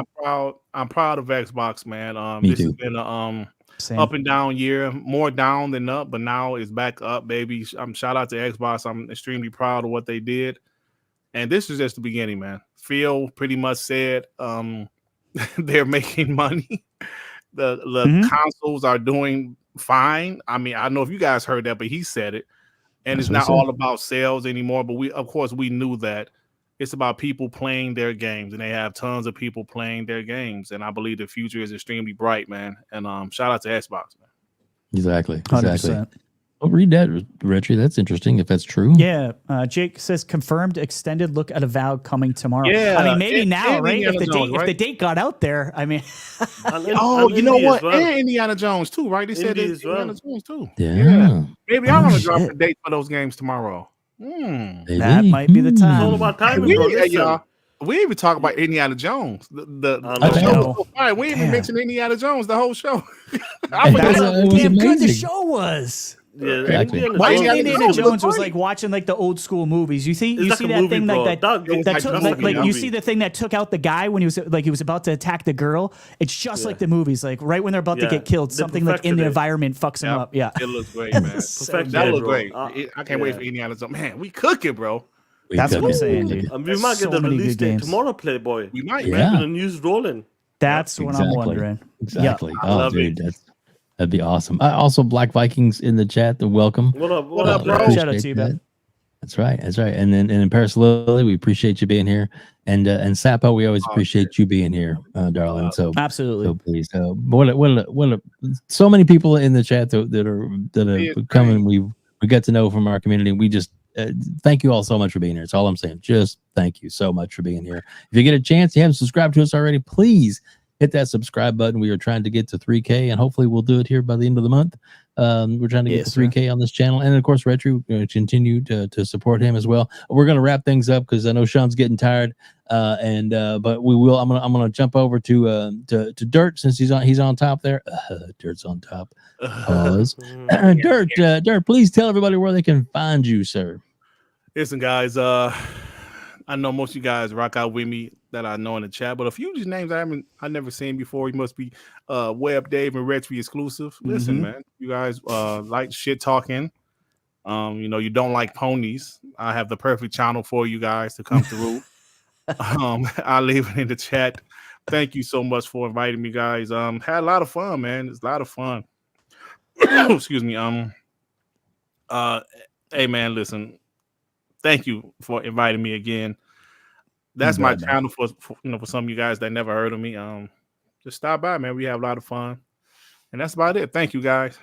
Speaker 3: I'm proud of Xbox, man. This has been a up and down year, more down than up, but now it's back up, baby. Shout out to Xbox. I'm extremely proud of what they did. And this is just the beginning, man. Phil pretty much said they're making money. The consoles are doing fine. I mean, I don't know if you guys heard that, but he said it. And it's not all about sales anymore. But we knew that. It's about people playing their games, and they have tons of people playing their games. And I believe the future is extremely bright, man. And shout out to Xbox, man.
Speaker 2: Exactly. 100%. Well, read that, RHETRI. That's interesting if that's true.
Speaker 4: Yeah. Jake says confirmed extended look at Avowed coming tomorrow. Yeah. I mean, maybe now, right? If the date got out there, I mean.
Speaker 3: You know what? Well. And Indiana Jones too, right? They said Indiana Jones too.
Speaker 2: Yeah.
Speaker 3: Maybe I'm gonna drop the date for those games tomorrow.
Speaker 4: That might be the time.
Speaker 5: It's all about timing,
Speaker 3: y'all. We didn't even talk about Indiana Jones. The show was so fine. We didn't even mention Indiana Jones the whole show.
Speaker 4: Damn good the show was.
Speaker 5: Yeah,
Speaker 2: exactly.
Speaker 4: Watching Indiana Jones was like watching like the old school movies. You see that thing you see the thing that took out the guy when he was about to attack the girl. It's just like the movies. Like right when they're about to get killed, something like in the environment fucks them up. Yeah,
Speaker 3: it looks great, man. That looks great. I can't wait for Indiana Jones. Man, we cooking, bro.
Speaker 4: That's what I'm saying, dude.
Speaker 5: We might get the release date tomorrow, Playboy.
Speaker 3: We might,
Speaker 5: man. The news rolling.
Speaker 4: That's what I'm wondering.
Speaker 2: Exactly. Oh, dude, that'd be awesome. Also, Black Vikings in the chat. Welcome.
Speaker 5: What up, bro?
Speaker 4: Shout out to you, man.
Speaker 2: That's right. And then in Paris Lily, we appreciate you being here. And Sapo, we always appreciate you being here, darling. So
Speaker 4: absolutely.
Speaker 2: So please, so many people in the chat that are coming. We get to know from our community. We just thank you all so much for being here. That's all I'm saying. Just thank you so much for being here. If you get a chance, you haven't subscribed to us already, please hit that subscribe button. We are trying to get to 3K, and hopefully we'll do it here by the end of the month. We're trying to get to 3K on this channel, and of course, RHETRI, we're going to continue to support him as well. We're going to wrap things up because I know Shaun's getting tired, but we will. I'm gonna jump over to Dirt since he's on top there. Dirt's on top. Pause. Dirt, please tell everybody where they can find you, sir.
Speaker 3: Listen, guys. I know most of you guys rock out with me that I know in the chat, but a few of these names I never seen before. You must be WebDave and RHETRI exclusive. Listen, man, you guys like shit talking. You don't like ponies. I have the perfect channel for you guys to come through. I'll leave it in the chat. Thank you so much for inviting me, guys. Had a lot of fun, man. It's a lot of fun. Excuse me. Hey, man, listen. Thank you for inviting me again. That's my channel for some of you guys that never heard of me. Just stop by, man. We have a lot of fun, and that's about it. Thank you, guys.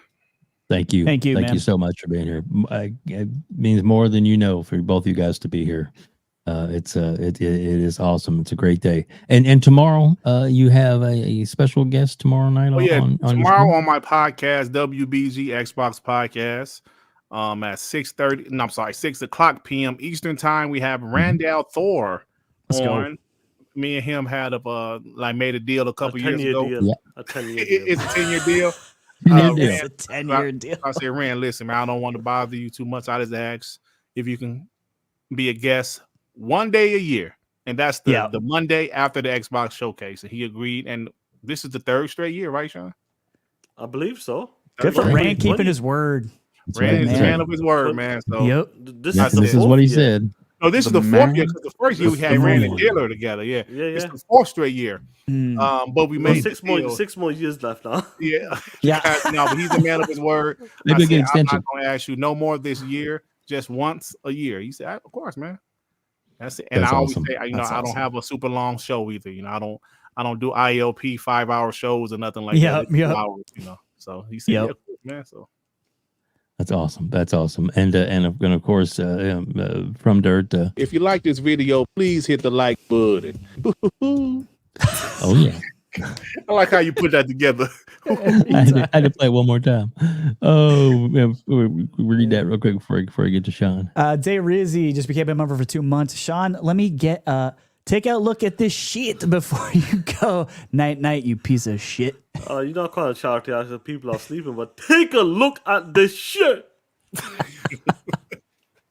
Speaker 2: Thank you,
Speaker 4: man.
Speaker 2: You so much for being here. It means more than you know for both of you guys to be here. It is awesome. It's a great day. And tomorrow, you have a special guest tomorrow night.
Speaker 3: Tomorrow on my podcast, WBG Xbox Podcast. At 6:30. No, I'm sorry, 6:00 p.m. Eastern time. We have Randall Thor on. Me and him had made a deal a couple years ago.
Speaker 5: Deal. A 10-year deal.
Speaker 3: It's a 10-year deal.
Speaker 4: It's a 10-year deal.
Speaker 3: I said, Rand, listen, man, I don't want to bother you too much. I just ask if you can be a guest one day a year, and that's the Monday after the Xbox showcase. And he agreed, and this is the 3rd straight year, right, Sean?
Speaker 5: I believe so.
Speaker 4: Good for Rand keeping his word.
Speaker 3: Rand is a man of his word, man. So
Speaker 5: this
Speaker 2: is what he said.
Speaker 3: No, this is the 4th year, because the first year we had Rand and Taylor together. Yeah. It's the 4th straight year. But we made
Speaker 5: 6 more years left now.
Speaker 3: Yeah. No, but he's a man of his word.
Speaker 2: Maybe
Speaker 3: I'm
Speaker 2: extension.
Speaker 3: not going to ask you no more this year, just once a year. He said, of course, man. That's it. And
Speaker 2: That's
Speaker 3: I always
Speaker 2: awesome.
Speaker 3: say, I don't have a super long show either. I don't do ILP 5-hour shows or nothing like that. It's 2 hours, So he said, yeah, of course, man. So.
Speaker 2: That's awesome. That's awesome. And of course, from Dirt.
Speaker 3: If you like this video, please hit the like button.
Speaker 2: Oh yeah.
Speaker 3: I like how you put that together.
Speaker 2: I had to play it one more time. Oh, read that real quick before I get to Sean.
Speaker 4: Day Rizzy just became a member for 2 months. Sean, let me take a look at this shit before you go. Night, you piece of shit.
Speaker 5: You're not calling charity after people are sleeping, but take a look at this shit.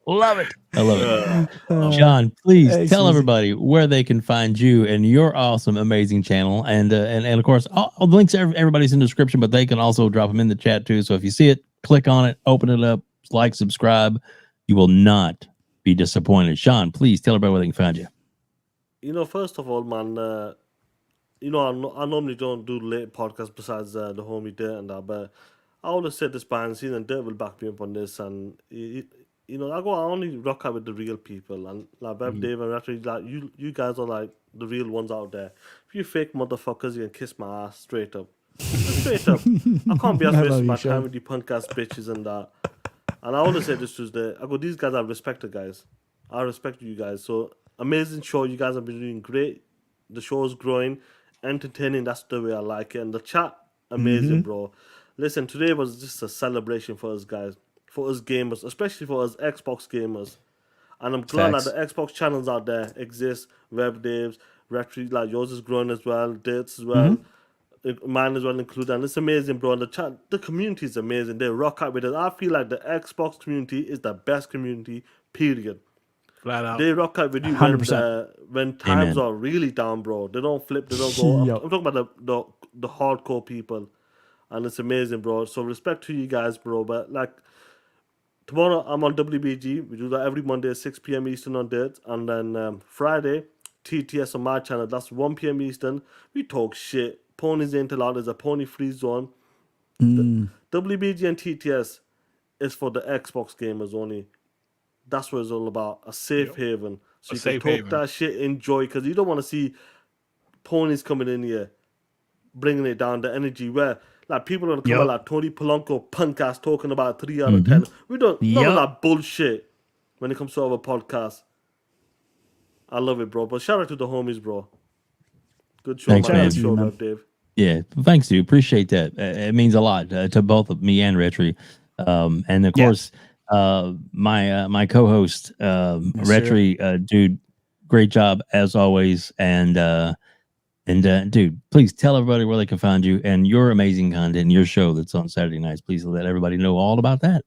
Speaker 4: Love it.
Speaker 2: I love it. Sean, please tell everybody where they can find you and your awesome, amazing channel. And of course, all the links, everybody's in the description, but they can also drop them in the chat too. So if you see it, click on it, open it up, like, subscribe. You will not be disappointed. Sean, please tell everybody where they can find you.
Speaker 5: First of all, man, I normally don't do late podcasts besides the homie Dirt and that, but I always said this behind the scenes, and Dirt will back me up on this. And I only rock out with the real people, and like WebDave and RHETRI, like you guys are like the real ones out there. If you fake motherfuckers, you can kiss my ass straight up. Straight up. I can't be as wasting my time with you punk ass bitches and that. And I always say this Tuesday, these guys are respected guys. I respect you guys. So amazing show. You guys have been doing great. The show is growing, entertaining. That's the way I like it. And the chat, amazing, bro. Listen, today was just a celebration for us guys, for us gamers, especially for us Xbox gamers. And I'm glad that the Xbox channels out there exist. WebDaves, RHETRI, like yours is growing as well. Dirt's as well. Mine as well included. And it's amazing, bro. And the community is amazing. They rock out with it. I feel like the Xbox community is the best community, period.
Speaker 3: Flat out.
Speaker 5: They rock out with you
Speaker 4: 100%.
Speaker 5: when times are really down, bro. They don't flip. They don't go. I'm talking about the hardcore people. And it's amazing, bro. So respect to you guys, bro. But like tomorrow, I'm on WBG. We do that every Monday at 6 p.m. Eastern on Dirt. And then Friday, TTS on my channel. That's 1 p.m. Eastern. We talk shit. Ponies ain't allowed. There's a pony free zone. The WBG and TTS is for the Xbox gamers only. That's what it's all about. A safe haven. So you can talk that shit, enjoy. Because you don't want to see ponies coming in here, bringing it down, the energy where... Like people are coming like Tony Polanco punk ass talking about 3 out of 10. We don't none of that bullshit when it comes to our podcast. I love it, bro. But shout out to the homies, bro. Good show,
Speaker 2: Thanks, man.
Speaker 5: Good show, Dave.
Speaker 2: Yeah, thanks, dude. Appreciate that. It means a lot to both of me and RHETRI. And of course, my co-host, RHETRI, dude, great job as always. And dude, please tell everybody where they can find you and your amazing content and your show that's on Saturday nights. Please let everybody know all about that.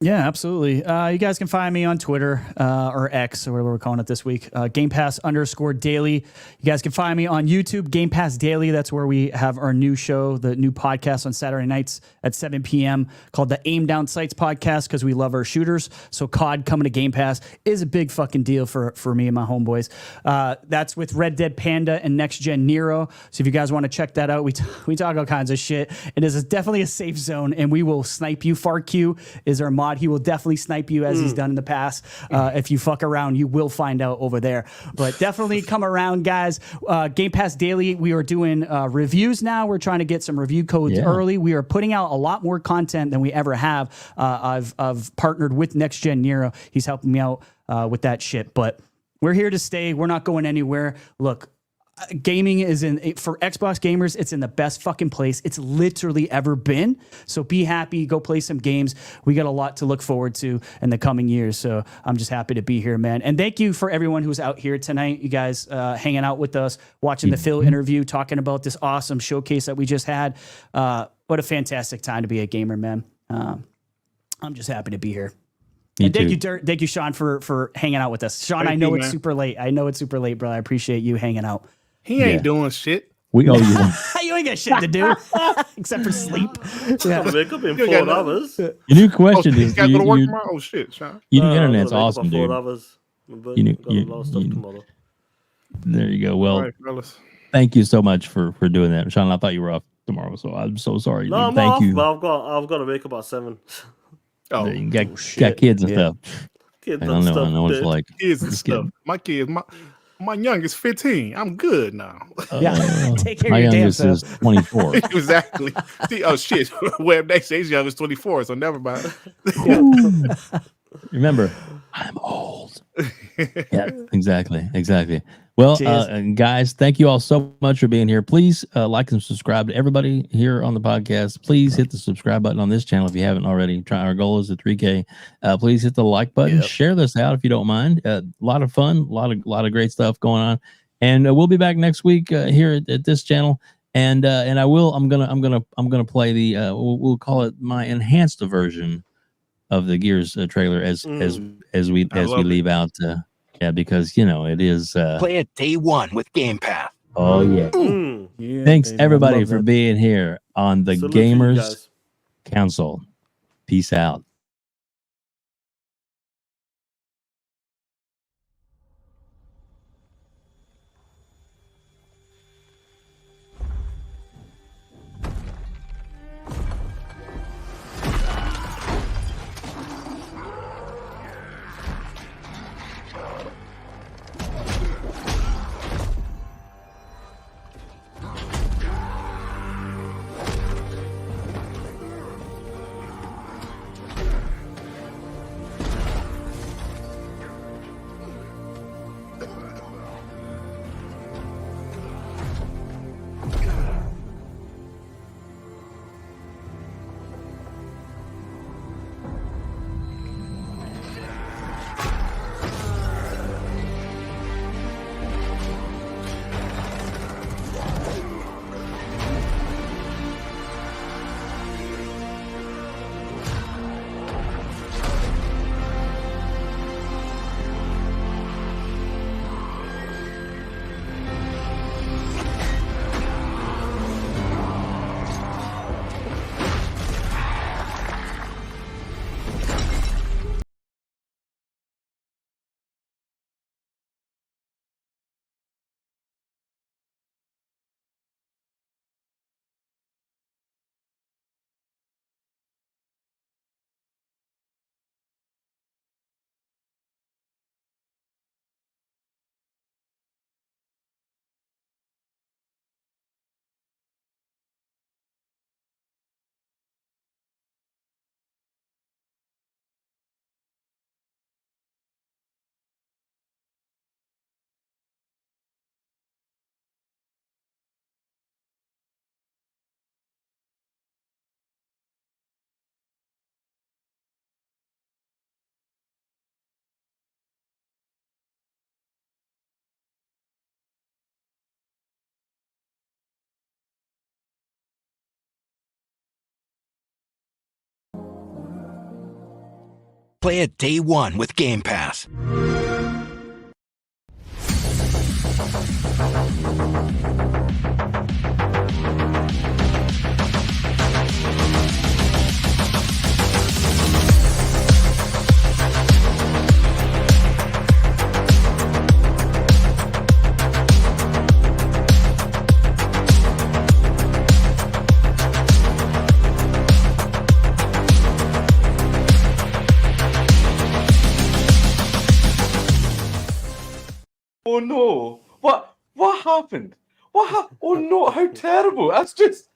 Speaker 4: Yeah, absolutely. You guys can find me on Twitter or X or whatever we're calling it this week. Game Pass _daily. You guys can find me on YouTube, Game Pass Daily. That's where we have our new show, the new podcast on Saturday nights at 7 p.m. called the Aim Down Sights Podcast because we love our shooters. So COD coming to Game Pass is a big fucking deal for me and my homeboys. That's with Red Dead Panda and Next Gen Nero. So if you guys want to check that out, we talk all kinds of shit. It is definitely a safe zone and we will snipe you. FarQ is our mod. He will definitely snipe you as he's done in the past. If you fuck around, you will find out over there. But definitely come around, guys. Game Pass Daily, we are doing reviews now. We're trying to get some review codes early. We are putting out a lot more content than we ever have. I've partnered with Next Gen Nero. He's helping me out with that shit. But we're here to stay. We're not going anywhere. Look, gaming is for Xbox gamers, it's in the best fucking place it's literally ever been. So be happy, go play some games. We got a lot to look forward to in the coming years. So I'm just happy to be here, man. And thank you for everyone who's out here tonight. You guys hanging out with us, watching the Phil interview, talking about this awesome showcase that we just had. What a fantastic time to be a gamer, man. I'm just happy to be here. And thank you, Dirt. Thank you, Shaun, for hanging out with us. Shaun, I know it's super late. I know it's super late, bro. I appreciate you hanging out.
Speaker 3: He ain't doing shit.
Speaker 2: We owe you one.
Speaker 4: You ain't got shit to do except for sleep.
Speaker 5: Yeah. Wake up in 4 hours.
Speaker 2: Your new question is,
Speaker 3: got to go to work tomorrow. Oh shit, Shaun.
Speaker 2: Your internet's awesome, dude.
Speaker 5: 4 hours. But
Speaker 2: You
Speaker 5: got a lot of stuff tomorrow.
Speaker 2: There you go. Well,
Speaker 3: right,
Speaker 2: thank you so much for doing that, Shaun. I thought you were off tomorrow, so I'm so sorry.
Speaker 5: No, I'm
Speaker 2: thank
Speaker 5: off,
Speaker 2: you.
Speaker 5: but I've got to wake up at 7.
Speaker 3: Oh,
Speaker 2: you got kids and stuff.
Speaker 5: Kids
Speaker 2: I don't know. I know what it's like.
Speaker 3: Kids and stuff. My kids, my youngest 15. I'm good now.
Speaker 4: Take care
Speaker 2: my
Speaker 4: of your damn
Speaker 2: youngest
Speaker 4: self.
Speaker 2: is 24.
Speaker 3: Exactly. See, oh shit. Web next age young is 24, so never mind.
Speaker 2: Remember, I'm old. Yeah, exactly. Well, guys, thank you all so much for being here. Please like and subscribe to everybody here on the podcast. Please hit the subscribe button on this channel if you haven't already. Our goal is at 3K. Please hit the like button. Share this out if you don't mind. A lot of fun, a lot of great stuff going on. And we'll be back next week here at this channel. And I'm gonna play the we'll call it my enhanced version of the Gears trailer as we leave out. Yeah, because it is
Speaker 1: Play it day one with Game Pass.
Speaker 2: Oh yeah. Thanks everybody for being here on the
Speaker 5: Salute to you
Speaker 2: Gamers
Speaker 5: guys.
Speaker 2: Council. Peace out.
Speaker 1: Play it day one with Game Pass.
Speaker 13: Oh no! What happened? Oh no! How terrible! That's just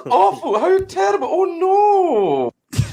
Speaker 13: awful! How terrible! Oh no!